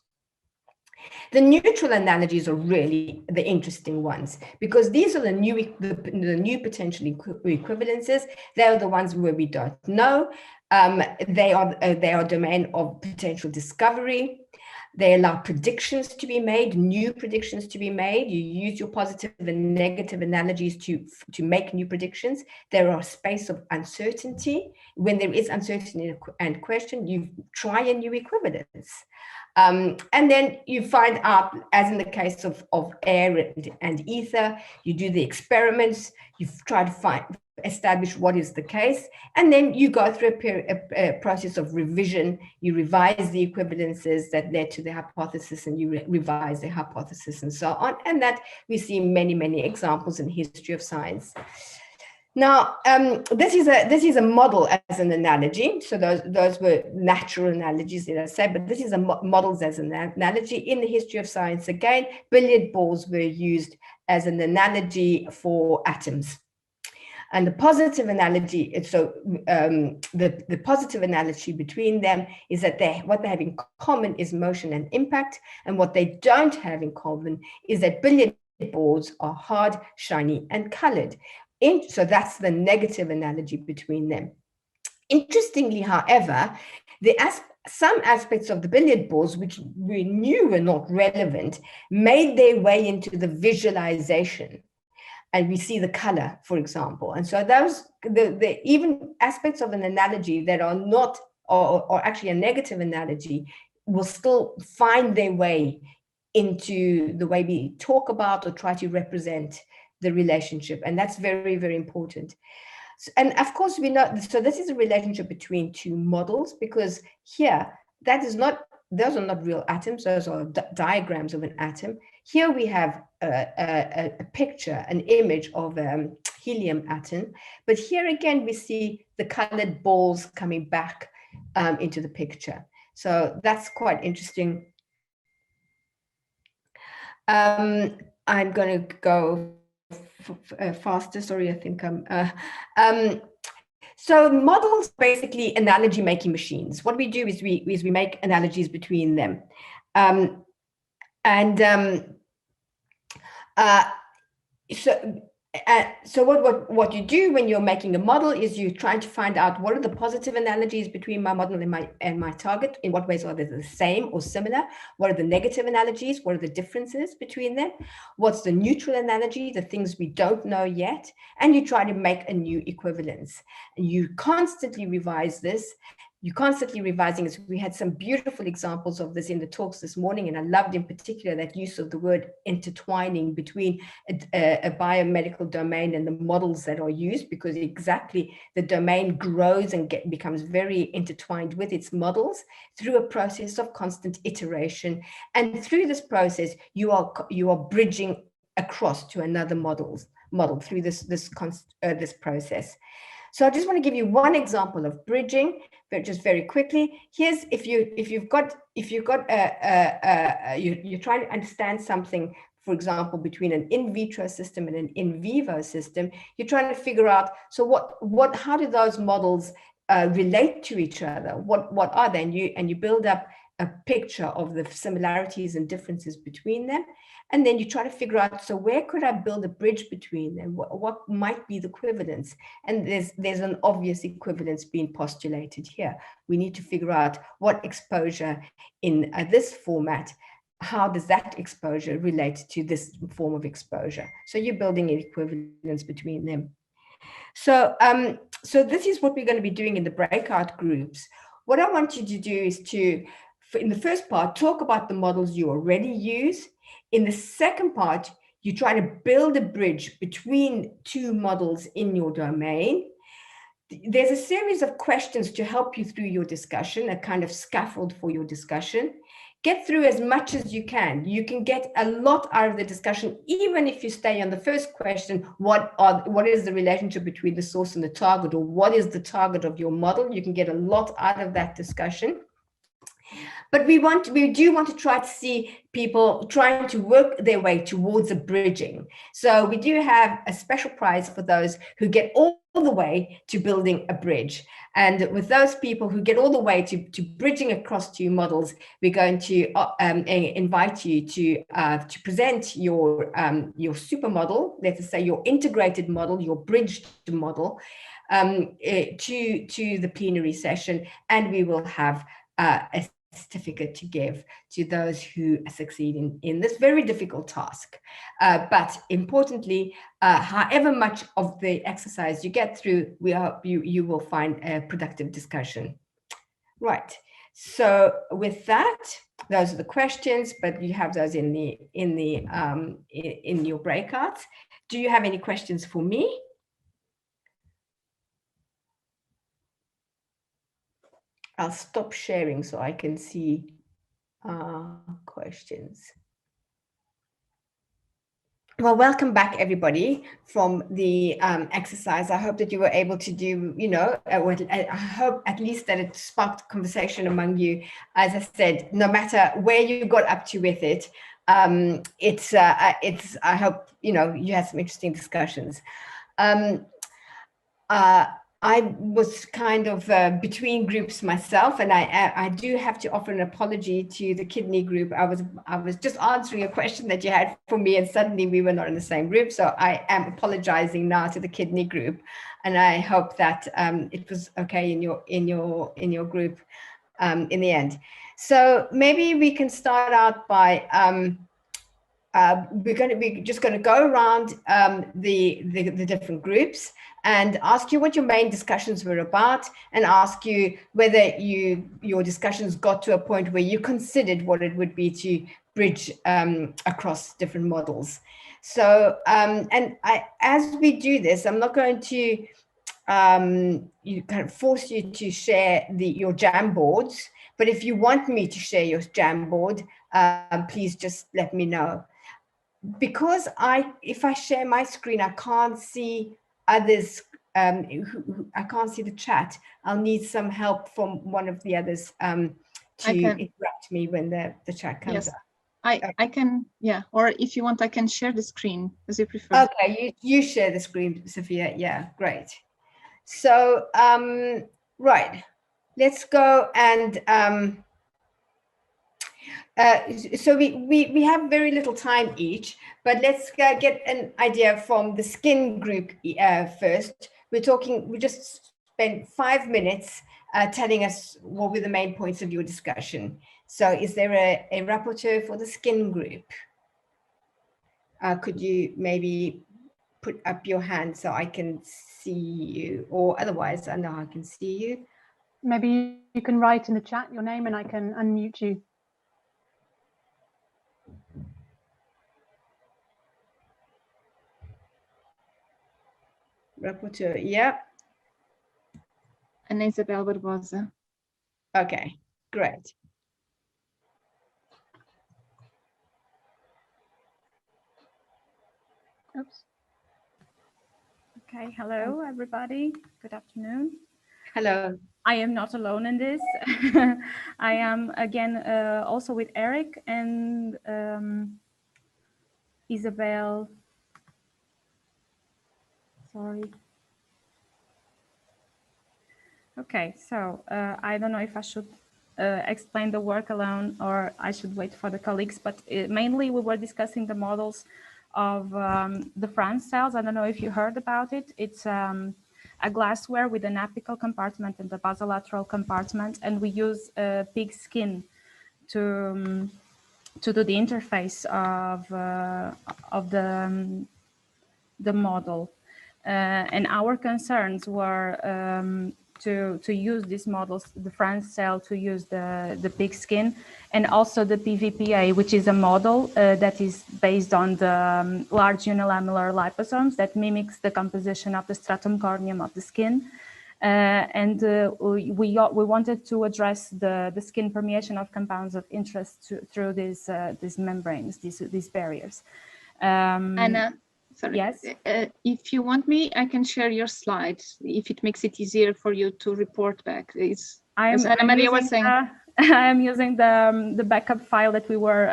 The neutral analogies are really the interesting ones, because these are the new potential equivalences. They're the ones where we don't know. They are domain of potential discovery. They allow predictions to be made, new predictions to be made. You use your positive and negative analogies to make new predictions. There are space of uncertainty. When there is uncertainty and question, you try a new equivalence. And then you find out, as in the case of air and ether, you do the experiments, you try to establish what is the case, and then you go through a process of revision. You revise the equivalences that led to the hypothesis, and you revise the hypothesis, and so on. And that we see many examples in the history of science. Now, this is a model as an analogy. So those were natural analogies, did I say? But this is a models as an analogy. In the history of science, again, billiard balls were used as an analogy for atoms. And the positive analogy, so the positive analogy between them is that what they have in common is motion and impact. And what they don't have in common is that billiard balls are hard, shiny, and colored. So that's the negative analogy between them. Interestingly, however, some aspects of the billiard balls, which we knew were not relevant, made their way into the visualization. And we see the color, for example. And so those, the even aspects of an analogy that are not, or actually a negative analogy, will still find their way into the way we talk about or try to represent the relationship. And that's very, very important. And of course, we know, so this is a relationship between two models, because here, those are not real atoms, those are diagrams of an atom. Here we have a picture, an image of a helium atom, but here again, we see the colored balls coming back into the picture. So that's quite interesting. I'm going to go faster. Sorry, I think I'm. So models, basically analogy making machines. What we do is we make analogies between them. And so what you do when you're making a model is you try to find out what are the positive analogies between my model and my target. In what ways are they the same or similar? What are the negative analogies? What are the differences between them? What's the neutral analogy, the things we don't know yet? And you try to make a new equivalence. And you constantly revise this. You're constantly revising it. We had some beautiful examples of this in the talks this morning, and I loved in particular that use of the word intertwining between a biomedical domain and the models that are used, because exactly the domain grows and becomes very intertwined with its models through a process of constant iteration. And through this process, you are bridging across to another model through this process. So I just want to give you one example of bridging, but just very quickly. Here's you're trying to understand something, for example, between an in vitro system and an in vivo system. You're trying to figure out, so how do those models relate to each other? What are they? And you build up a picture of the similarities and differences between them. And then you try to figure out, so where could I build a bridge between them? What might be the equivalence? And there's an obvious equivalence being postulated here. We need to figure out what exposure in this format, how does that exposure relate to this form of exposure? So you're building an equivalence between them. So, so this is what we're going to be doing in the breakout groups. What I want you to do is to, in the first part, talk about the models you already use. In the second part, you try to build a bridge between two models in your domain. There's a series of questions to help you through your discussion, a kind of scaffold for your discussion. Get through as much as you can. You can get a lot out of the discussion, even if you stay on the first question, what is the relationship between the source and the target, or what is the target of your model? You can get a lot out of that discussion. But we do want to try to see people trying to work their way towards a bridging. So we do have a special prize for those who get all the way to building a bridge. And with those people who get all the way to bridging across two models, we're going to invite you to present your supermodel, let's say your integrated model, your bridged model, to the plenary session, and we will have a certificate to give to those who succeed in this very difficult task. But importantly, however much of the exercise you get through, you will find a productive discussion. Right. So with that, those are the questions, but you have those in your breakouts. Do you have any questions for me? I'll stop sharing so I can see questions. Well, welcome back, everybody, from the exercise. I hope that you were able to do, I hope at least that it sparked conversation among you. As I said, no matter where you got up to with it, I hope, you had some interesting discussions. I was kind of between groups myself, and I do have to offer an apology to the kidney group. I was just answering a question that you had for me, and suddenly we were not in the same group. So I am apologizing now to the kidney group, and I hope that it was okay in your group in the end. So maybe we can start out by we're just going to go around the different groups and ask you what your main discussions were about, and ask you whether your discussions got to a point where you considered what it would be to bridge across different models. So, as we do this, I'm not going to force you to share your Jamboards, but if you want me to share your Jamboard, please just let me know. Because if I share my screen, I can't see others. I can't see the chat. I'll need some help from one of the others to interrupt me when the chat comes up. I can, yeah. Or if you want, I can share the screen as you prefer. Okay, you share the screen, Sophia. Yeah, great. So, right, let's go and So we have very little time each, but let's get an idea from the skin group first. We just spent 5 minutes telling us what were the main points of your discussion. So is there a rapporteur for the skin group? Could you maybe put up your hand so I can see you, or otherwise I know I can see you. Maybe you can write in the chat your name and I can unmute you. Rapporteur, yeah. And Isabel Barbosa. Okay, great. Oops. Okay, hello everybody. Good afternoon. Hello. I am not alone in this. I am again also with Eric and Isabel. Sorry. Okay, so I don't know if I should explain the work alone or I should wait for the colleagues, but mainly we were discussing the models of the France cells. I don't know if you heard about it. It's a glassware with an apical compartment and the basolateral compartment, and we use pig skin to do the interface of the model. And our concerns were to use these models, the France cell, to use the pig skin, and also the PVPA, which is a model that is based on the large unilamellar liposomes that mimics the composition of the stratum corneum of the skin. We wanted to address the skin permeation of compounds of interest through these membranes, these barriers. Anna, sorry. Yes. If you want me, I can share your slides if it makes it easier for you to report back. As Anna Maria was saying. I am using the backup file that we were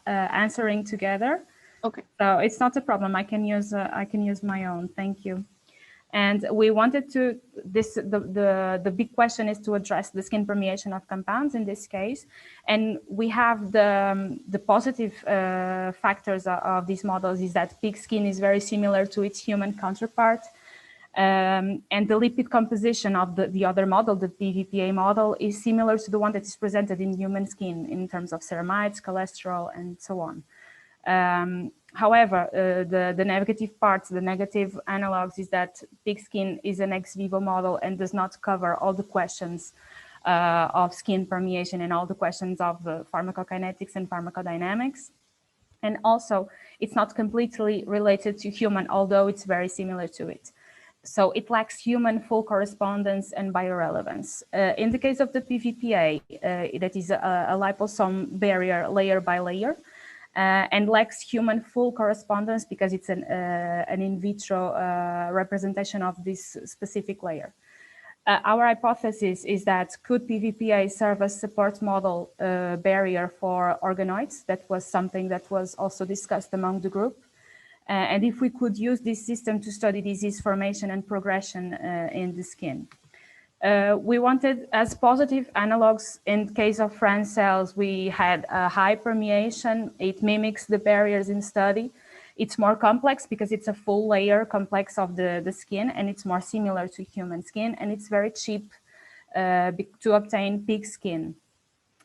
answering together. Okay. So it's not a problem. I can use my own. Thank you. And we wanted to the big question is to address the skin permeation of compounds in this case, and we have the positive factors of these models is that pig skin is very similar to its human counterpart, and the lipid composition of the other model, the PVPA model, is similar to the one that is presented in human skin in terms of ceramides, cholesterol, and so on. However, the negative parts, the negative analogs, is that pig skin is an ex vivo model and does not cover all the questions of skin permeation and all the questions of pharmacokinetics and pharmacodynamics. And also, it's not completely related to human, although it's very similar to it. So it lacks human full correspondence and biorelevance. In the case of the PVPA, that is a liposome barrier layer by layer, and lacks human full correspondence because it's an in vitro representation of this specific layer. Our hypothesis is that could PVPA serve as support model barrier for organoids? That was something that was also discussed among the group. And if we could use this system to study disease formation and progression in the skin. We wanted as positive analogs in case of France cells, we had a high permeation. It mimics the barriers in study. It's more complex because it's a full layer complex of the skin, and it's more similar to human skin, and it's very cheap to obtain pig skin.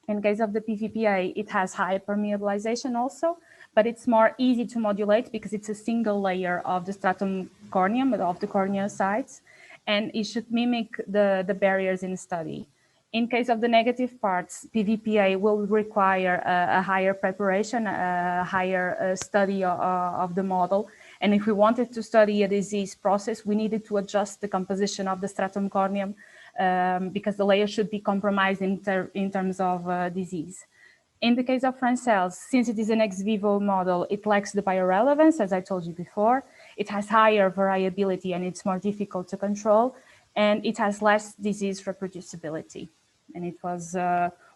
In case of the PVPA, it has high permeabilization also, but it's more easy to modulate because it's a single layer of the stratum corneum, of the corneocytes, and it should mimic the barriers in study. In case of the negative parts, PVPA will require a higher preparation, a higher study of the model. And if we wanted to study a disease process, we needed to adjust the composition of the stratum corneum because the layer should be compromised in terms of disease. In the case of France cells, since it is an ex vivo model, it lacks the biorelevance, as I told you before. It has higher variability and it's more difficult to control, and it has less disease reproducibility. And it was,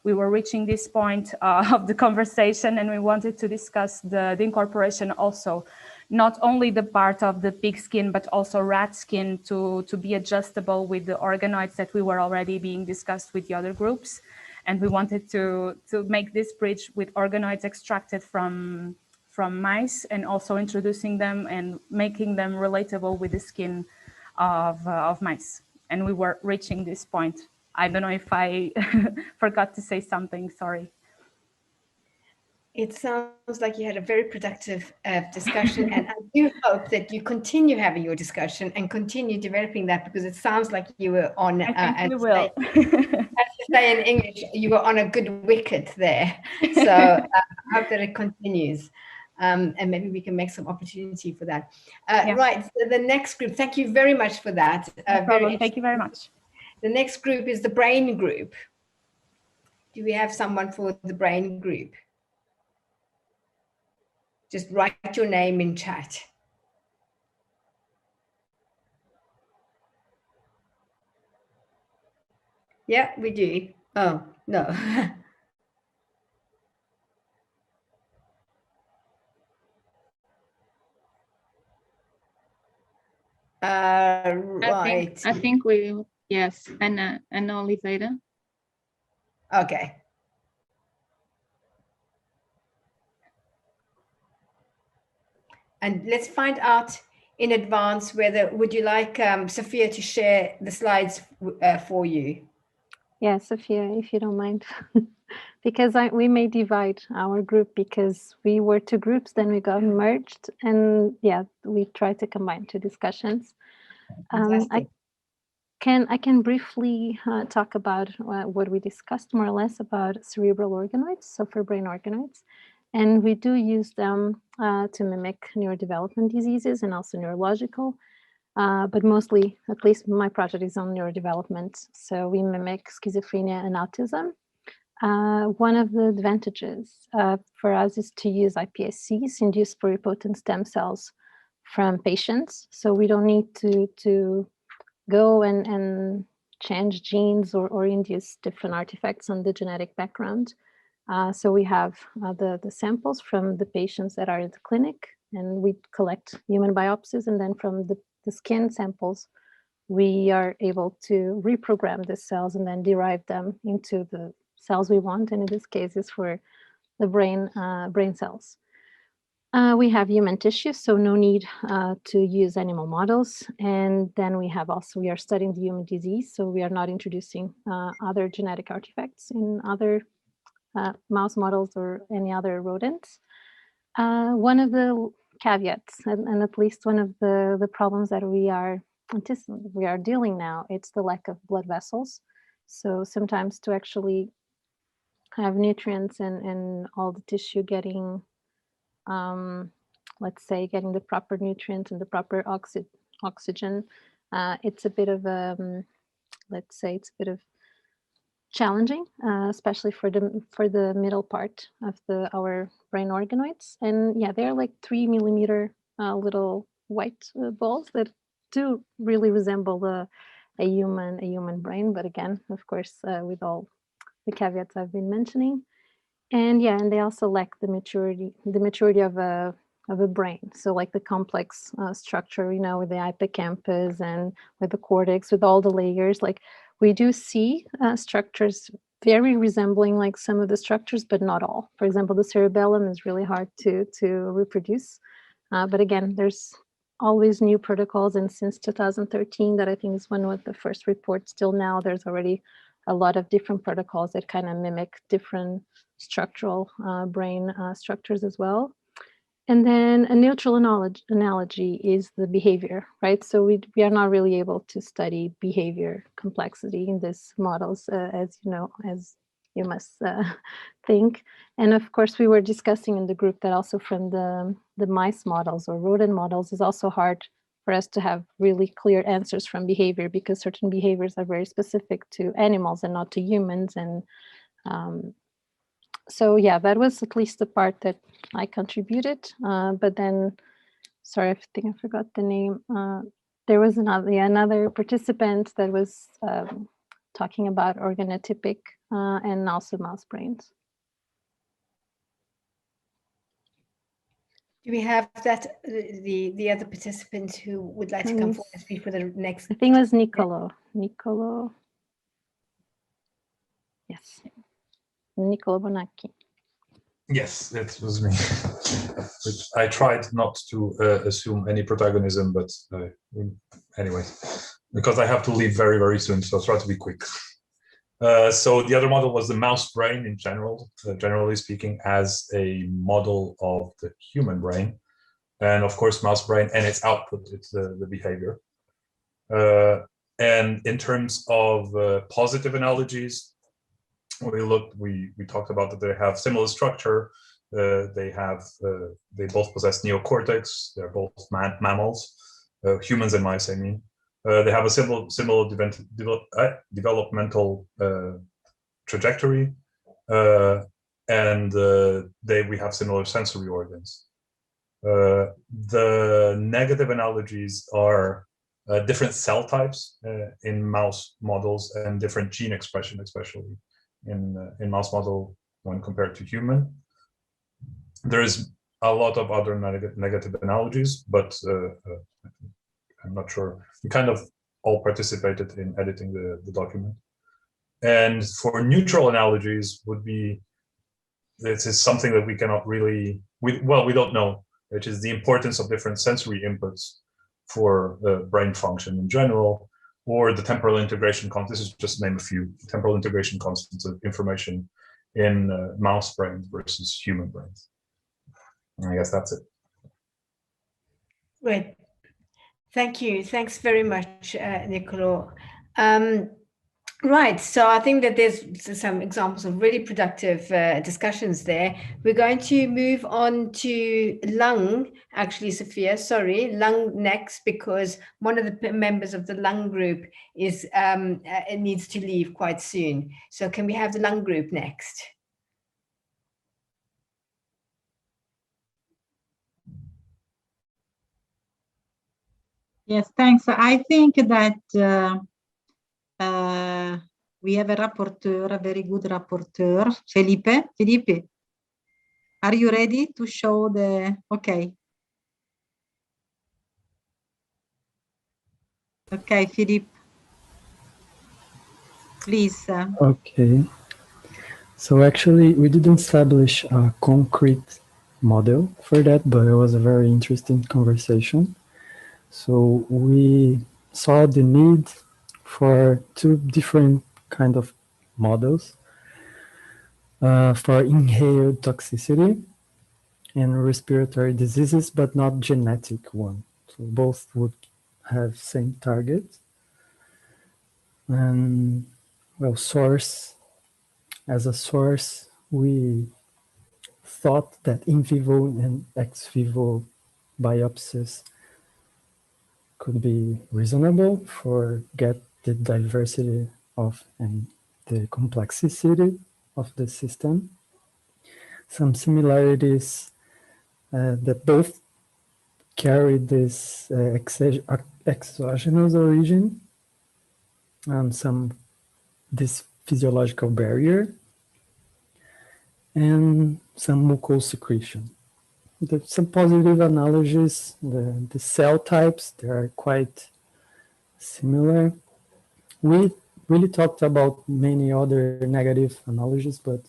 we were reaching this point of the conversation, and we wanted to discuss the incorporation also, not only the part of the pig skin, but also rat skin to be adjustable with the organoids that we were already being discussed with the other groups. And we wanted to make this bridge with organoids extracted from mice, and also introducing them and making them relatable with the skin of mice. And we were reaching this point. I don't know if I forgot to say something, sorry. It sounds like you had a very productive discussion, and I do hope that you continue having your discussion and continue developing that, because it sounds like you were on, I think we will. as you say in English, you were on a good wicket there. So I hope that it continues. And maybe we can make some opportunity for that. Yeah. Right, so the next group, thank you very much for that. No problem. Thank you very much. The next group is the brain group. Do we have someone for the brain group? Just write your name in chat. Yeah, we do. Oh, no. Right. I think we, yes, and Oliveira. Okay. And let's find out in advance whether, would you like Sophia to share the slides for you? Yeah, Sophia, if you don't mind, because we may divide our group, because we were two groups, then we got merged, and yeah, we tried to combine two discussions. I can briefly talk about what we discussed more or less about cerebral organoids, so for brain organoids. And we do use them to mimic neurodevelopment diseases and also neurological, but mostly, at least my project is on neurodevelopment. So we mimic schizophrenia and autism. One of the advantages for us is to use iPSCs, induced pluripotent stem cells, from patients. So we don't need to go and change genes or induce different artifacts on the genetic background. So we have the samples from the patients that are in the clinic, and we collect human biopsies, and then from the skin samples, we are able to reprogram the cells and then derive them into the cells we want, and in this case is for the brain cells. We have human tissue, so no need to use animal models. And then we are studying the human disease, so we are not introducing other genetic artifacts in other mouse models or any other rodents. One of the caveats, and at least one of the problems that we are dealing now, it's the lack of blood vessels. So sometimes to actually have nutrients and all the tissue getting, let's say, getting the proper nutrients and the proper oxygen, it's a bit of let's say it's a bit of challenging, especially for the middle part of our brain organoids. And yeah, they're like 3 millimeter little white balls that do really resemble a human brain, but again, of course, with all the caveats I've been mentioning. And yeah, and they also lack the maturity of a brain. So like the complex structure, you know, with the hippocampus and with the cortex, with all the layers, like we do see structures very resembling like some of the structures, but not all. For example, the cerebellum is really hard to reproduce. But again, there's always new protocols. And since 2013, that I think is one of the first reports, till now, there's already a lot of different protocols that kind of mimic different structural brain structures as well. And then a neutral analogy is the behavior, right? So we are not really able to study behavior complexity in these models, as you know, as you must think. And of course, we were discussing in the group that also from the mice models or rodent models is also hard for us to have really clear answers from behavior, because certain behaviors are very specific to animals and not to humans. And so yeah, that was at least the part that I contributed. But then, sorry, I think I forgot the name. There was another participant that was talking about organotypic and also mouse brains. Do we have that the other participant who would like to come forward and speak for the next? I think it was Nicolo. Yes. Niccolo Bonacchi. Yes, it was me. I tried not to assume any protagonism, but anyway, because I have to leave very, very soon, so I'll try to be quick. So the other model was the mouse brain in general, generally speaking, as a model of the human brain. And of course, mouse brain and its output, it's the behavior. And in terms of positive analogies, we talked about that they have similar structure. They both possess neocortex. They're both mammals, humans and mice, I mean. They have a similar developmental trajectory, and we have similar sensory organs. The negative analogies are different cell types in mouse models and different gene expression, especially in mouse model when compared to human. There is a lot of other negative analogies, but I'm not sure. We kind of all participated in editing the document. And for neutral analogies would be, this is something that we cannot really, we don't know, which is the importance of different sensory inputs for brain function in general, or the temporal integration constants. This is just to name a few, temporal integration constants of information in mouse brains versus human brains. And I guess that's it. Great. Thank you. Thanks very much, Niccolo. Right, so I think that there's some examples of really productive discussions there. We're going to move on to lung, actually, Sophia, sorry, lung next, because one of the members of the lung group is needs to leave quite soon. So can we have the lung group next? Yes, thanks. I think that we have a rapporteur, a very good rapporteur, Felipe. Felipe, are you ready to show the, okay. Okay, Philippe, please. Okay. So actually, we didn't establish a concrete model for that, but it was a very interesting conversation. So we saw the need for two different kind of models for inhaled toxicity and respiratory diseases, but not genetic one. So both would have same target. And well, source, as a source, we thought that in vivo and ex vivo biopsies could be reasonable for get the diversity of and the complexity of the system. Some similarities that both carry this exogenous origin and this physiological barrier and some mucous secretion. There's some positive analogies. The cell types, they are quite similar. We really talked about many other negative analogies, but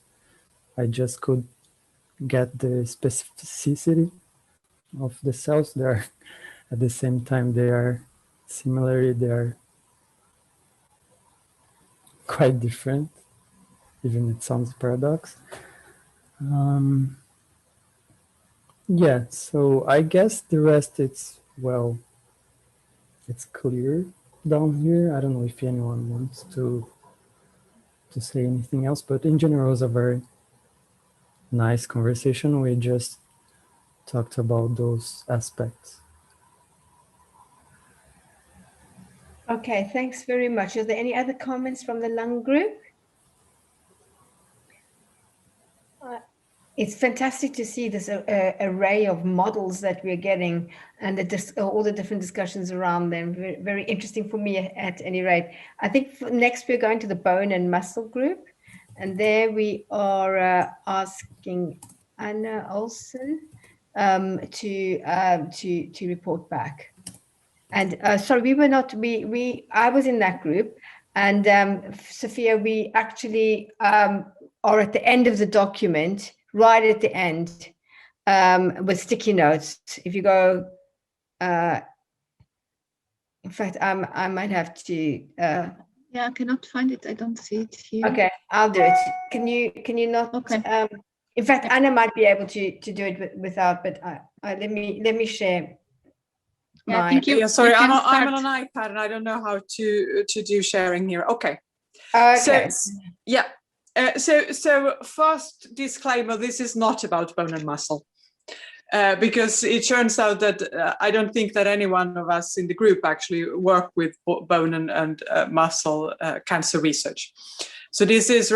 I just could get the specificity of the cells. They are at the same time, they are similar, they are quite different, even it sounds a paradox. Yeah, so I guess the rest it's, well, it's clear down here. I don't know if anyone wants to say anything else, but in general, it was a very nice conversation. We just talked about those aspects. Okay, thanks very much. Are there any other comments from the lung group? It's fantastic to see this array of models that we're getting and all the different discussions around them. Very, very interesting for me at any rate. I think next we're going to the bone and muscle group. And there we are asking Anna Olsen to report back. And sorry, we were not, I was in that group. And Sophia, we actually or at the end of the document, right at the end, with sticky notes. If you go, in fact, I might have to. Yeah, I cannot find it. I don't see it here. Okay, I'll do it. Can you not? Okay. In fact, Anna might be able to do it without, but let me share. Yeah, I think you. Yeah, sorry, you I'm can on an iPad and I don't know how to do sharing here. Okay. Okay. So yeah. So first disclaimer: this is not about bone and muscle. Because it turns out that I don't think that any one of us in the group actually work with bone and muscle cancer research. So this is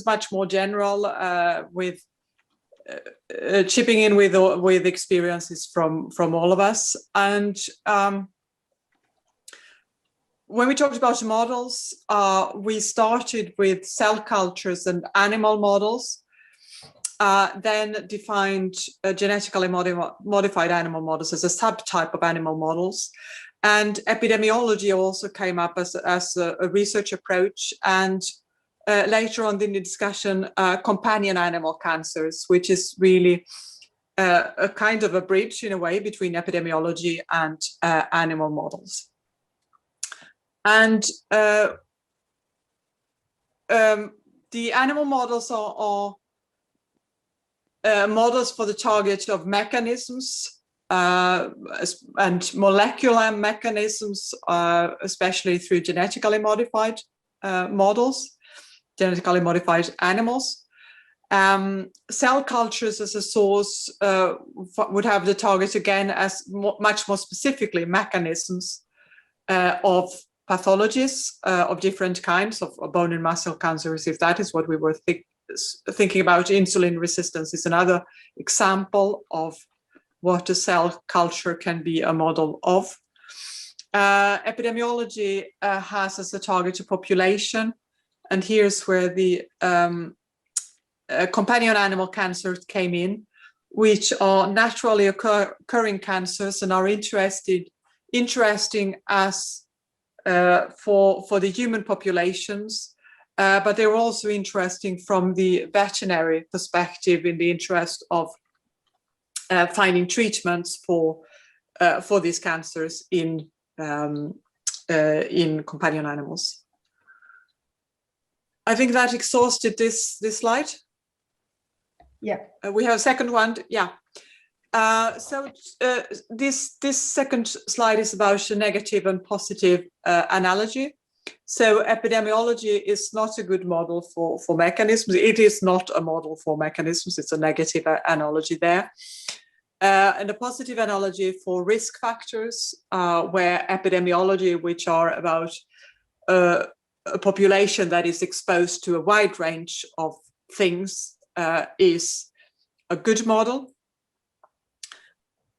much more general, with chipping in with experiences from all of us. And when we talked about models, we started with cell cultures and animal models. Then defined genetically modified animal models as a subtype of animal models. And epidemiology also came up as a research approach. And later on in the discussion, companion animal cancers, which is really a kind of a bridge in a way between epidemiology and animal models. And the animal models are models for the target of mechanisms and molecular mechanisms, especially through genetically modified models, genetically modified animals. Cell cultures as a source would have the target again as much more specifically mechanisms of pathologies of different kinds of bone and muscle cancers, if that is what we were thinking about. Insulin resistance is another example of what a cell culture can be a model of. Epidemiology has as a target a population, and here's where the companion animal cancers came in, which are naturally occurring cancers and are interesting as for the human populations. But they're also interesting from the veterinary perspective in the interest of finding treatments for these cancers in companion animals. I think that exhausted this slide. Yeah. We have a second one. Yeah. This second slide is about a negative and positive analogy. So epidemiology is not a good model for mechanisms. It is not a model for mechanisms. It's a negative analogy there. And a positive analogy for risk factors, where epidemiology, which are about a population that is exposed to a wide range of things, is a good model.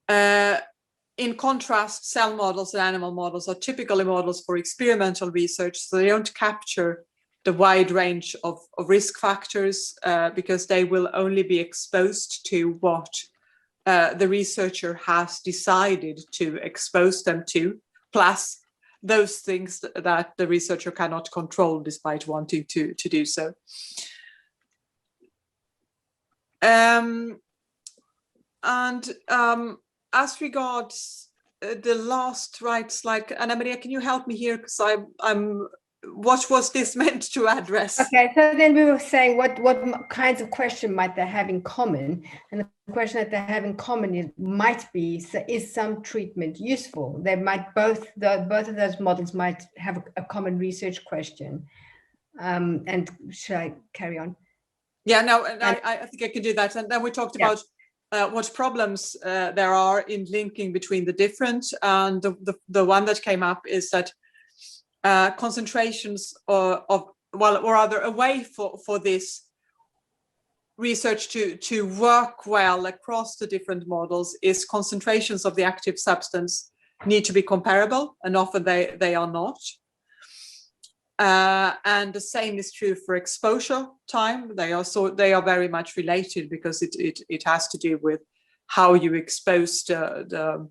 In contrast, cell models and animal models are typically models for experimental research, so they don't capture the wide range of risk factors because they will only be exposed to what the researcher has decided to expose them to, plus those things that the researcher cannot control despite wanting to do so. As regards the last right slide, Anna Maria, can you help me here? Because I'm what was this meant to address? Okay, so then we were saying what kinds of question might they have in common, and the question that they have in common might be: is some treatment useful? They might both of those models might have a common research question. And should I carry on? Yeah, no, and I think I can do that. And then we talked about what problems there are in linking between the different, and the one that came up is that concentrations or rather a way for this research to work well across the different models is concentrations of the active substance need to be comparable, and often they are not. And the same is true for exposure time. They are very much related because it has to do with how you expose the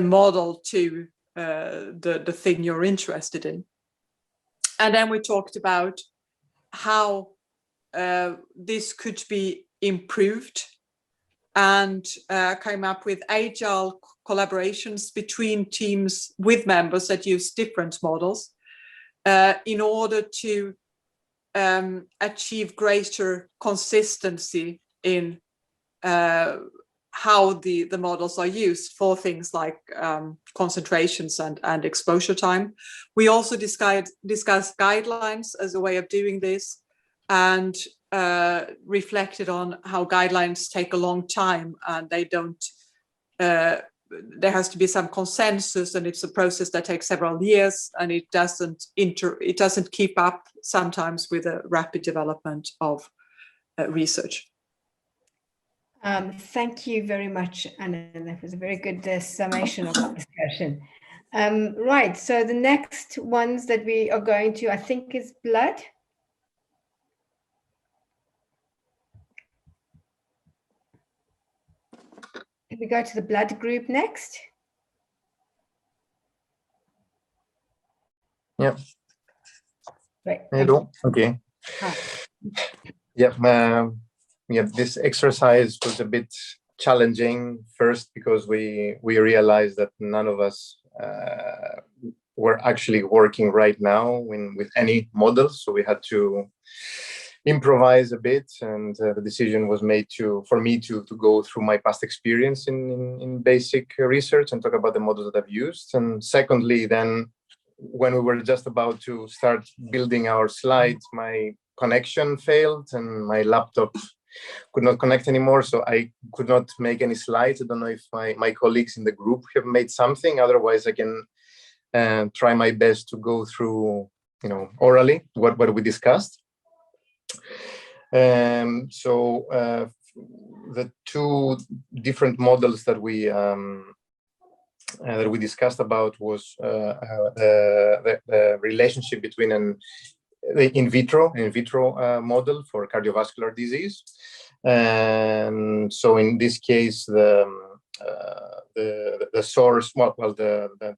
model to the thing you're interested in. And then we talked about how this could be improved, and came up with agile collaborations between teams with members that use different models in order to achieve greater consistency in how the models are used for things like concentrations and exposure time. We also discussed guidelines as a way of doing this, and reflected on how guidelines take a long time, and they don't, there has to be some consensus, and it's a process that takes several years, and it doesn't keep up sometimes with a rapid development of research. Thank you very much, Anna. That was a very good summation of the discussion. Right, so the next ones that we are going to, I think, is blood. Can we go to the blood group next? Yeah. Right. Hello. Okay. Hi. Yeah. Yeah. This exercise was a bit challenging. First, because we realized that none of us were actually working right now with any models, so we had to improvise a bit, and the decision was made for me to go through my past experience in basic research and talk about the models that I've used. And secondly, then when we were just about to start building our slides, my connection failed and my laptop could not connect anymore, so I could not make any slides. I don't know if my colleagues in the group have made something. Otherwise, I can try my best to go through, orally what we discussed. So the two different models that we discussed about was the relationship between the in vitro model for cardiovascular disease, and so in this case the source, the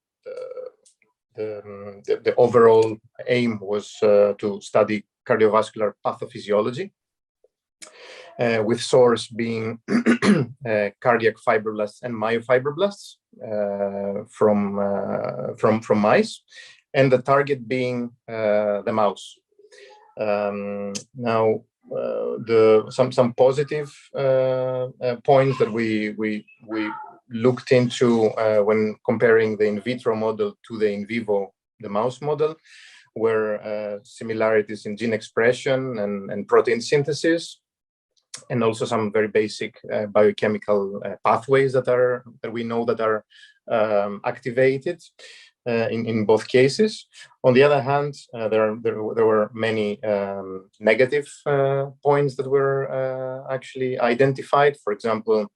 overall aim was to study cardiovascular pathophysiology, with source being cardiac fibroblasts and myofibroblasts from mice, and the target being the mouse. Now, some positive points that we looked into when comparing the in vitro model to the in vivo, the mouse model, were similarities in gene expression and protein synthesis, and also some very basic biochemical pathways that we know that are activated in both cases. On the other hand, there were many negative points that were actually identified. For example,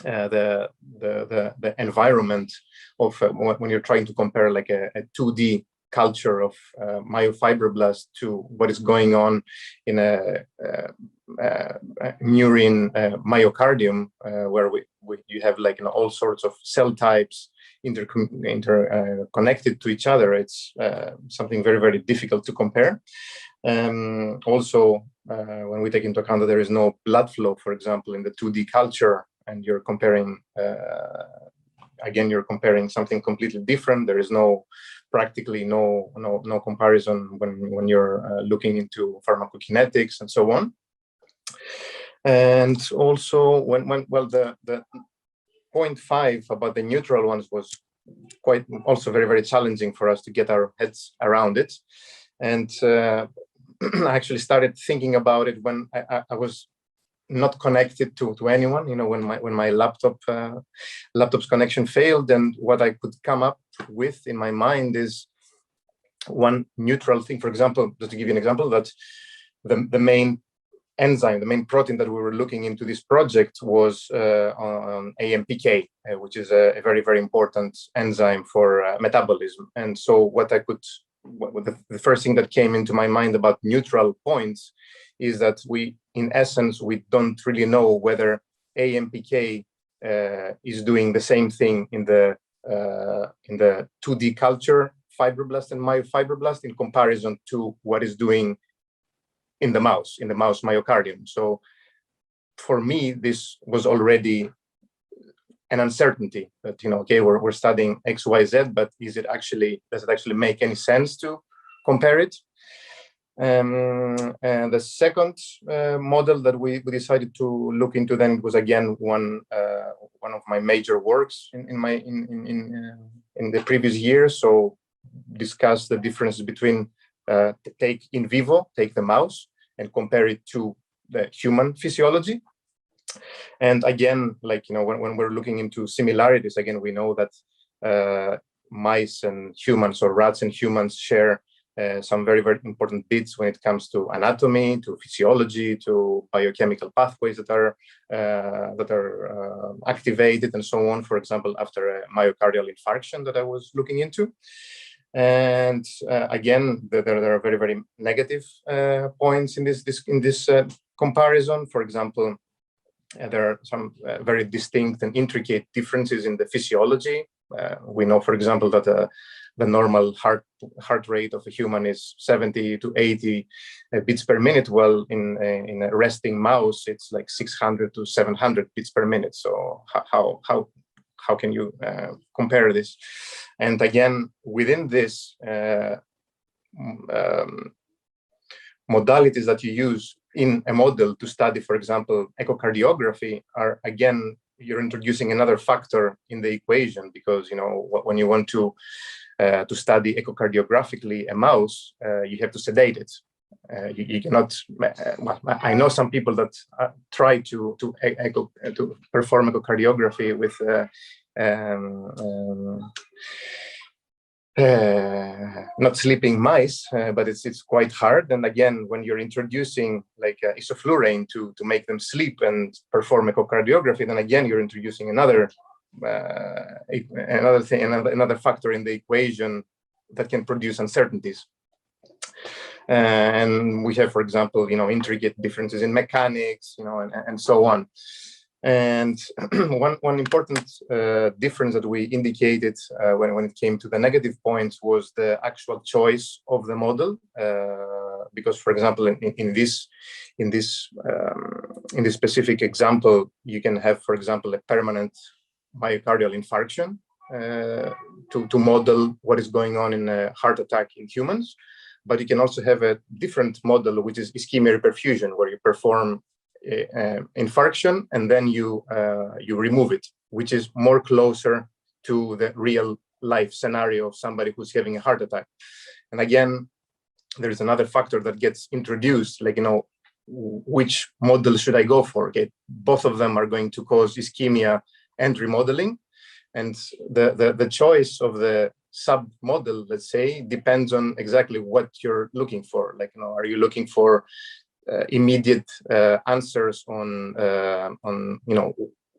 the environment of when you're trying to compare like a 2D culture of myofibroblasts to what is going on in a murine myocardium, where you have like all sorts of cell types interconnected to each other. It's something very, very difficult to compare. Also, when we take into account that there is no blood flow, for example, in the 2D culture, and you're comparing, again, you're comparing something completely different. There is practically no comparison when you're looking into pharmacokinetics and so on. And also, the 0.5 about the neutral ones was quite also very, very challenging for us to get our heads around it. And I actually started thinking about it when I was not connected to anyone, when my laptop's connection failed. And what I could come up with in my mind is one neutral thing. For example, just to give you an example, that the main enzyme, the main protein that we were looking into this project was on AMPK, which is a very, very important enzyme for metabolism. And so the first thing that came into my mind about neutral points is that in essence, we don't really know whether AMPK is doing the same thing in the 2D culture, fibroblast and myofibroblast, in comparison to what is doing in the mouse myocardium. So for me, this was already an uncertainty that, okay, we're studying X, Y, Z, but does it actually make any sense to compare it? And the second model that we decided to look into then was again one of my major works in the previous year. So discuss the difference between take the mouse and compare it to the human physiology. And again, like, when we're looking into similarities, again, we know that mice and humans, or rats and humans, share some very, very important bits when it comes to anatomy, to physiology, to biochemical pathways that are activated and so on. For example, after a myocardial infarction that I was looking into. And again, there are very, very negative points in this comparison. For example, there are some very distinct and intricate differences in the physiology. We know, for example, that the normal heart rate of a human is 70 to 80 beats per minute. Well, in a resting mouse, it's like 600 to 700 beats per minute. So how can you compare this? And again, within this modalities that you use in a model to study, for example, echocardiography, are again, you're introducing another factor in the equation, because when you want to study echocardiographically a mouse, you have to sedate it. You cannot. Well, I know some people that try to perform echocardiography with not sleeping mice, but it's quite hard. And again, when you're introducing like isoflurane to make them sleep and perform echocardiography, then again you're introducing another factor in the equation that can produce uncertainties. And we have, for example, intricate differences in mechanics, and so on. And one important difference that we indicated when it came to the negative points was the actual choice of the model, because, for example, in this specific example, you can have, for example, a permanent myocardial infarction to model what is going on in a heart attack in humans. But you can also have a different model, which is ischemia reperfusion, where you perform infarction and then you remove it, which is more closer to the real life scenario of somebody who's having a heart attack. And again, there is another factor that gets introduced, like, which model should I go for? Okay, both of them are going to cause ischemia and remodeling, and the choice of the sub model, let's say, depends on exactly what you're looking for. Like, are you looking for immediate answers on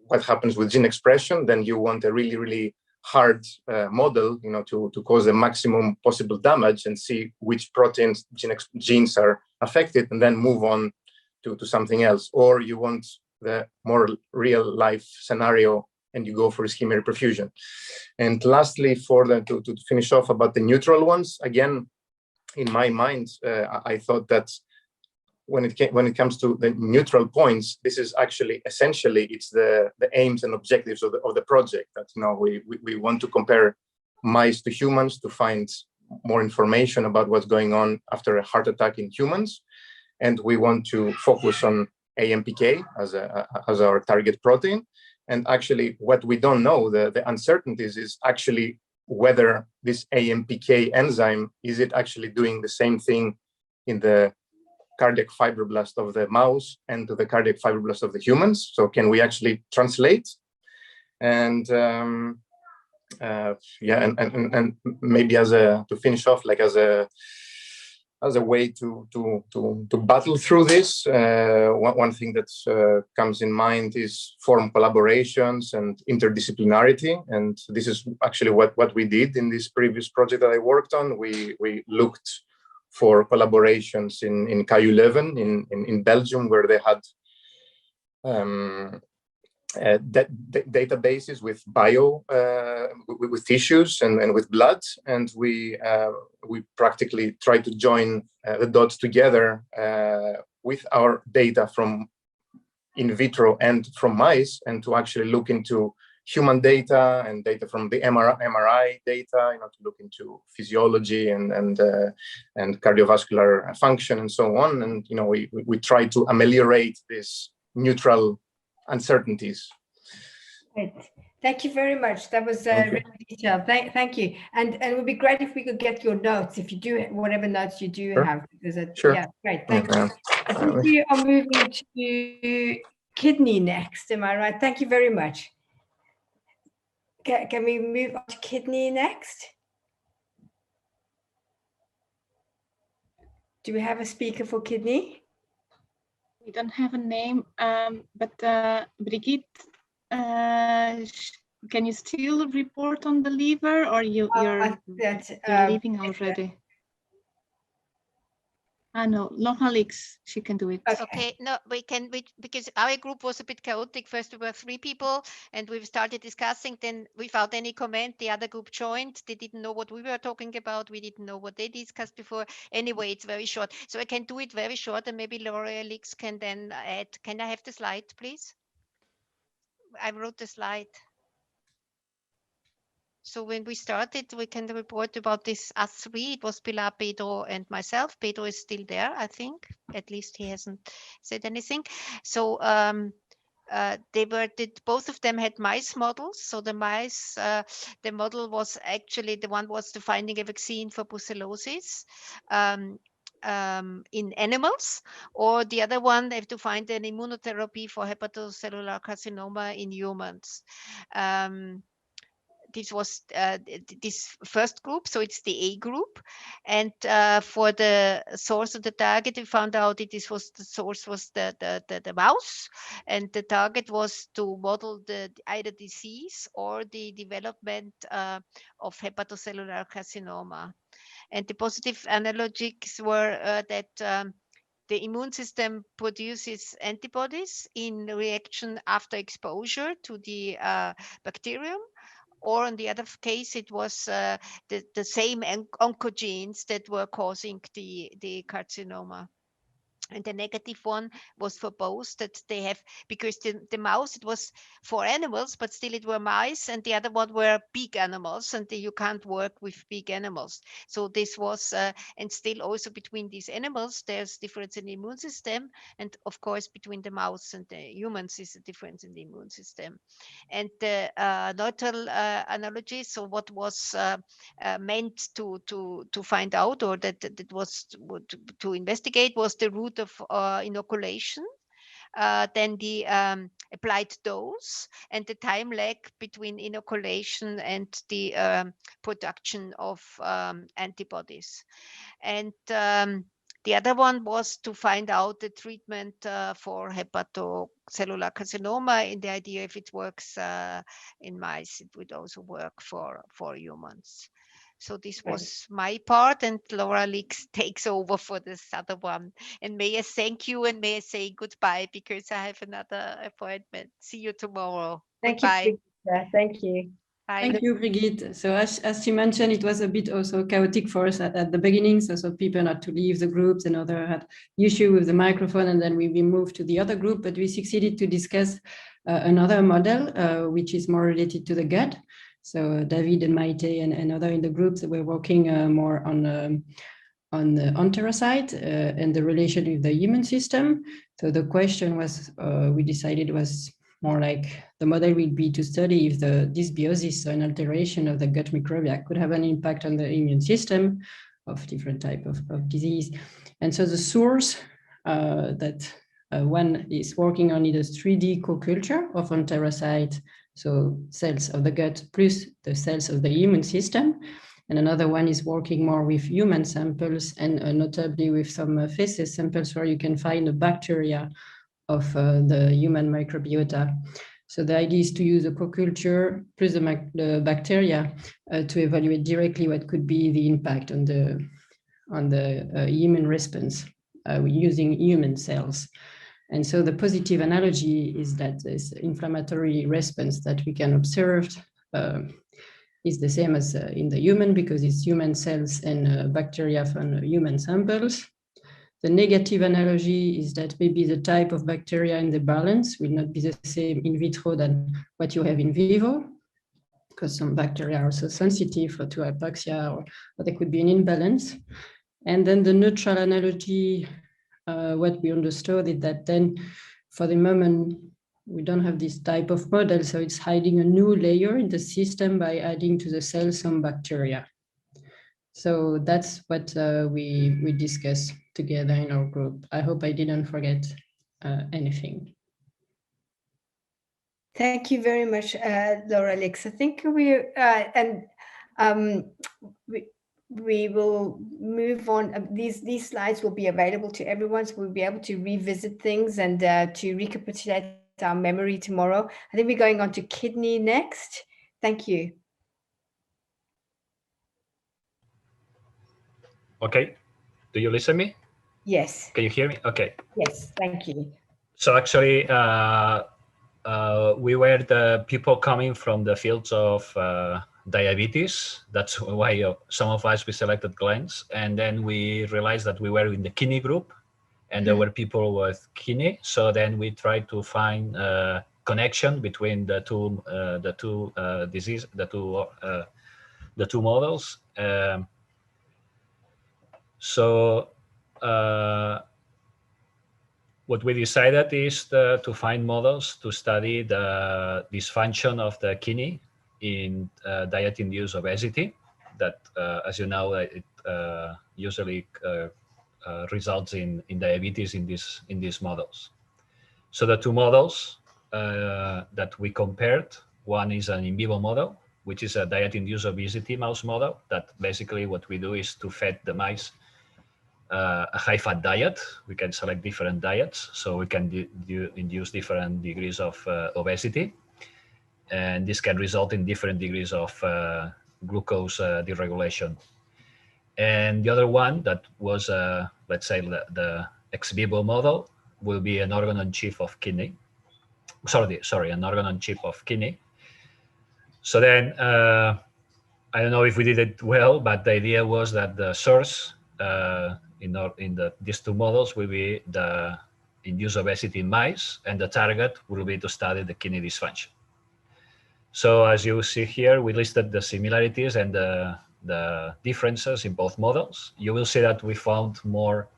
what happens with gene expression? Then you want a really, really hard model, to cause the maximum possible damage and see which proteins, genes are affected, and then move on to something else. Or you want the more real life scenario and you go for ischemia reperfusion. And lastly, to finish off about the neutral ones, again, in my mind, I thought that when it comes to the neutral points, this is actually essentially it's the aims and objectives of the project. That we want to compare mice to humans to find more information about what's going on after a heart attack in humans, and we want to focus on AMPK as our target protein. And actually, what we don't know, the uncertainties, is actually whether this AMPK enzyme, is it actually doing the same thing in the cardiac fibroblast of the mouse and to the cardiac fibroblast of the humans? So can we actually translate? And and maybe to finish off, like as a way to battle through this, one thing that comes in mind is form collaborations and interdisciplinarity. And this is actually what we did in this previous project that I worked on. We looked for collaborations in KU Leuven in Belgium, where they had databases with with tissues and with blood, and we practically try to join the dots together with our data from in vitro and from mice, and to actually look into human data and data from the MRI data, you know, to look into physiology and cardiovascular function and so on. And you know, we try to ameliorate this neutral uncertainties. Great. Thank you very much. That was really detailed. Thank you. And it would be great if we could get your notes, if you do, whatever notes you do have. Because yeah, great. Thank you. I think we are moving to kidney next. Am I right? Thank you very much. Can we move on to kidney next? Do we have a speaker for kidney? We don't have a name, but Brigitte, can you still report on the liver, or you're leaving already? No, Laura Lix, she can do it. Okay, no, we can, because our group was a bit chaotic. First, we were 3 people and we've started discussing, then without any comment, the other group joined. They didn't know what we were talking about. We didn't know what they discussed before. Anyway, it's very short. So I can do it very short, and maybe Laura Lix can then add. Can I have the slide, please? I wrote the slide. So when we started, we can report about this, us 3. It was Pilar, Pedro, and myself. Pedro is still there, I think. At least he hasn't said anything. So both of them had mice models. So the mice, the model was actually, the one was to finding a vaccine for brucellosis in animals, or the other one, they have to find an immunotherapy for hepatocellular carcinoma in humans. This was this first group, so it's the A group. And for the source of the target, we found out that the source was the mouse, and the target was to model either disease or the development of hepatocellular carcinoma. And the positive analogies were that the immune system produces antibodies in reaction after exposure to the bacterium. Or in the other case, it was the same oncogenes that were causing the carcinoma. And the negative one was for both, that they have, because the mouse, it was for animals, but still it were mice, and the other one were big animals, and you can't work with big animals. So this was, and still also between these animals, there's difference in the immune system. And of course, between the mouse and the humans is a difference in the immune system. And the neutral analogy, so what was meant to find out, or that was to investigate, was the route of inoculation, then the applied dose, and the time lag between inoculation and the production of antibodies. And the other one was to find out the treatment for hepatocellular carcinoma, in the idea if it works in mice, it would also work for humans. So this was my part, and Laura Lix takes over for this other one. And may I thank you, and may I say goodbye, because I have another appointment. See you tomorrow. Thank goodbye. you. Thank you. Bye. Thank you, Brigitte. So as she mentioned, it was a bit also chaotic for us at the beginning. So people had to leave the groups, and other had issue with the microphone, and then we moved to the other group, but we succeeded to discuss another model, which is more related to the gut. So David and Maite and other in the groups that were working more on the enterocyte and the relation with the immune system. So the question was, we decided was more like the model would be to study if the dysbiosis, so an alteration of the gut microbia, could have an impact on the immune system of different type of disease. And so the source that one is working on is a 3D co-culture of enterocyte, so cells of the gut plus the cells of the immune system. And another one is working more with human samples, and notably with some feces samples where you can find the bacteria of the human microbiota. So the idea is to use a co-culture plus the bacteria to evaluate directly what could be the impact on the immune response using human cells. And so the positive analogy is that this inflammatory response that we can observe is the same as in the human, because it's human cells and bacteria from human samples. The negative analogy is that maybe the type of bacteria in the balance will not be the same in vitro than what you have in vivo, because some bacteria are also sensitive to hypoxia, or there could be an imbalance. And then the neutral analogy, what we understood is that then for the moment, we don't have this type of model, so it's hiding a new layer in the system by adding to the cell some bacteria. So that's what we discussed together in our group. I hope I didn't forget anything. Thank you very much, Laura Alex. I think we will move on. These slides will be available to everyone, so we'll be able to revisit things and to recapitulate our memory tomorrow. I think we're going on to kidney next. Thank you. Okay. Do you listen to me? Yes. Can you hear me? Okay. Yes, thank you. So actually, we were the people coming from the fields of diabetes. That's why some of us, we selected glands. And then we realized that we were in the kidney group, and there were people with kidney. So then we tried to find a connection between the two models. What we decided is to find models to study the dysfunction of the kidney in diet-induced obesity. That, as you know, it usually results in diabetes in these models. So the two models that we compared, one is an in vivo model, which is a diet-induced obesity mouse model. That basically what we do is to feed the mice a high-fat diet. We can select different diets, so we can induce different degrees of obesity, and this can result in different degrees of glucose deregulation. And the other one that was, let's say, the ex vivo model will be an organ-on-chip of kidney. Sorry, an organ-on-chip of kidney. So then, I don't know if we did it well, but the idea was that the source these two models will be the induced obesity in mice, and the target will be to study the kidney dysfunction. So as you see here, we listed the similarities and the differences in both models. You will see that we found more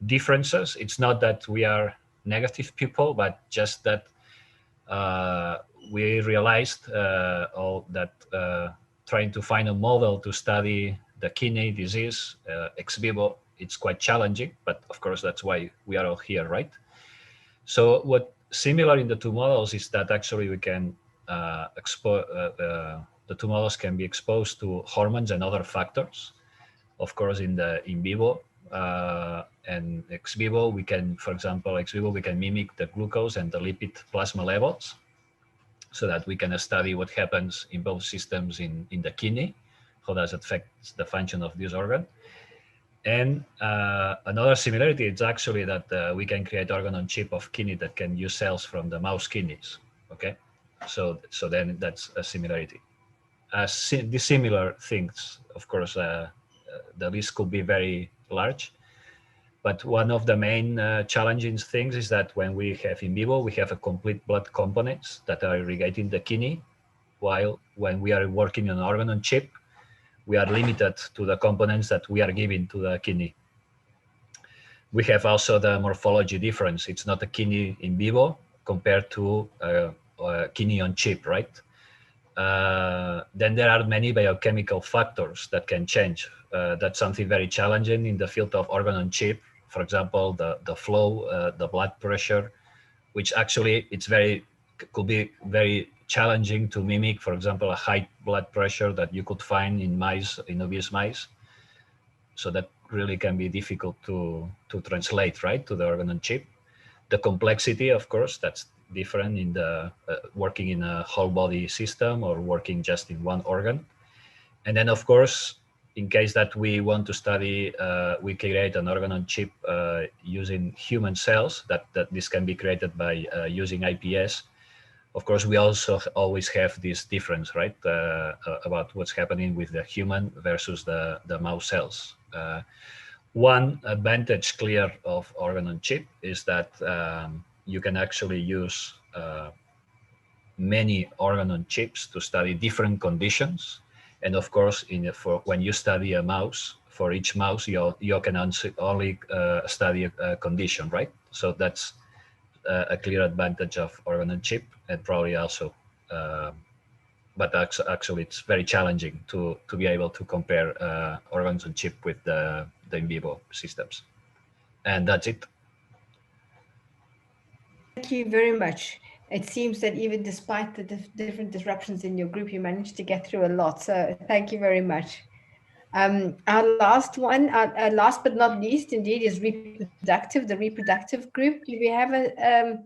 differences. It's not that we are negative people, but just that we realized that trying to find a model to study the kidney disease ex vivo, it's quite challenging, but of course that's why we are all here, right? So what similar in the two models is that actually we can the two models can be exposed to hormones and other factors. Of course, in the in vivo and ex vivo, we can, for example, ex vivo, we can mimic the glucose and the lipid plasma levels, so that we can study what happens in both systems in the kidney, how does it affect the function of this organ. And another similarity is actually that we can create organ-on-chip of kidney that can use cells from the mouse kidneys. Okay, so then that's a similarity. Dissimilar things, of course, the list could be very large. But one of the main challenging things is that when we have in vivo, we have a complete blood components that are irrigating the kidney, while when we are working on organ-on-chip, we are limited to the components that we are giving to the kidney. We have also the morphology difference. It's not a kidney in vivo compared to a kidney on chip, right? Then there are many biochemical factors that can change. That's something very challenging in the field of organ-on-chip. For example, the flow, the blood pressure, which actually could be very challenging to mimic. For example, a high blood pressure that you could find in mice, in obese mice. So that really can be difficult to translate, right, to the organ-on-chip. The complexity, of course, that's different in the working in a whole body system or working just in one organ. And then, of course, in case that we want to study, we create an organ on chip using human cells, that this can be created by using IPS. Of course, we also always have this difference, right, about what's happening with the human versus the mouse cells. One advantage clear of organ on chip is that you can actually use many organ on chips to study different conditions. And of course, when you study a mouse, for each mouse, you can only study a condition, right? So that's a clear advantage of organ on chip, and probably also, but actually it's very challenging to be able to compare organs on chip with the in vivo systems. And that's it. Thank you very much. It seems that even despite the different disruptions in your group, you managed to get through a lot. So thank you very much. Our last one, last but not least, indeed, is reproductive, the reproductive group. Do we have a,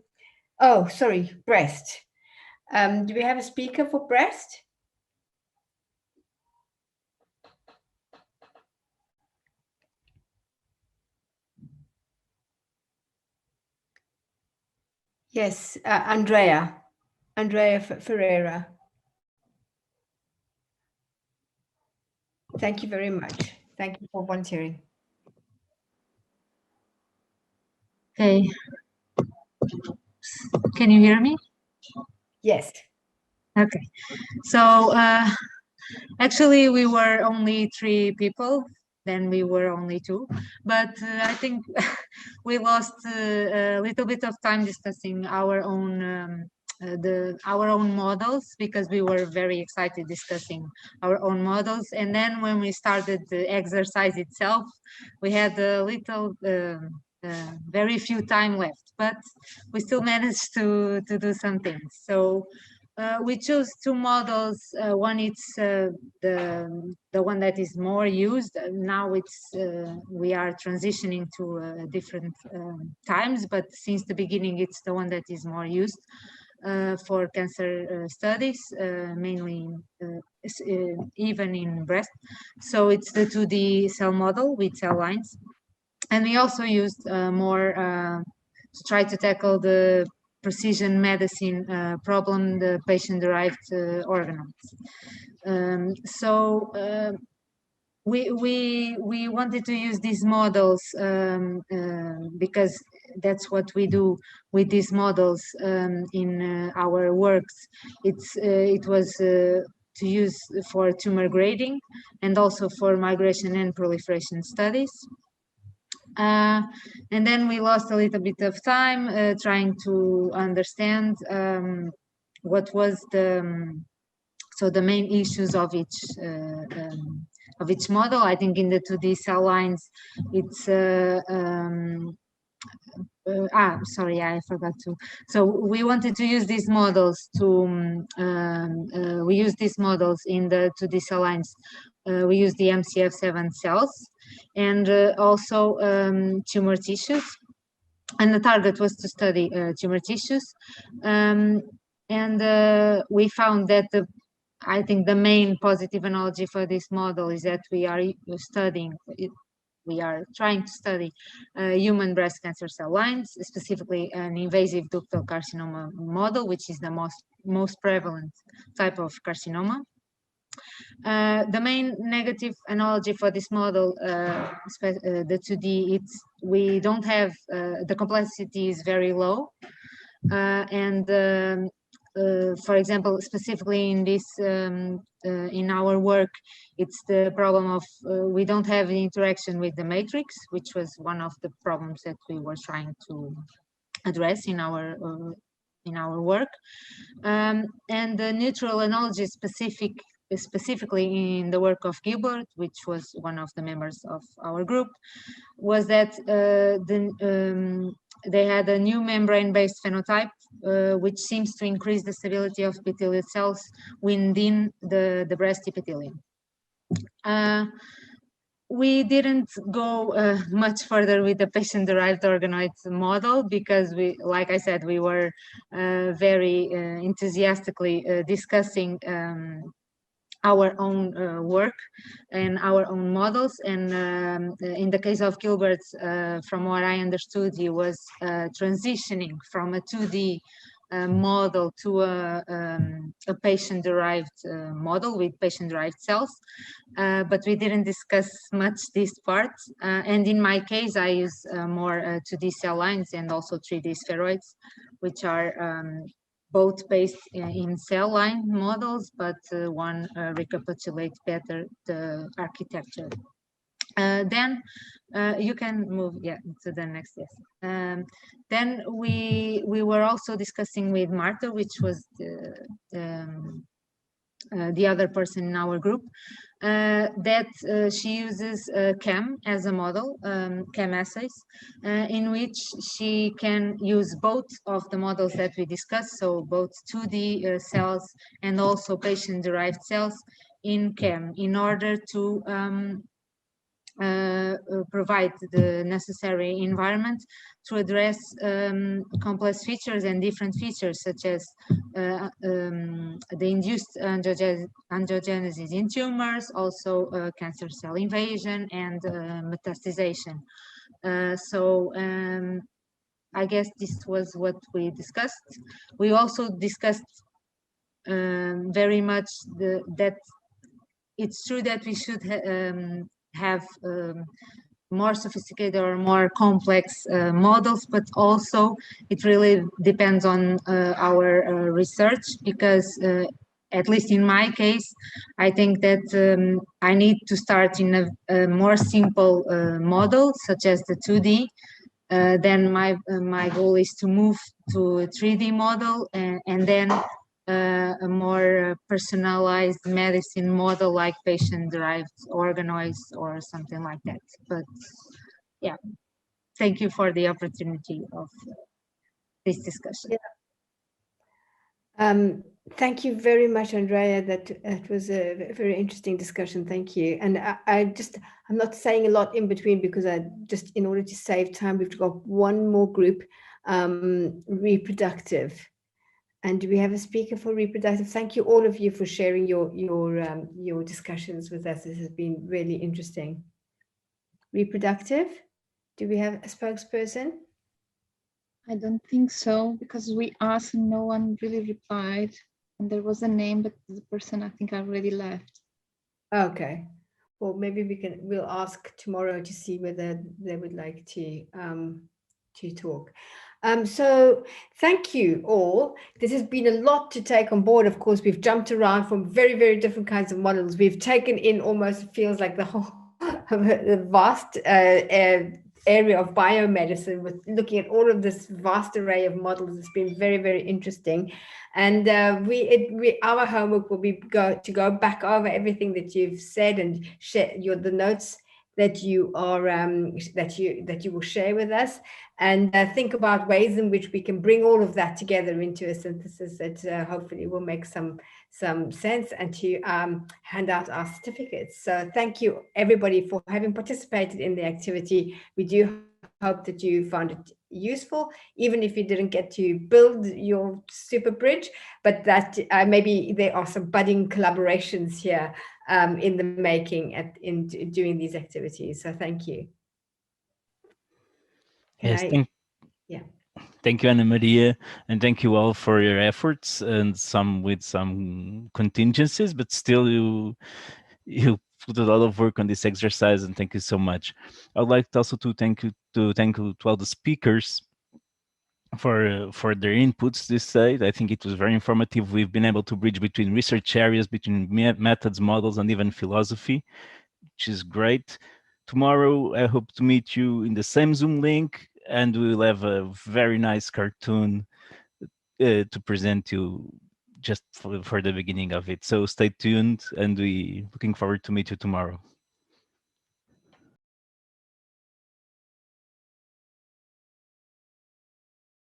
oh, sorry, breast. Do we have a speaker for breast? Yes, Andrea Ferreira. Thank you very much. Thank you for volunteering. Okay. Can you hear me? Yes. Okay. So actually, we were only 3 people. Then we were only 2. But I think we lost a little bit of time discussing our own our own models, because we were very excited discussing our own models. And then when we started the exercise itself, we had a little very few time left, but we still managed to do some things. So we chose 2 models. One is the one that is more used. Now it's we are transitioning to different times, but since the beginning it's the one that is more used for cancer studies, mainly even in breast. So it's the 2D cell model with cell lines. And we also used more to try to tackle the precision medicine problem, the patient-derived organoids. We wanted to use these models because that's what we do with these models in our works. It was to use for tumor grading and also for migration and proliferation studies. And then we lost a little bit of time trying to understand what was the main issues of each model. I think in the 2D cell lines, it's sorry, I forgot to. So we wanted to use these models to we use these models in the 2D cell lines. We use the MCF7 cells and also tumor tissues. And the target was to study tumor tissues. And we found that I think the main positive analogy for this model is that we are studying, we are trying to study human breast cancer cell lines, specifically an invasive ductal carcinoma model, which is the most prevalent type of carcinoma. The main negative analogy for this model, the 2D, we don't have, the complexity is very low. And for example, specifically in this, in our work, it's the problem of we don't have the interaction with the matrix, which was one of the problems that we were trying to address in our work. And the neutral analogy specifically in the work of Gilbert, which was one of the members of our group, was that they had a new membrane-based phenotype, which seems to increase the stability of epithelial cells within the breast epithelium. We didn't go much further with the patient-derived organoid model because we, like I said, we were very enthusiastically discussing our own work and our own models. And in the case of Gilbert, from what I understood, he was transitioning from a 2D model to a patient-derived model with patient-derived cells, but we didn't discuss much this part. And in my case, I use more 2D cell lines and also 3D spheroids, which are both based in cell line models, but one recapitulates better the architecture. Then you can move, yeah, to the next, yes. Then we were also discussing with Marta, which was the other person in our group, that she uses CAM as a model, CAM assays, in which she can use both of the models that we discussed, so both 2D cells and also patient-derived cells in CAM, in order to provide the necessary environment to address complex features and different features, such as the induced angiogenesis in tumors, also cancer cell invasion and metastasization. So I guess this was what we discussed. We also discussed very much that it's true that we should have more sophisticated or more complex models, but also it really depends on our research, because at least in my case, I think that I need to start in a more simple model, such as the 2D. Then my goal is to move to a 3D model, and then a more personalized medicine model like patient-derived organoids or something like that. But yeah, thank you for the opportunity of this discussion. Yeah. Thank you very much, Andrea. That was a very interesting discussion. Thank you. And I'm not saying a lot in between, because in order to save time, we've got one more group, reproductive. And do we have a speaker for reproductive? Thank you, all of you, for sharing your discussions with us. This has been really interesting. Reproductive, do we have a spokesperson? I don't think so, because we asked and no one really replied. And there was a name, but the person I think already left. Okay. Well, maybe we'll ask tomorrow to see whether they would like to talk. So thank you all. This has been a lot to take on board. Of course, we've jumped around from very, very different kinds of models. We've taken in almost, feels like the whole the vast area of biomedicine, with looking at all of this vast array of models. It's been very, very interesting. And our homework will be to go back over everything that you've said and share the notes that you are that you will share with us, and think about ways in which we can bring all of that together into a synthesis that hopefully will make some sense, and to hand out our certificates. So thank you everybody for having participated in the activity. We do hope that you found it useful, even if you didn't get to build your super bridge, but that maybe there are some budding collaborations here in the making in doing these activities. So thank you. Yes, yeah. Thank you, Ana Maria, and thank you all for your efforts, and some with some contingencies, but still you put a lot of work on this exercise, and thank you so much. I would like also to thank all the speakers for their inputs this day. I think it was very informative. We've been able to bridge between research areas, between methods, models, and even philosophy, which is great. Tomorrow, I hope to meet you in the same Zoom link, and we'll have a very nice cartoon to present you just for the beginning of it. So stay tuned, and we looking forward to meet you tomorrow.